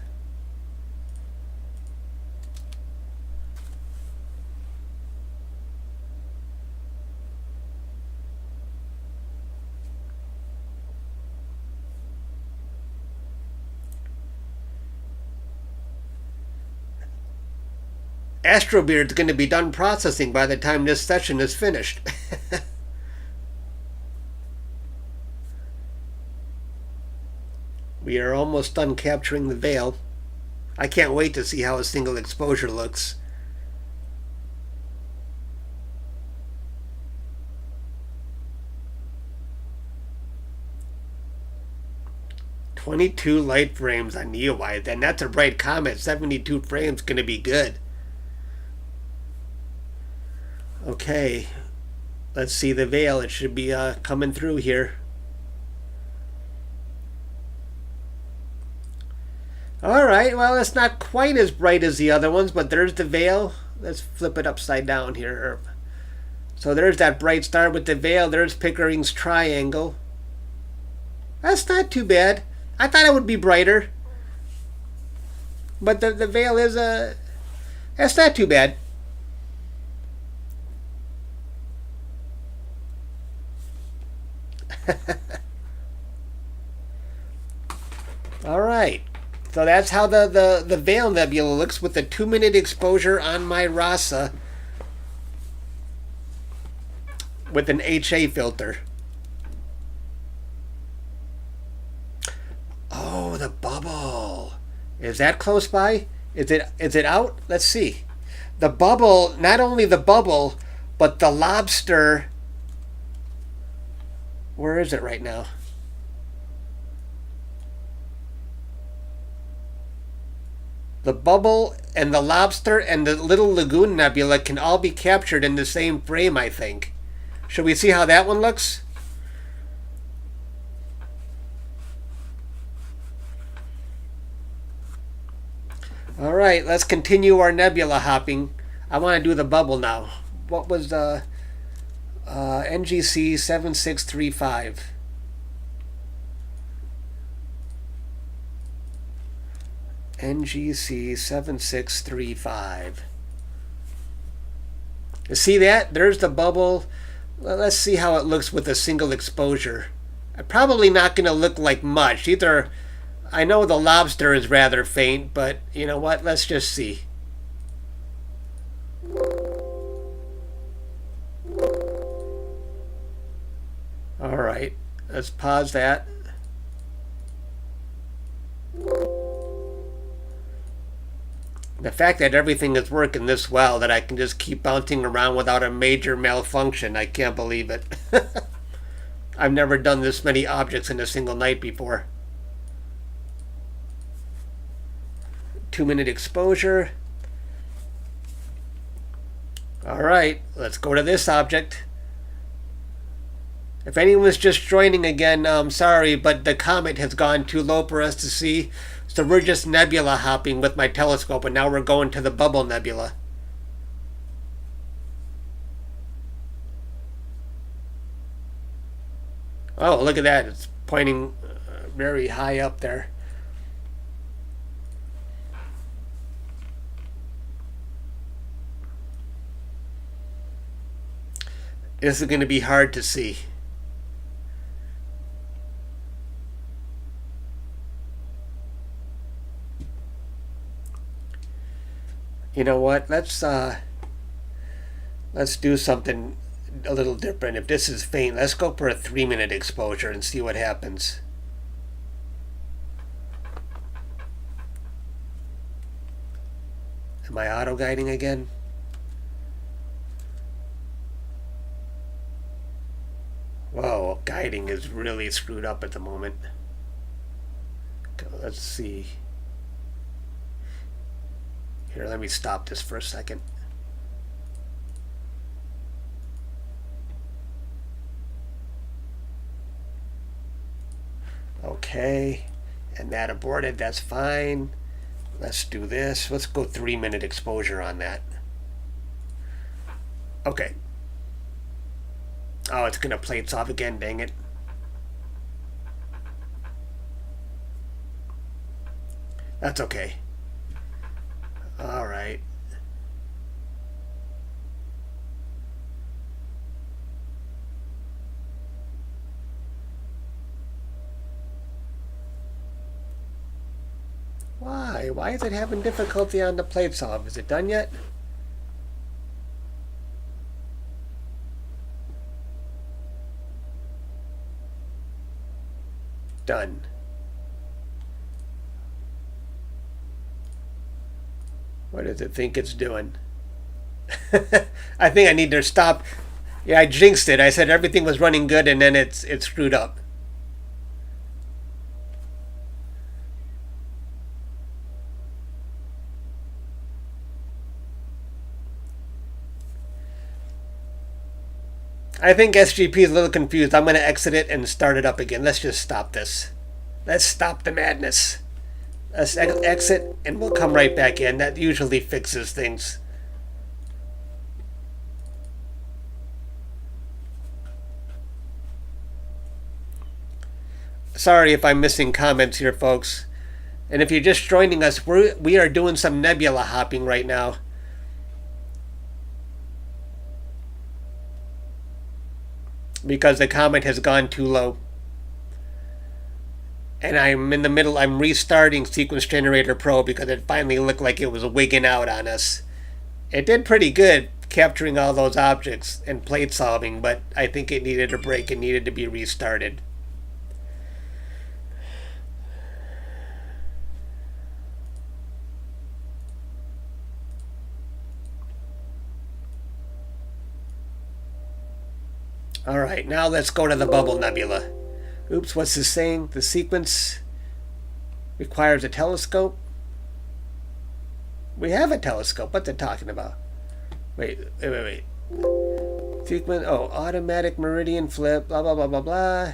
Astrobeard's going to be done processing by the time this session is finished. We are almost done capturing the veil. I can't wait to see how a single exposure looks. "22 light frames on NEOWISE, and that's a bright comet. 72 frames going to be good." Okay, let's see the veil. It should be coming through here. Alright, well, it's not quite as bright as the other ones, but there's the veil. Let's flip it upside down here. So there's that bright star with the veil. There's Pickering's triangle. That's not too bad. I thought it would be brighter. But the veil is that's not too bad. Alright. So that's how the Veil Nebula looks with a 2-minute exposure on my Rasa with an HA filter. Oh, the bubble. Is that close by? Is it out? Let's see. The bubble, not only the bubble, but the Lobster. Where is it right now? The bubble and the Lobster and the little Lagoon Nebula can all be captured in the same frame, I think. Should we see how that one looks? Alright, let's continue our nebula hopping. I want to do the bubble now. What was the NGC 7635? NGC 7635. You see that? There's the bubble. Well, let's see how it looks with a single exposure. Probably not going to look like much. Either, I know the Lobster is rather faint, but you know what? Let's just see. Alright, let's pause that. The fact that everything is working this well, that I can just keep bouncing around without a major malfunction, I can't believe it. I've never done this many objects in a single night before. 2-minute exposure. Alright, let's go to this object. If anyone's just joining again, sorry, but the comet has gone too low for us to see. So we're just nebula hopping with my telescope, and now we're going to the Bubble Nebula. Oh, look at that. It's pointing very high up there. This is going to be hard to see. You know what? Let's do something a little different. If this is faint, let's go for a 3-minute exposure and see what happens. Am I auto guiding again? Whoa, guiding is really screwed up at the moment. Okay, let's see. Here, let me stop this for a second. Okay, and that aborted, that's fine. Let's do this. Let's go 3-minute exposure on that. Okay. Oh, it's gonna plates off again, dang it. That's okay. All right. Why? Why is it having difficulty on the plate solve? Is it done yet? Done. What does it think it's doing? I think I need to stop. Yeah, I jinxed it. I said everything was running good and then it's screwed up. I think SGP is a little confused. I'm going to exit it and start it up again. Let's just stop this. Let's stop the madness. Let's exit and we'll come right back in. That usually fixes things. Sorry if I'm missing comments here, folks. And if you're just joining us, we are doing some nebula hopping right now. Because the comet has gone too low. And I'm in the middle, I'm restarting Sequence Generator Pro because it finally looked like it was wigging out on us. It did pretty good capturing all those objects and plate solving, but I think it needed a break. It needed to be restarted. Alright, now let's go to the Bubble Nebula. Oops, what's this saying? The sequence requires a telescope? We have a telescope. What's it talking about? Wait. Sequence, automatic meridian flip, blah, blah, blah, blah, blah.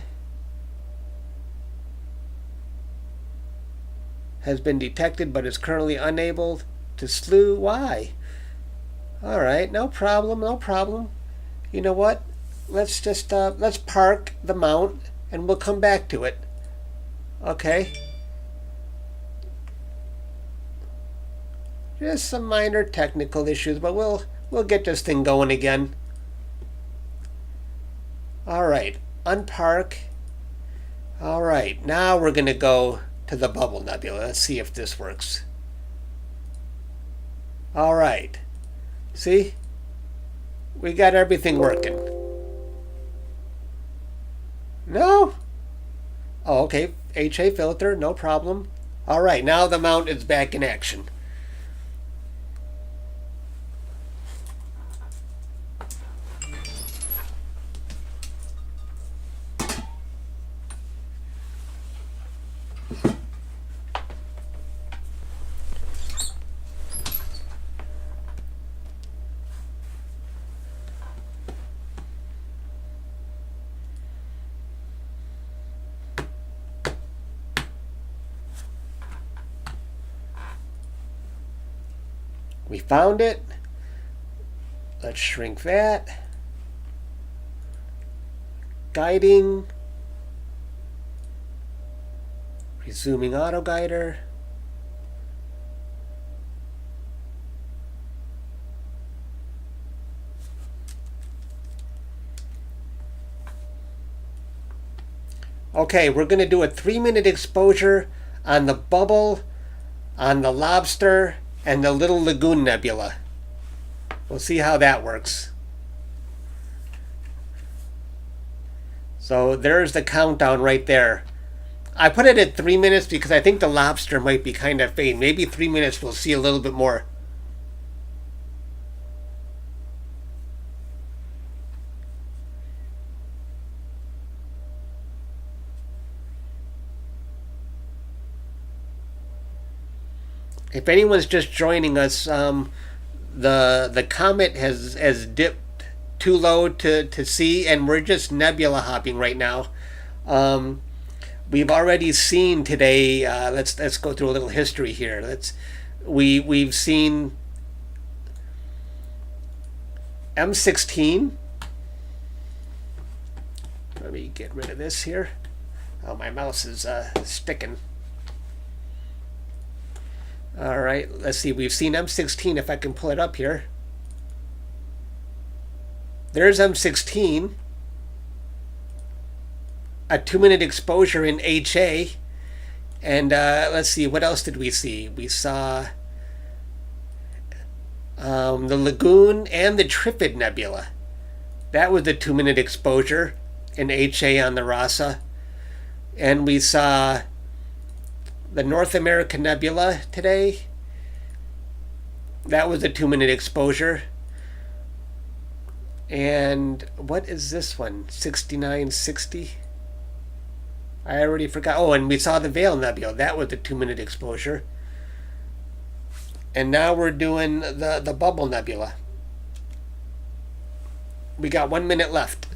Has been detected but is currently unable to slew. Why? Alright, no problem, no problem. You know what? Let's just, let's park the mount and we'll come back to it. Okay. Just some minor technical issues, but we'll get this thing going again. Alright, unpark. Alright, now we're gonna go to the Bubble Nebula. Let's see if this works. Alright. See? We got everything working. No? Oh, okay. HA filter, no problem. Alright, now the mount is back in action. We found it. Let's shrink that. Guiding. Resuming auto guider. Okay, we're going to do a 3-minute exposure on the bubble, on the Lobster, and the little Lagoon Nebula. We'll see how that works. So there's the countdown right there. I put it at 3 minutes because I think the Lobster might be kind of faint. Maybe 3 minutes we'll see a little bit more. If anyone's just joining us, the Comet has dipped too low to see, and we're just nebula hopping right now. We've already seen today. Let's go through a little history here. We've seen M16. Let me get rid of this here. Oh, my mouse is sticking. All right, let's see. We've seen M16, if I can pull it up here. There's M16. A 2-minute exposure in HA. And let's see, what else did we see? We saw the Lagoon and the Trifid Nebula. That was the 2-minute exposure in HA on the Rasa. And we saw the North American Nebula today. That was a 2-minute exposure. And what is this one? 6960? I already forgot. Oh, and we saw the Veil Nebula. That was a 2-minute exposure. And now we're doing the Bubble Nebula. We got 1 minute left.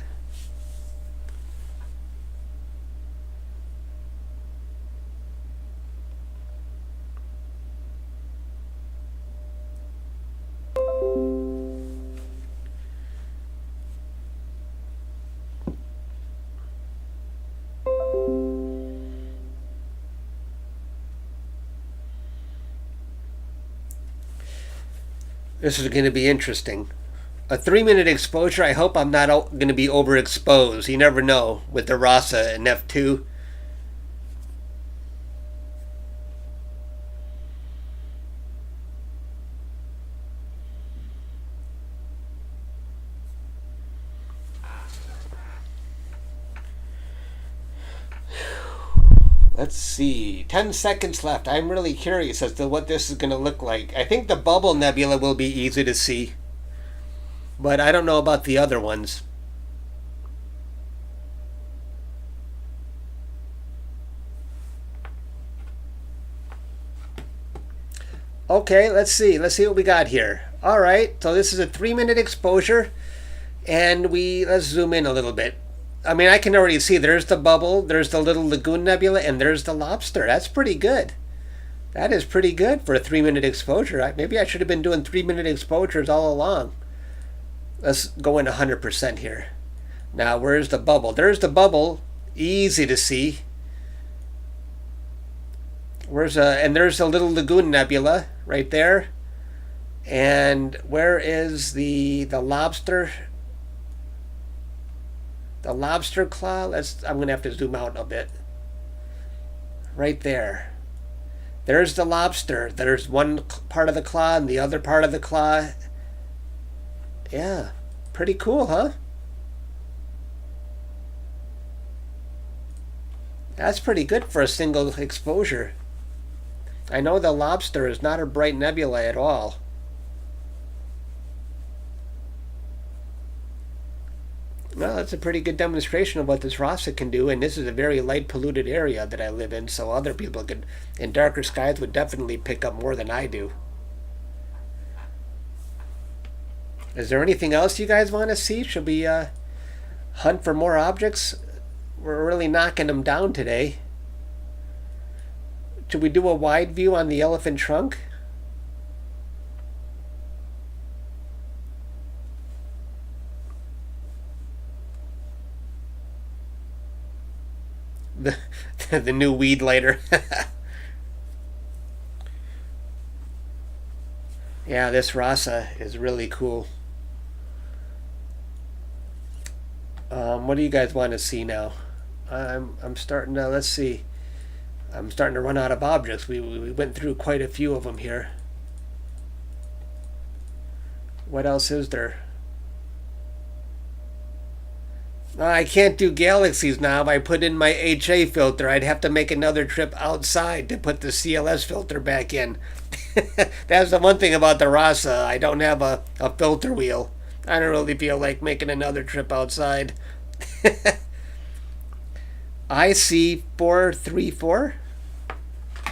This is going to be interesting. A 3-minute exposure. I hope I'm not going to be overexposed. You never know with the Rasa and F2. Let's see. 10 seconds left. I'm really curious as to what this is going to look like. I think the Bubble Nebula will be easy to see. But I don't know about the other ones. Okay, let's see. Let's see what we got here. All right. So this is a 3-minute exposure. And let's zoom in a little bit. I mean, I can already see there's the Bubble, there's the little Lagoon Nebula, and there's the Lobster. That's pretty good. That is pretty good for a 3-minute exposure. Maybe I should have been doing 3-minute exposures all along. Let's go in 100% here. Now, where's the Bubble? There's the Bubble. Easy to see. And there's the little Lagoon Nebula right there. And where is the Lobster? The Lobster claw, I'm going to have to zoom out a bit. Right there. There's the Lobster. There's one part of the claw and the other part of the claw. Yeah, pretty cool, huh? That's pretty good for a single exposure. I know the Lobster is not a bright nebula at all. Well, that's a pretty good demonstration of what this Rasa can do, and this is a very light polluted area that I live in, so other people in darker skies would definitely pick up more than I do. Is there anything else you guys want to see? Should we hunt for more objects? We're really knocking them down today. Should we do a wide view on the elephant trunk? the, the new weed lighter. Yeah, this Rasa is really cool. What do you guys want to see now? I'm starting to, let's see. I'm starting to run out of objects. We went through quite a few of them here. What else is there? I can't do galaxies now. If I put in my HA filter, I'd have to make another trip outside to put the CLS filter back in. That's the one thing about the Rasa. I don't have a filter wheel. I don't really feel like making another trip outside. IC434?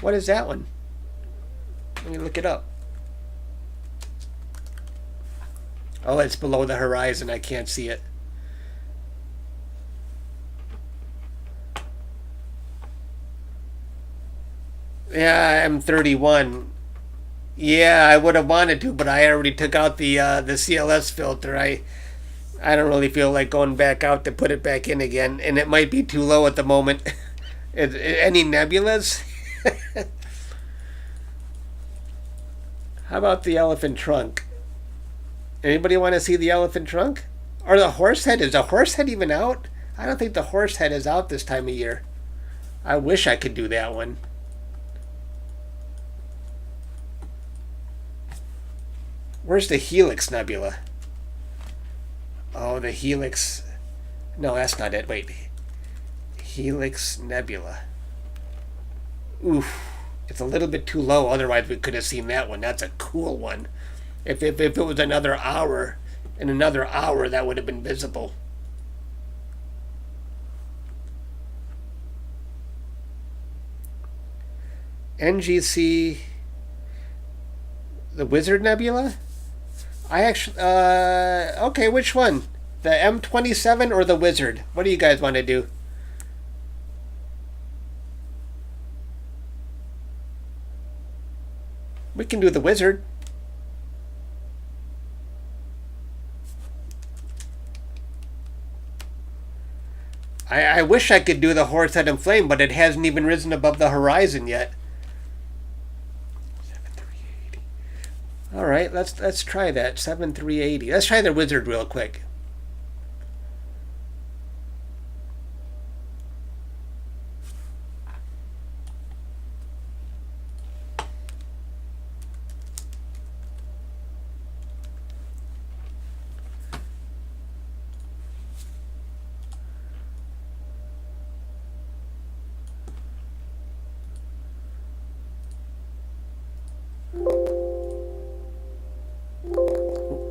What is that one? Let me look it up. Oh, it's below the horizon. I can't see it. Yeah, I'm 31. Yeah, I would have wanted to, but I already took out the CLS filter. I don't really feel like going back out to put it back in again, and it might be too low at the moment. Any nebulas? How about the elephant trunk? Anybody want to see the elephant trunk? Or the horse head? Is the horse head even out? I don't think the horse head is out this time of year. I wish I could do that one. Where's the Helix Nebula? Oh, the Helix. No, that's not it. Wait. Helix Nebula. Oof. It's a little bit too low. Otherwise, we could have seen that one. That's a cool one. If it was another hour, in another hour, that would have been visible. NGC. The Wizard Nebula? I actually, okay, which one? The M27 or the Wizard? What do you guys want to do? We can do the Wizard. I wish I could do the Horse Head and Flame, but it hasn't even risen above the horizon yet. All right, let's try that. 7380. Let's try the Wizard real quick.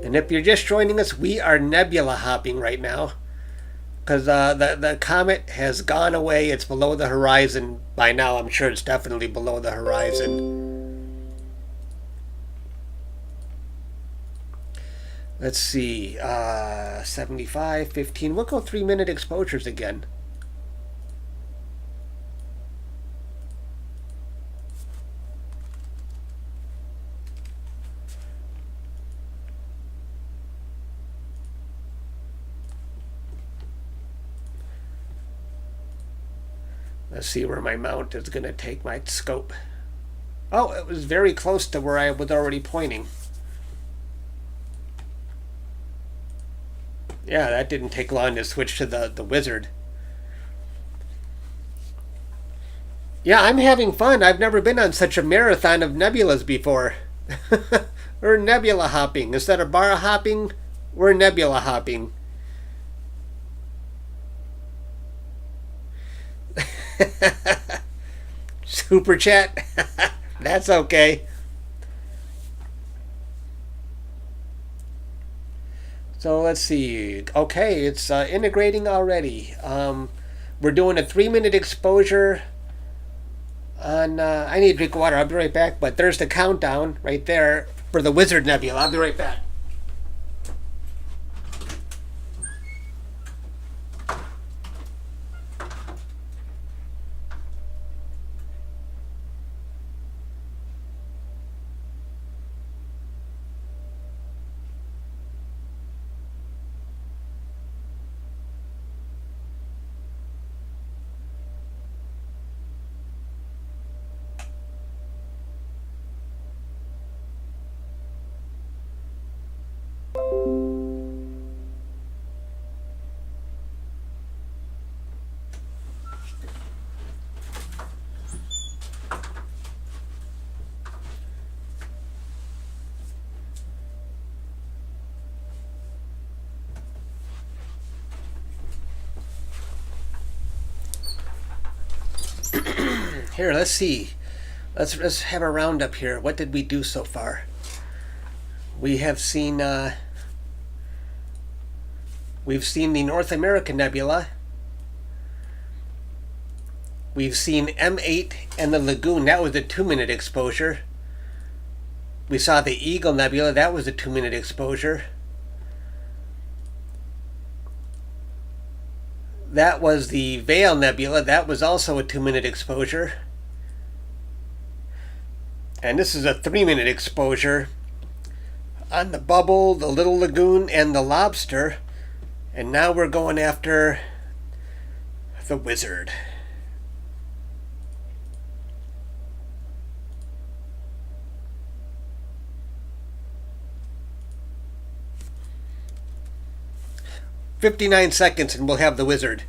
And if you're just joining us, we are nebula hopping right now. Because the comet has gone away. It's below the horizon by now. I'm sure it's definitely below the horizon. Let's see. 75, 15. We'll go 3-minute exposures again. Let's see where my mount is going to take my scope. Oh, it was very close to where I was already pointing. Yeah, that didn't take long to switch to the Wizard. Yeah, I'm having fun. I've never been on such a marathon of nebulas before. We're nebula hopping. Instead of bar hopping, we're nebula hopping. Super chat. That's okay. So let's see. Okay, it's integrating already. We're doing a 3-minute exposure on. I need to drink water. I'll be right back. But there's the countdown right there for the Wizard Nebula. I'll be right back. Here, let's see. Let's have a roundup here. What did we do so far? We have seen we've seen the North American Nebula. We've seen M8 and the Lagoon. That was a 2-minute exposure. We saw the Eagle Nebula. That was a 2-minute exposure. That was the Veil Nebula. That was also a 2-minute exposure. And this is a 3-minute exposure on the Bubble, the Little Lagoon, and the Lobster. And now we're going after the Wizard. "59 seconds and we'll have the Wizard."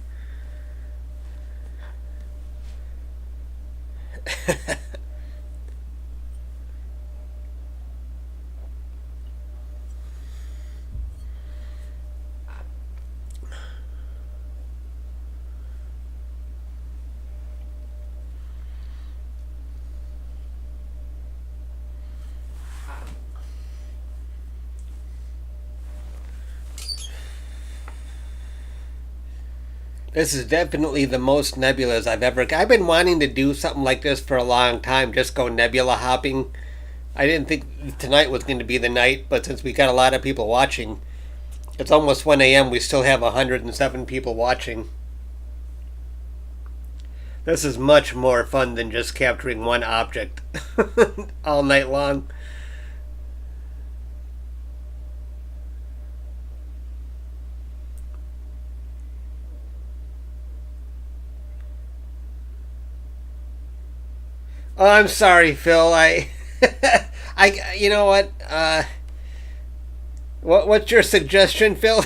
This is definitely the most nebulas I've ever... I've been wanting to do something like this for a long time, just go nebula hopping. I didn't think tonight was going to be the night, but since we got a lot of people watching, it's almost 1 a.m., we still have 107 people watching. This is much more fun than just capturing one object all night long. Oh, I'm sorry, Phil. You know what? What's your suggestion, Phil?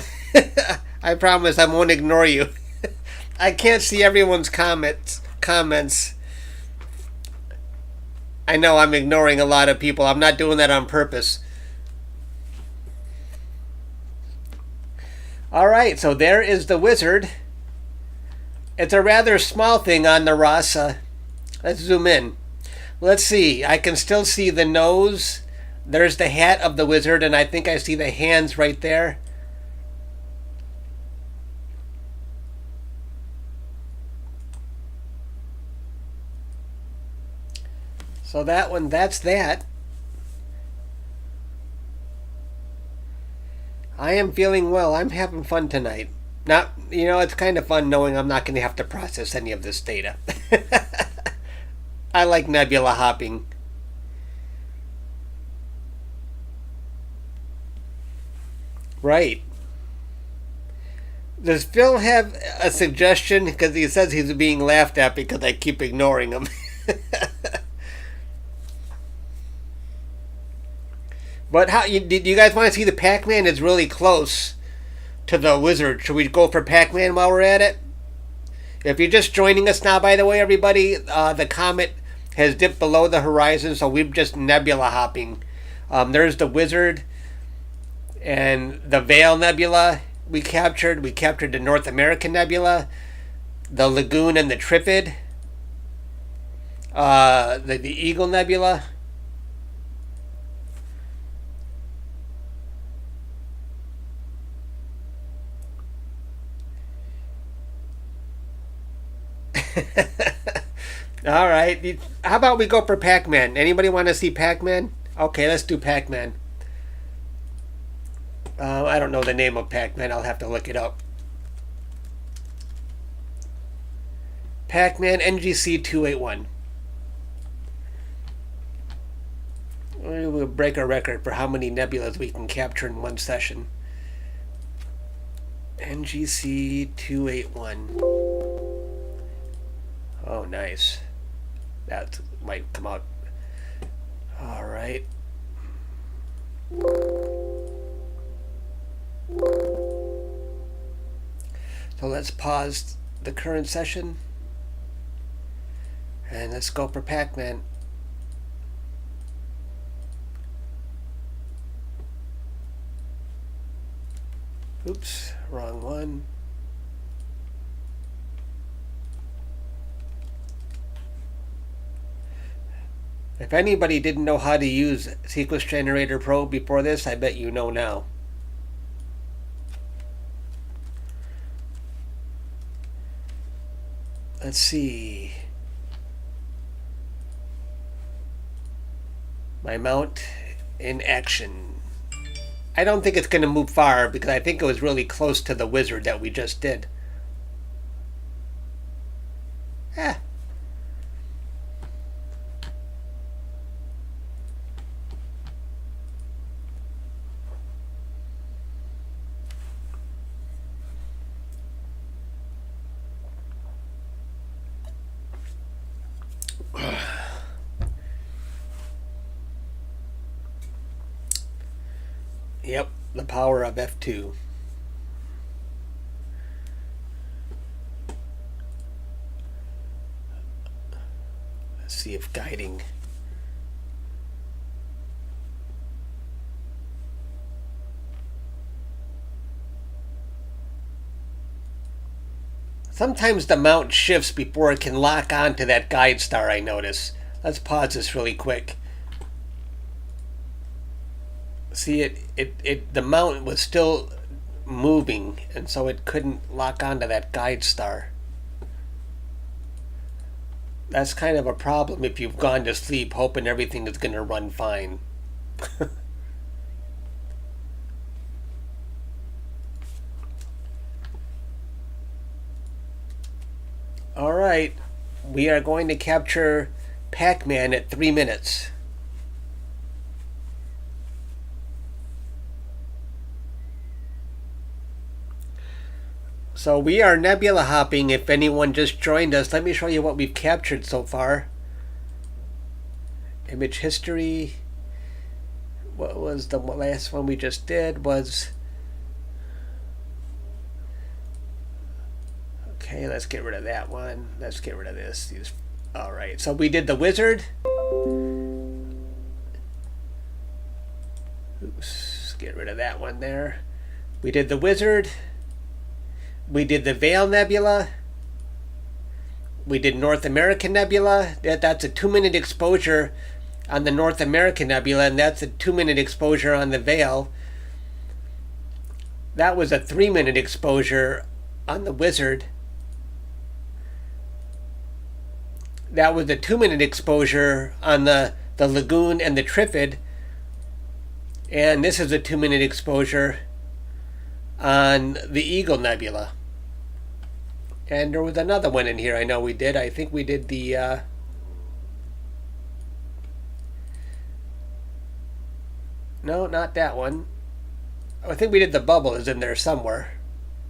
I promise I won't ignore you. I can't see everyone's comments. I know I'm ignoring a lot of people. I'm not doing that on purpose. All right, so there is the Wizard. It's a rather small thing on the Rasa. Let's zoom in. Let's see. I can still see the nose. There's the hat of the Wizard, and I think I see the hands right there. So that one, that's that. I am feeling well. I'm having fun tonight. Not, it's kind of fun knowing I'm not going to have to process any of this data. I like nebula hopping. Right. Does Phil have a suggestion? Because he says he's being laughed at because I keep ignoring him. But do you guys want to see the Pac-Man? Is really close to the Wizard. Should we go for Pac-Man while we're at it? If you're just joining us now, by the way, everybody, the Comet has dipped below the horizon, so we're just nebula hopping. There's the Wizard and the Veil Nebula we captured. We captured the North American Nebula, the Lagoon and the Trifid, the Eagle Nebula. All right. How about we go for Pac-Man? Anybody want to see Pac-Man? Okay, let's do Pac-Man. I don't know the name of Pac-Man. I'll have to look it up. Pac-Man NGC 281. We'll break our record for how many nebulas we can capture in one session. NGC 281. Oh, nice. That might come out. All right. So let's pause the current session and let's go for Pac-Man. Oops, wrong one. If anybody didn't know how to use Sequence Generator Pro before this, I bet you know now. Let's see. My mount in action. I don't think it's going to move far because I think it was really close to the wizard that we just did. Eh. Yep, the power of F2. Let's see if guiding. Sometimes the mount shifts before it can lock onto that guide star, I notice. Let's pause this really quick. See, the mount was still moving, and so it couldn't lock onto that guide star. That's kind of a problem if you've gone to sleep hoping everything is going to run fine. All right, we are going to capture Pac-Man at 3 minutes. So we are nebula hopping. If anyone just joined us, let me show you what we've captured so far. Image history. What was the last one we just did? Was... Okay, let's get rid of that one. Let's get rid of this. All right, so we did the wizard. Oops, get rid of that one there. We did the wizard. We did the Veil Nebula. We did North American Nebula. That's a 2-minute exposure on the North American Nebula, and that's a 2-minute exposure on the Veil. That was a 3-minute exposure on the wizard. That was a 2-minute exposure on the Lagoon and the Trifid. And this is a 2-minute exposure on the Eagle Nebula. And there was another one in here I know we did. I think we did the... No, not that one. I think we did the bubble is in there somewhere.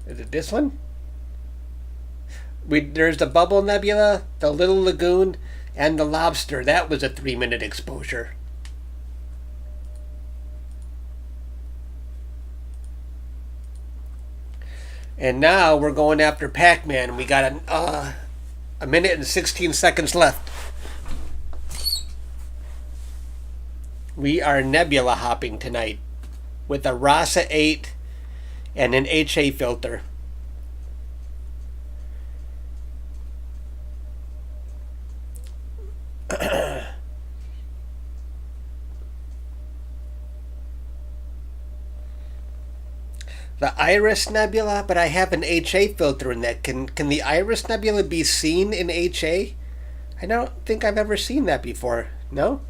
Is it this one? There's the Bubble Nebula, the Little Lagoon, and the Lobster. That was a 3-minute exposure. And now we're going after Pac-Man. We got a minute and 16 seconds left. We are nebula hopping tonight with a RASA 8 and an HA filter. The Iris Nebula, but I have an HA filter in that. Can the Iris Nebula be seen in HA? I don't think I've ever seen that before. No?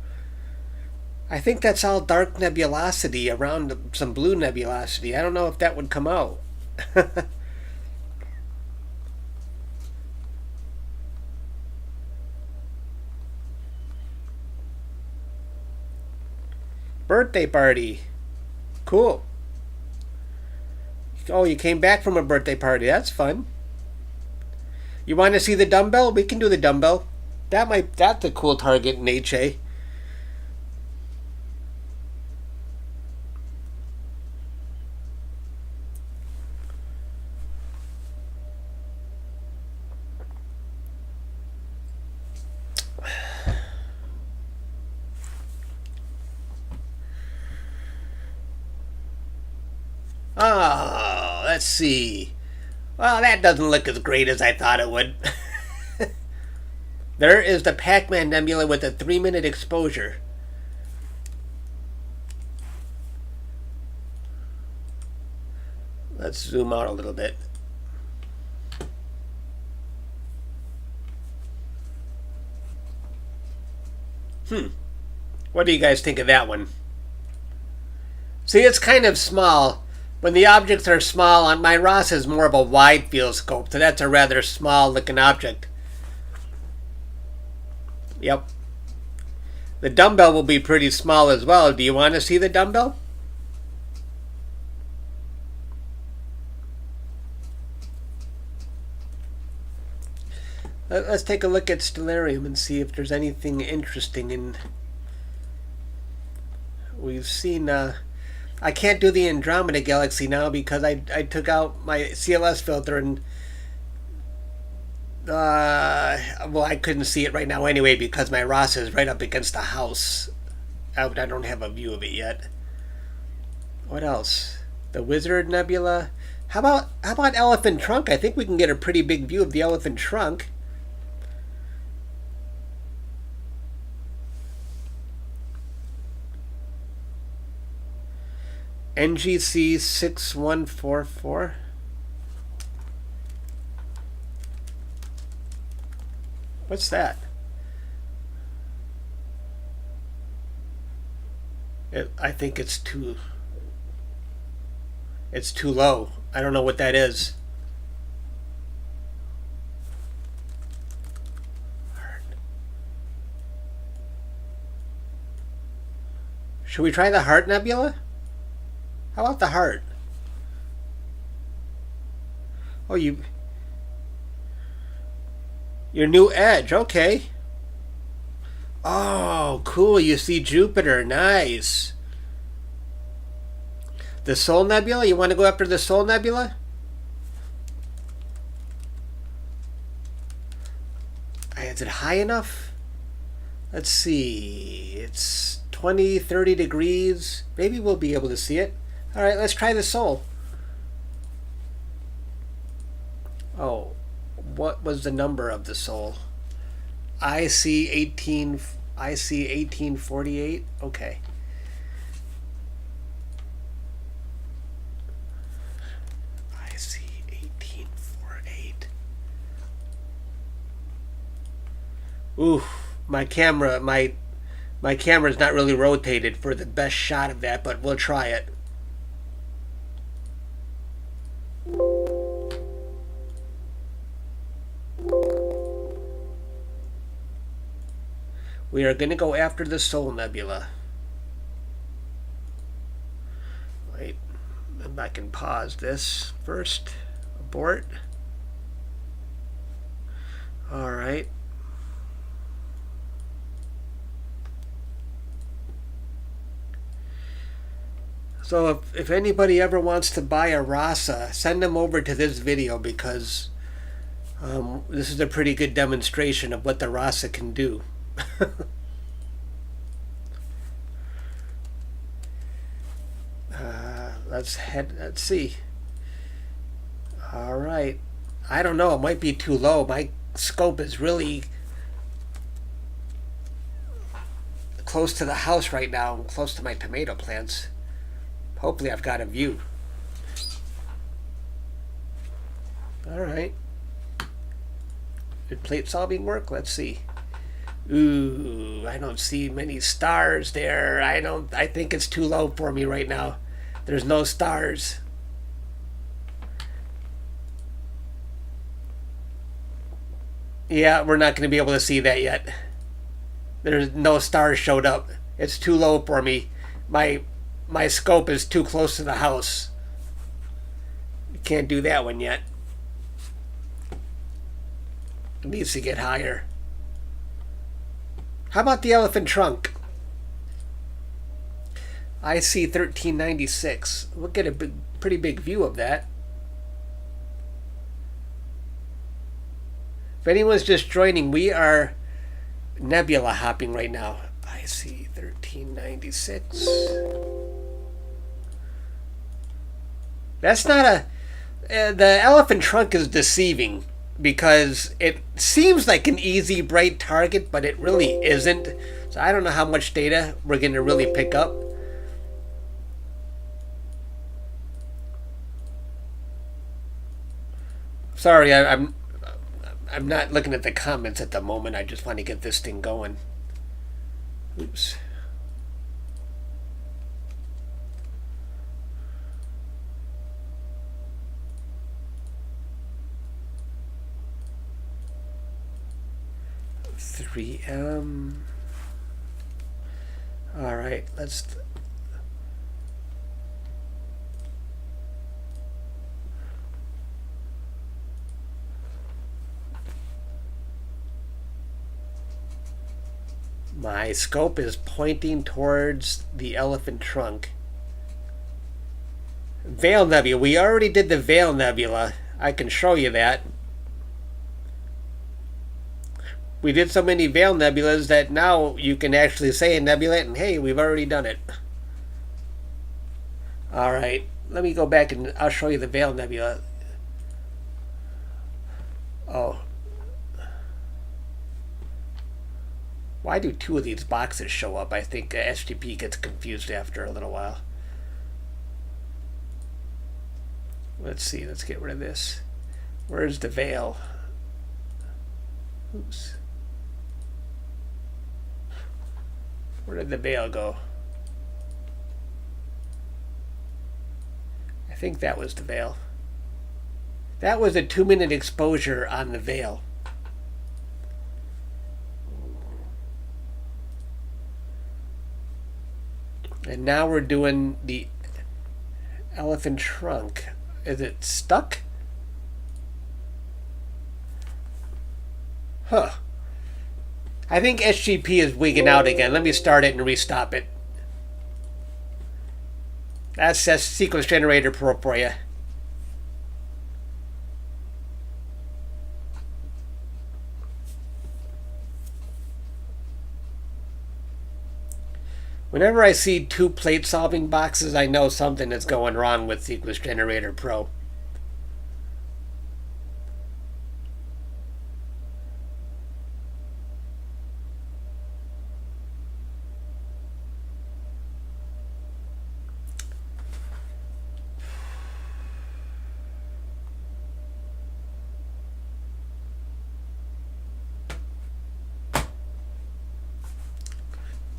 I think that's all dark nebulosity around some blue nebulosity. I don't know if that would come out. Birthday party. Cool. Oh, you came back from a birthday party. That's fun. You want to see the dumbbell? We can do the dumbbell. That's a cool target in HA. Oh, let's see. Well, that doesn't look as great as I thought it would. There is the Pac-Man Nebula with a 3-minute exposure. Let's zoom out a little bit. What do you guys think of that one? See, it's kind of small. When the objects are small, on my Ross is more of a wide field scope, so that's a rather small looking object. Yep. The dumbbell will be pretty small as well. Do you want to see the dumbbell? Let's take a look at Stellarium and see if there's anything interesting in. We've seen. I can't do the Andromeda Galaxy now because I took out my CLS filter and. Well, I couldn't see it right now anyway because my Ross is right up against the house. I don't have a view of it yet. What else? The Wizard Nebula. How about Elephant Trunk? I think we can get a pretty big view of the Elephant Trunk. NGC 6144. What's that? I think it's too low. I don't know what that is. Should we try the Heart Nebula? How about the Heart? Oh, your new edge, okay. Oh, cool, you see Jupiter, nice. The Soul Nebula, you want to go after the Soul Nebula? Is it high enough? Let's see, it's 20, 30 degrees. Maybe we'll be able to see it. All right, let's try the Soul. Oh, what was the number of the Soul? IC 1848. Okay. IC 1848. Ooh, my camera's not really rotated for the best shot of that, but we'll try it. We are going to go after the Soul Nebula. Wait, I can pause this first. Abort. All right. So if anybody ever wants to buy a RASA, send them over to this video because this is a pretty good demonstration of what the RASA can do. Let's see. All right. I don't know. It might be too low. My scope is really close to the house right now. I'm close to my tomato plants. Hopefully I've got a view. All right. Did plate solving work? Let's see. Ooh, I don't see many stars there. I think it's too low for me right now. There's no stars. Yeah, we're not going to be able to see that yet. There's no stars showed up. It's too low for me. My scope is too close to the house. Can't do that one yet. It needs to get higher. How about the Elephant Trunk? IC 1396. We'll get a pretty big view of that. If anyone's just joining, we are nebula hopping right now. IC 1396. That's not a... the Elephant Trunk is deceiving. because it seems like an easy, bright target, but it really isn't. So I don't know how much data we're going to really pick up. Sorry, I'm not looking at the comments at the moment. I just want to get this thing going. Oops. All right, let's. My scope is pointing towards the elephant trunk. Veil Nebula. We already did the Veil Nebula. I can show you that. We did so many Veil Nebulas that now you can actually say a nebula and hey, we've already done it. Alright, let me go back and I'll show you the Veil Nebula. Oh. Why do two of these boxes show up? I think SGP gets confused after a little while. Let's see, let's get rid of this. Where's the veil? Oops. Where did the veil go? I think that was the veil. That was a 2-minute exposure on the veil. And now we're doing the elephant trunk. Is it stuck? Huh. I think SGP is wigging out again. Let me start it and restop it. That's sequence generator pro for you. Whenever I see 2 plate solving boxes, I know something is going wrong with Sequence Generator Pro.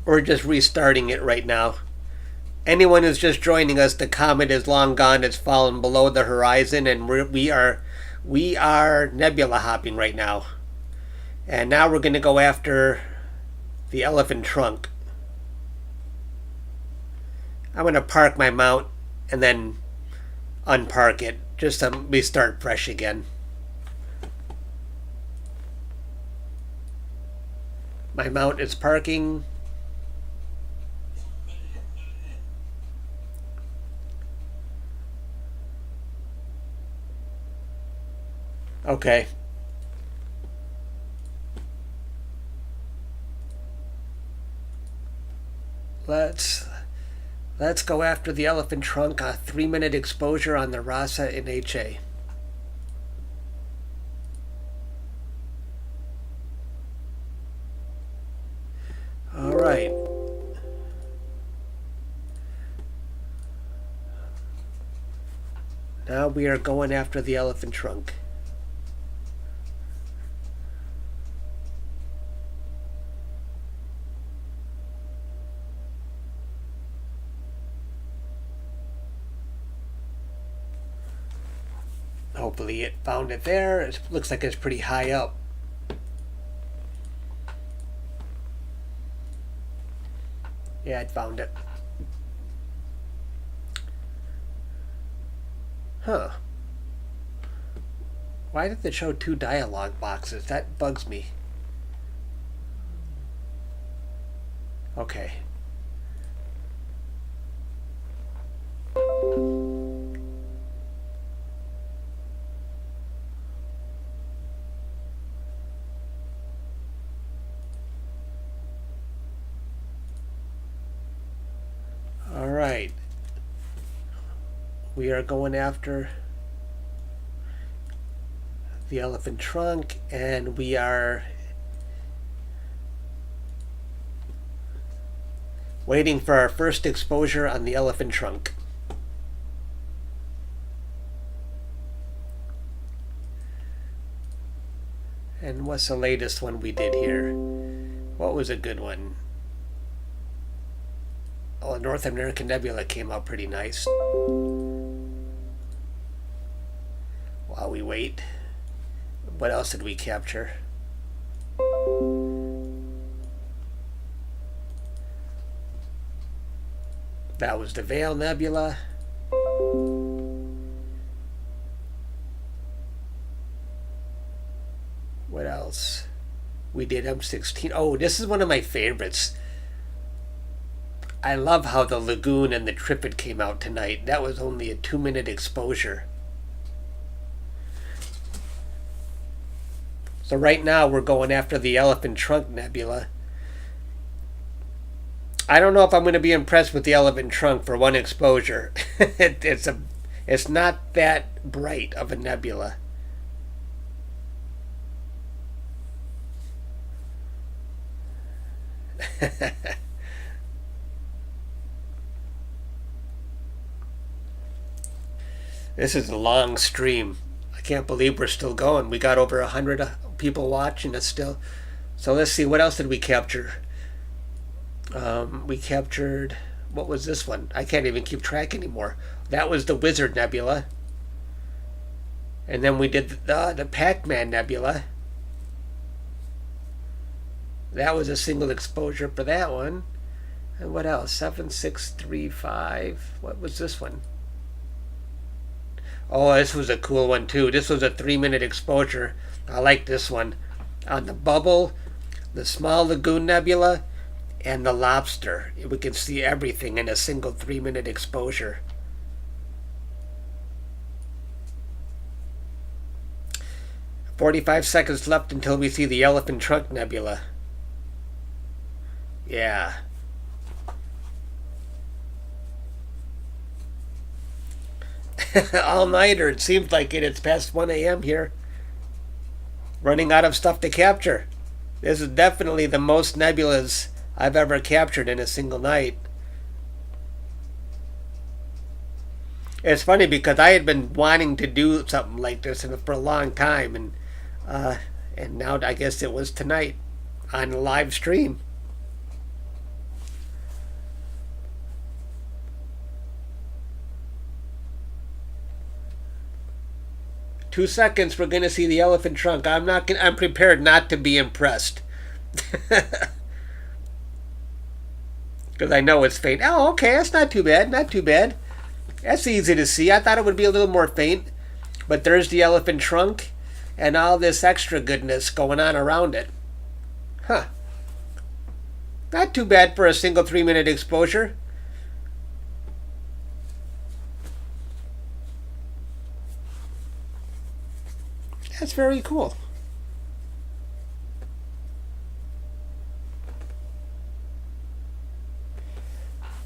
We're just restarting it right now. Anyone who's just joining us, the comet is long gone. It's fallen below the horizon, and we are nebula hopping right now. And now we're going to go after the elephant trunk. I'm going to park my mount and then unpark it just to restart fresh again. My mount is parking. Okay. Let's go after the elephant trunk. A 3-minute exposure on the RASA in HA. All right. Now we are going after the elephant trunk. Hopefully it found it there. It looks like it's pretty high up. Yeah, it found it. Huh. Why did it show 2 dialog boxes? That bugs me. Okay. Alright. We are going after the elephant trunk, and we are waiting for our first exposure on the elephant trunk. And what's the latest one we did here? What was a good one? Oh, North American Nebula came out pretty nice. While we wait, what else did we capture? That was the Veil Nebula. What else? We did M16. Oh, this is one of my favorites. I love how the Lagoon and the Trifid came out tonight. That was only a 2-minute exposure. So right now we're going after the Elephant Trunk Nebula. I don't know if I'm going to be impressed with the Elephant Trunk for one exposure. It's not that bright of a nebula. This is a long stream. I can't believe we're still going. We got over 100 people watching us still. So let's see, what else did we capture? We captured, what was this one? I can't even keep track anymore. That was the Wizard Nebula. And then we did the Pac-Man Nebula. That was a single exposure for that one. And what else? 7635. What was this one? Oh, this was a cool one too. This was a 3-minute exposure. I like this one. On the Bubble, the Small Lagoon Nebula, and the Lobster. We can see everything in a single 3-minute exposure. "45 seconds left until we see the Elephant Trunk Nebula." Yeah. All-nighter. It seems like it. It's past 1 a.m. here. Running out of stuff to capture. This is definitely the most nebulas I've ever captured in a single night. It's funny because I had been wanting to do something like this for a long time, and now I guess it was tonight on a live stream. "2 seconds, we're going to see the elephant trunk." I'm prepared not to be impressed. Because I know it's faint. Oh, okay, that's not too bad. Not too bad. That's easy to see. I thought it would be a little more faint. But there's the elephant trunk and all this extra goodness going on around it. Huh. Not too bad for a single 3-minute exposure. That's very cool.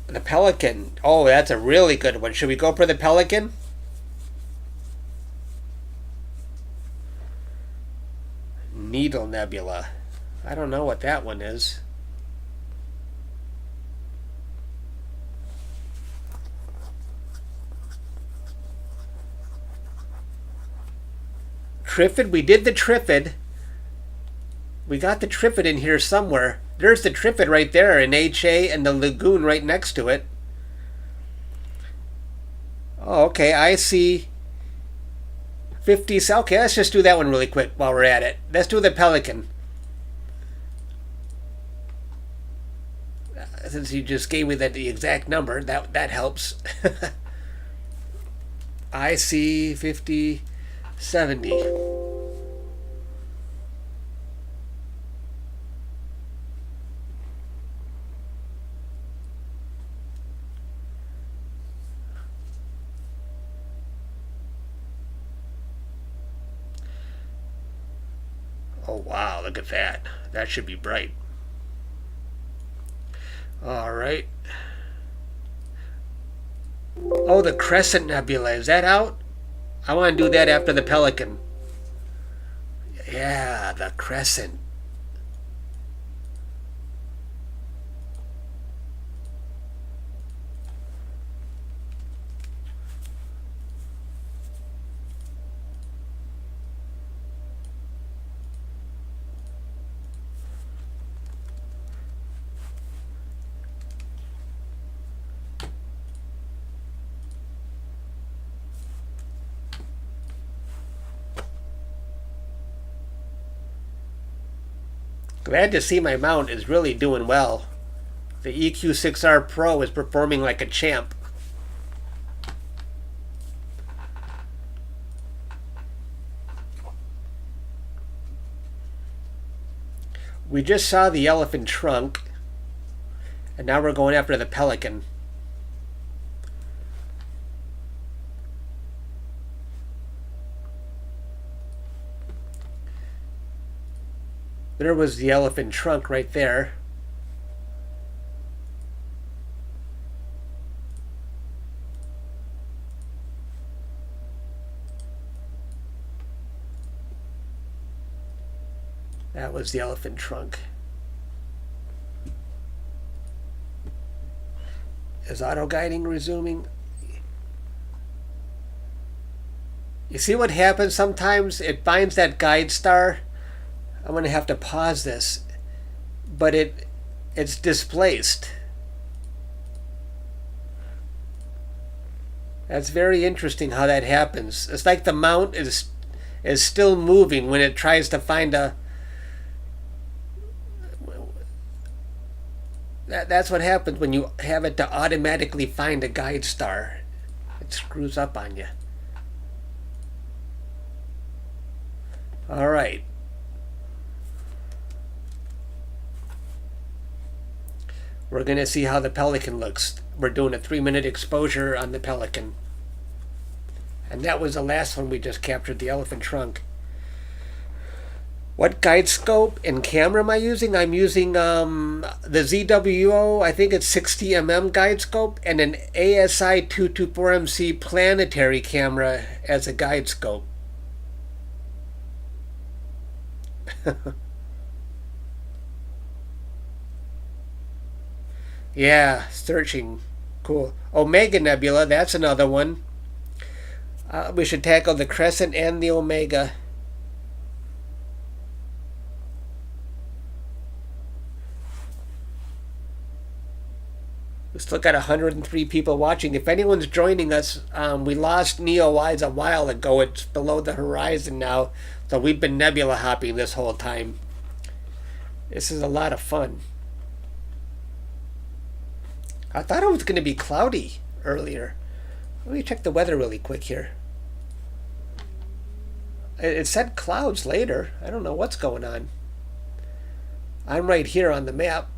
The Pelican. Oh, that's a really good one. Should we go for the Pelican? Eagle Nebula. I don't know what that one is. Trifid. We did the Trifid. We got the Trifid in here somewhere. There's the Trifid right there in HA and the Lagoon right next to it. Oh, okay. I see 50. Okay, let's just do that one really quick while we're at it. Let's do the Pelican. Since you just gave me the exact number, that helps. I see 50, 70. Oh wow, look at that. That should be bright. Alright. Oh, the Crescent Nebula. Is that out? I want to do that after the Pelican. Yeah, the Crescent. Glad to see my mount is really doing well. The EQ6R Pro is performing like a champ. We just saw the elephant trunk, and now we're going after the pelican. There was the elephant trunk right there. That was the elephant trunk. Is auto guiding resuming? You see what happens sometimes? It finds that guide star. I'm going to have to pause this, but it's displaced. That's very interesting how that happens. It's like the mount is still moving when it tries to find a... That's what happens when you have it to automatically find a guide star. It screws up on you. All right. We're going to see how the pelican looks. We're doing a 3-minute exposure on the pelican. And that was the last one we just captured, the elephant trunk. What guide scope and camera am I using? I'm using the ZWO, I think it's 60mm guide scope, and an ASI 224MC planetary camera as a guide scope. Yeah, searching. Cool. Omega Nebula, that's another one. We should tackle the Crescent and the Omega. We still got 103 people watching. If anyone's joining us, we lost NEOWISE a while ago. It's below the horizon now. So we've been nebula hopping this whole time. This is a lot of fun. I thought it was going to be cloudy earlier. Let me check the weather really quick here. It said clouds later. I don't know what's going on. I'm right here on the map.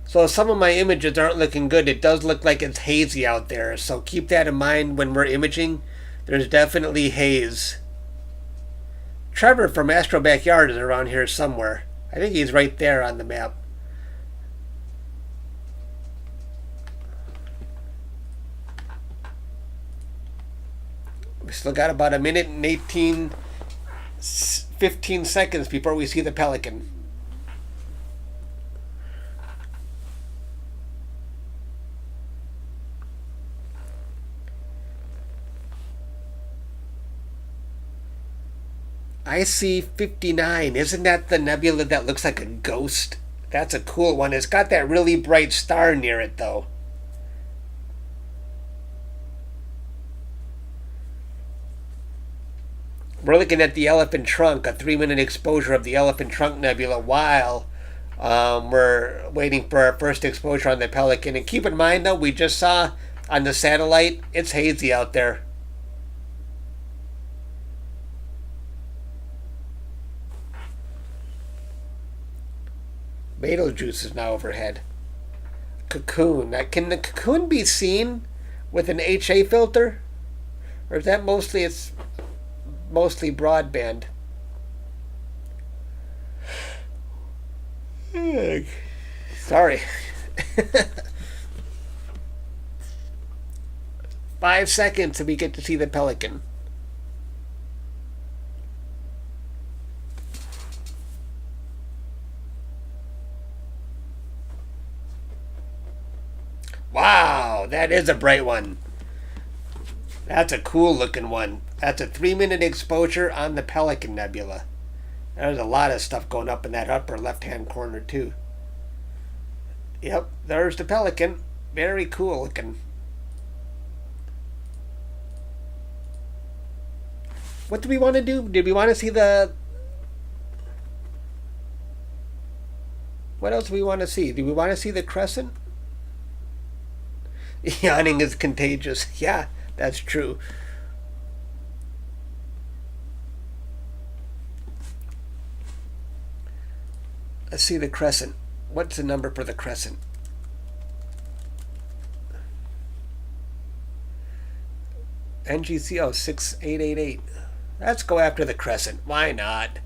So some of my images aren't looking good. It does look like it's hazy out there. So keep that in mind when we're imaging. There's definitely haze. Trevor from Astro Backyard is around here somewhere. I think he's right there on the map. We still got about a minute and 15 seconds before we see the pelican. I see 59. Isn't that the nebula that looks like a ghost? That's a cool one. It's got that really bright star near it, though. We're looking at the elephant trunk, a 3-minute exposure of the elephant trunk nebula while we're waiting for our first exposure on the pelican. And keep in mind, though, we just saw on the satellite, it's hazy out there. Betelgeuse is now overhead. Cocoon. Now, can the cocoon be seen with an HA filter? Or is that mostly broadband? Sorry. 5 seconds and we get to see the Pelican. Wow, that is a bright one. That's a cool looking one. That's a 3-minute exposure on the Pelican Nebula. There's a lot of stuff going up in that upper left-hand corner too. Yep, there's the Pelican. Very cool looking. What do we want to do? Did we want to see the... What else do we want to see? Do we want to see the Crescent? Yawning is contagious. Yeah, that's true. Let's see the Crescent. What's the number for the Crescent? NGC 6888. Let's go after the Crescent. Why not?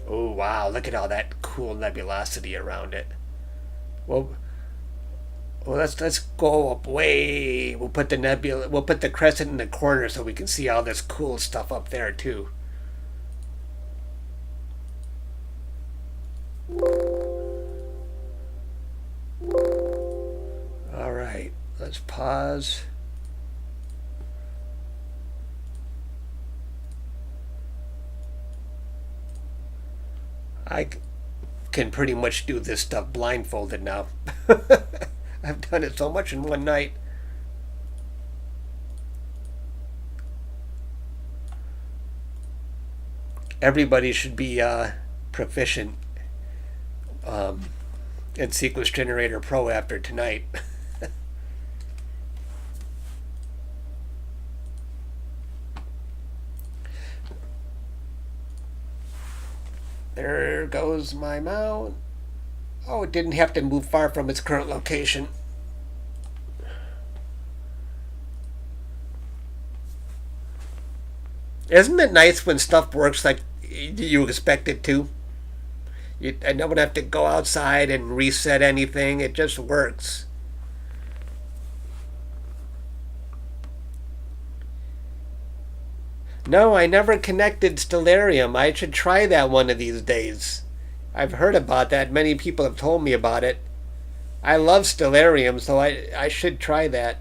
Oh wow, look at all that cool nebulosity around it. Well, let's go up way. We'll put the nebula. We'll put the Crescent in the corner so we can see all this cool stuff up there too. All right, let's pause. I can pretty much do this stuff blindfolded now. I've done it so much in one night. Everybody should be proficient in Sequence Generator Pro after tonight. There goes my mount. Oh, it didn't have to move far from its current location. Isn't it nice when stuff works like you expect it to? I don't have to go outside and reset anything. It just works. No, I never connected Stellarium. I should try that one of these days. I've heard about that. Many people have told me about it. I love Stellarium, so I should try that.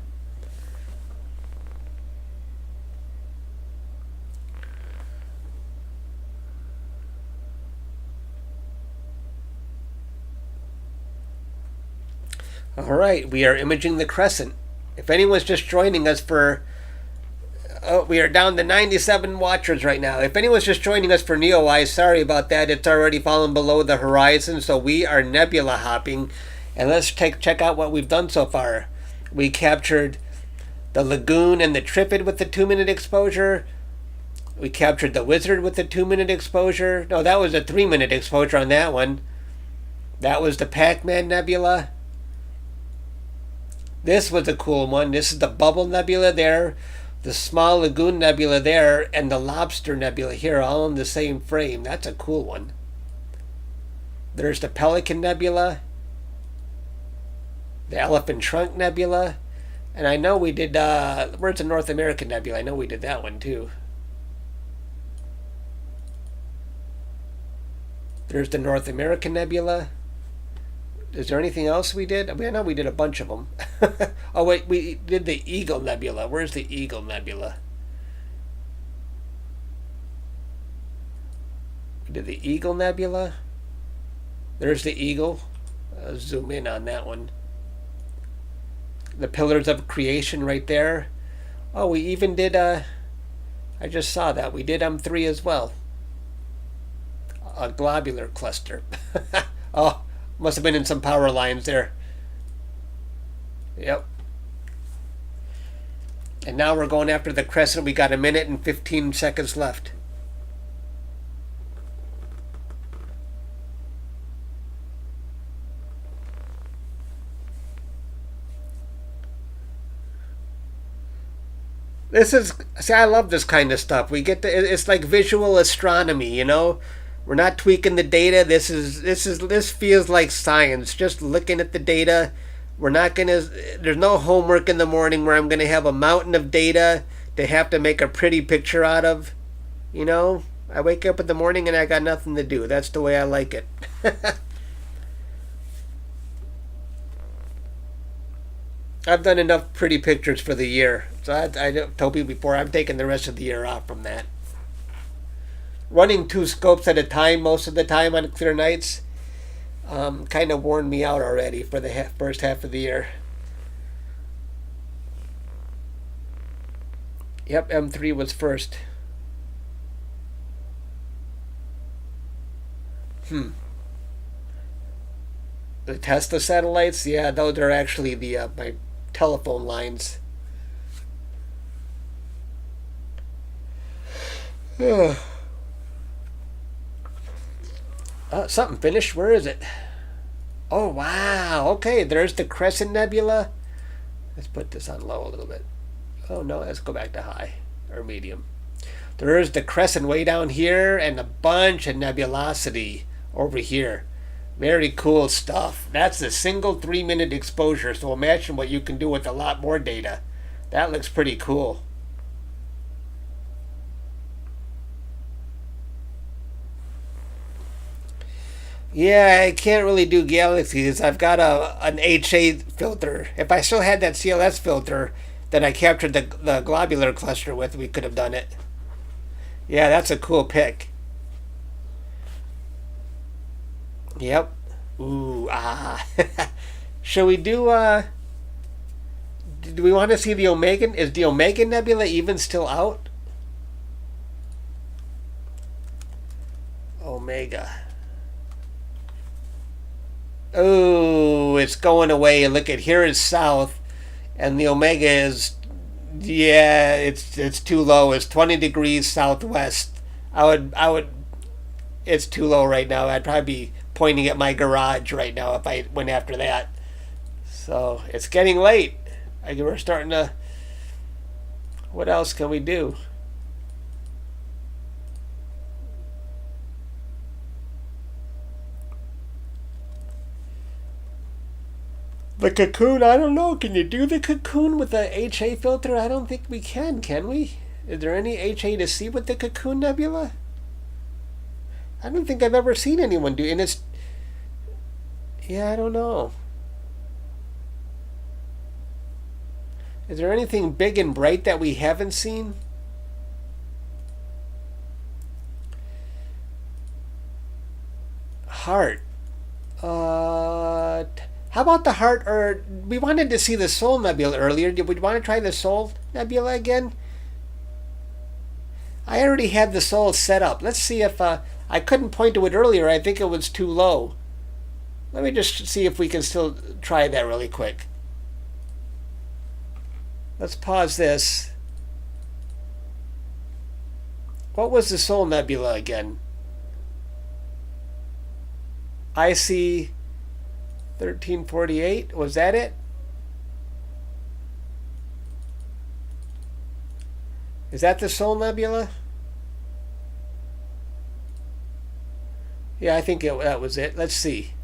Alright, we are imaging the Crescent. If anyone's just joining us for... Oh, we are down to 97 watchers right now. If anyone's just joining us for NEOWISE, sorry about that. It's already fallen below the horizon, so we are nebula hopping. And let's check out what we've done so far. We captured the Lagoon and the Trifid with the 2-minute exposure. We captured the Wizard with the 2-minute exposure. No, that was a 3-minute exposure on that one. That was the Pac-Man Nebula. This was a cool one. This is the Bubble Nebula there. The small Lagoon Nebula there and the Lobster Nebula here, all in the same frame. That's a cool one. There's the Pelican Nebula, the Elephant Trunk Nebula, and I know we did, where's the North American Nebula? I know we did that one too. There's the North American Nebula. Is there anything else we did? I mean, I know we did a bunch of them. Oh, wait, we did the Eagle Nebula. Where's the Eagle Nebula? We did the Eagle Nebula. There's the Eagle. Zoom in on that one. The Pillars of Creation right there. Oh, we even did, I just saw that. We did M3 as well. A Globular Cluster. Oh. Must have been in some power lines there. Yep. And now we're going after the Crescent. We got 1 minute and 15 seconds left. This is, see, I love this kind of stuff. We get to, it's like visual astronomy, you know. We're not tweaking the data. This feels like science. Just looking at the data. We're not gonna. There's no homework in the morning where I'm gonna have a mountain of data to have to make a pretty picture out of. You know, I wake up in the morning and I got nothing to do. That's the way I like it. I've done enough pretty pictures for the year. So I told people before, I'm taking the rest of the year off from that. Running 2 scopes at a time most of the time on clear nights kind of worn me out already for the first half of the year. Yep, M3 was first. The Tesla satellites, yeah, those are actually the my telephone lines. Something finished. Where is it? Oh, wow. Okay, there's the Crescent Nebula. Let's put this on low a little bit. Oh, no, let's go back to high or medium. There's the Crescent way down here and a bunch of nebulosity over here. Very cool stuff. That's a single 3-minute exposure, so imagine what you can do with a lot more data. That looks pretty cool. Yeah, I can't really do galaxies. I've got an HA filter. If I still had that CLS filter that I captured the globular cluster with, we could have done it. Yeah, that's a cool pick. Yep. Ooh, ah. Shall we do, do we want to see the Omega? Is the Omega Nebula even still out? Omega. Oh, it's going away. Look at here is south, and the Omega is, yeah, it's too low. It's 20 degrees southwest. I would. It's too low right now. I'd probably be pointing at my garage right now if I went after that. So it's getting late. We're starting to. What else can we do? The cocoon, I don't know. Can you do the cocoon with the HA filter? I don't think we can we? Is there any HA to see with the Cocoon Nebula? I don't think I've ever seen anyone do, and it's, yeah, I don't know. Is there anything big and bright that we haven't seen? Heart. How about the heart? Or we wanted to see the Soul Nebula earlier. Did we want to try the Soul Nebula again? I already had the Soul set up. Let's see if I couldn't point to it earlier. I think it was too low. Let me just see if we can still try that really quick. Let's pause this. What was the Soul Nebula again? IC 1348, was that it? Is that the Soul Nebula? Yeah, I think that was it. Let's see.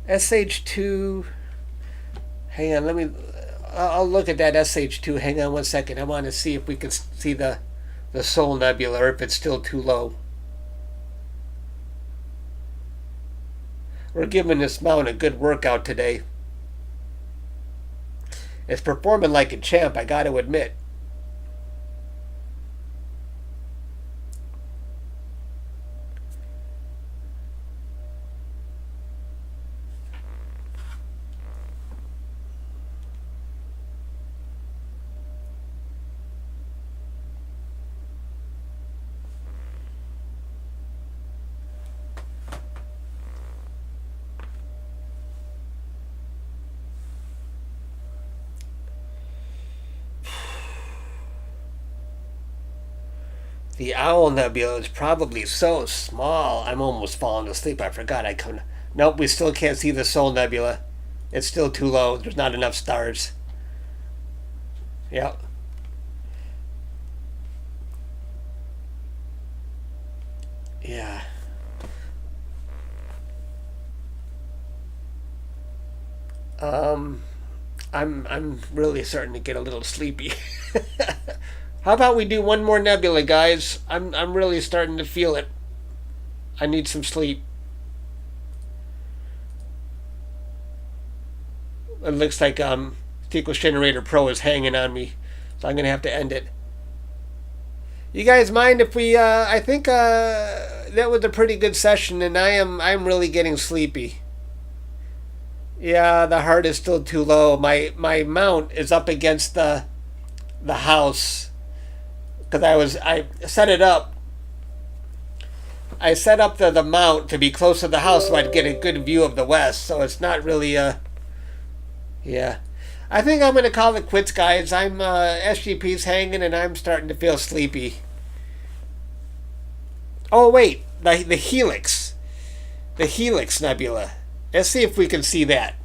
SH2. Hang on, I'll look at that SH2. Hang on one second. I want to see if we can see the Soul Nebula or if it's still too low. We're giving this mount a good workout today. It's performing like a champ, I got to admit. The Owl Nebula is probably so small. I'm almost falling asleep. I forgot I couldn't. Nope, we still can't see the Soul Nebula. It's still too low. There's not enough stars. Yeah. Yeah. Um, I'm really starting to get a little sleepy. How about we do one more nebula, guys? I'm really starting to feel it. I need some sleep. It looks like Sequence Generator Pro is hanging on me, so I'm gonna have to end it. You guys mind if we? I think that was a pretty good session, and I'm really getting sleepy. Yeah, the heart is still too low. My mount is up against the house because I set it up. I set up the mount to be close to the house so I'd get a good view of the west. So it's not really yeah. I think I'm gonna call it quits, guys. I'm SGP's hanging and I'm starting to feel sleepy. Oh wait, the Helix, the Helix Nebula. Let's see if we can see that.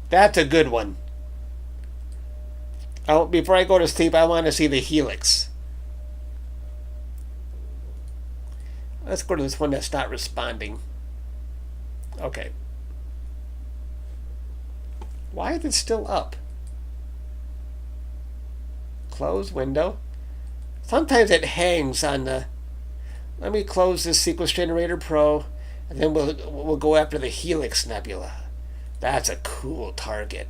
That's a good one. Oh, before I go to sleep, I want to see the Helix. Let's go to this one that's not responding. Okay. Why is it still up? Close window. Sometimes it hangs on the... Let me close this Sequence Generator Pro, and then we'll go after the Helix Nebula. That's a cool target.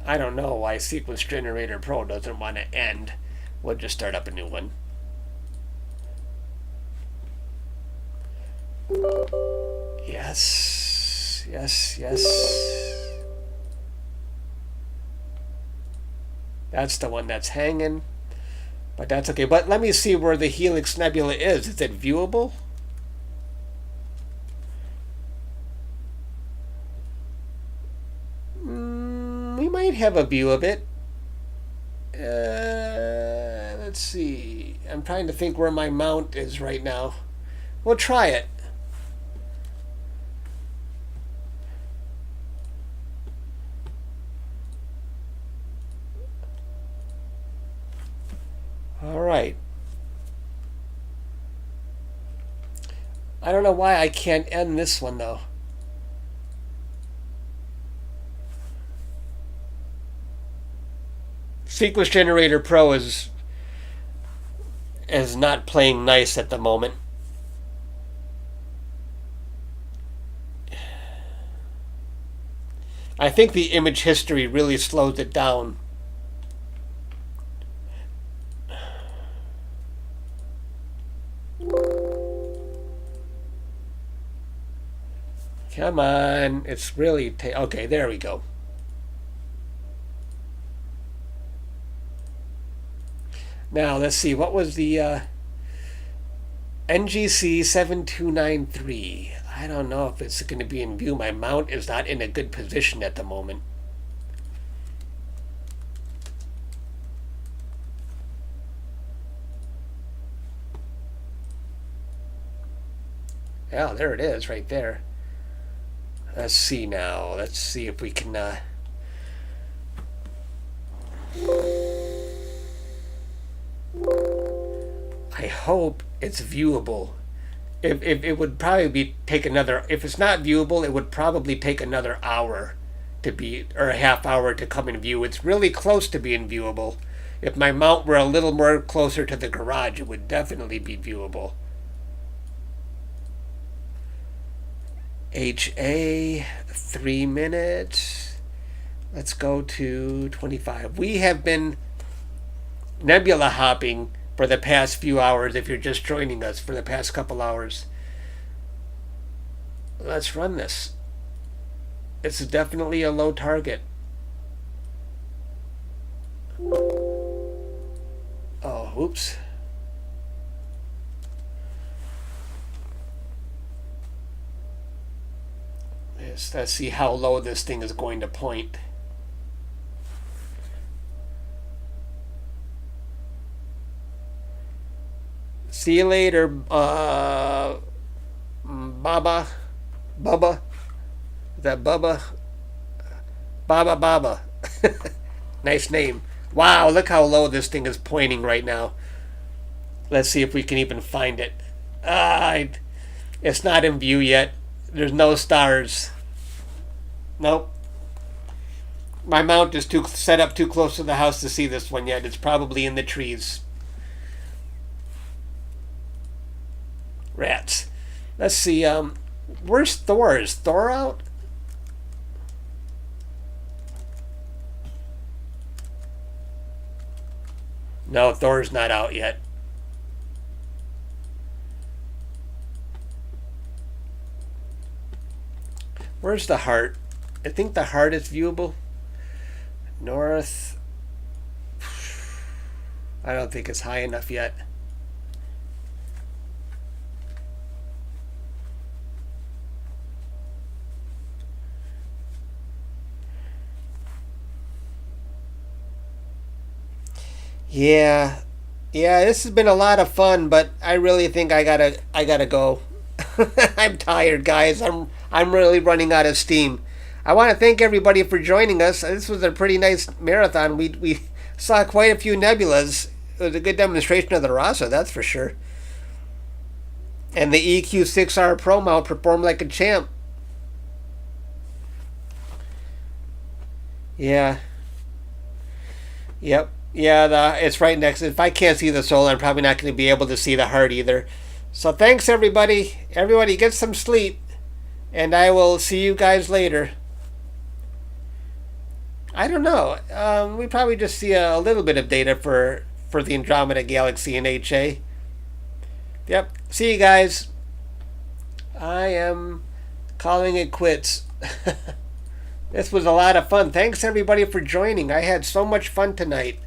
I don't know why Sequence Generator Pro doesn't want to end. We'll just start up a new one. Yes, yes, yes. That's the one that's hanging. But that's okay. But let me see where the Helix Nebula is. Is it viewable? We might have a view of it. Let's see. I'm trying to think where my mount is right now. We'll try it. All right. I don't know why I can't end this one though. Sequence Generator Pro is not playing nice at the moment. I think the image history really slows it down. Come on, it's really okay. There we go. Now let's see. What was the NGC 7293? I don't know if it's going to be in view. My mount is not in a good position at the moment. Yeah, there it is, right there. Let's see now. Let's see if we can. I hope it's viewable. If it would probably take another. If it's not viewable, it would probably take another hour to be, or a half hour to come in view. It's really close to being viewable. If my mount were a little more closer to the garage, it would definitely be viewable. HA 3 minutes. Let's go to 25. We have been nebula hopping for the past few hours. If you're just joining us, for the past couple hours, let's run this. It's definitely a low target. Oh, oops. Let's see how low this thing is going to point. See you later, Bubba. Is that Bubba? Baba Baba. Nice name. Wow, look how low this thing is pointing right now. Let's see if we can even find it. It's not in view yet. There's no stars. Nope. My mount is set up too close to the house to see this one yet. It's probably in the trees. Rats. Let's see. Where's Thor? Is Thor out? No, Thor's not out yet. Where's the heart? I think the heart is viewable. North. I don't think it's high enough yet. Yeah. Yeah, this has been a lot of fun, but I really think I gotta go. I'm tired, guys. I'm really running out of steam. I want to thank everybody for joining us. This was a pretty nice marathon. We saw quite a few nebulas. It was a good demonstration of the Rasa, that's for sure. And the EQ6R Pro mount performed like a champ. Yeah. Yep. Yeah, it's right next. If I can't see the soul, I'm probably not going to be able to see the heart either. So thanks, everybody. Everybody get some sleep. And I will see you guys later. I don't know. We probably just see a little bit of data for the Andromeda Galaxy in HA. Yep. See you guys. I am calling it quits. This was a lot of fun. Thanks, everybody, for joining. I had so much fun tonight.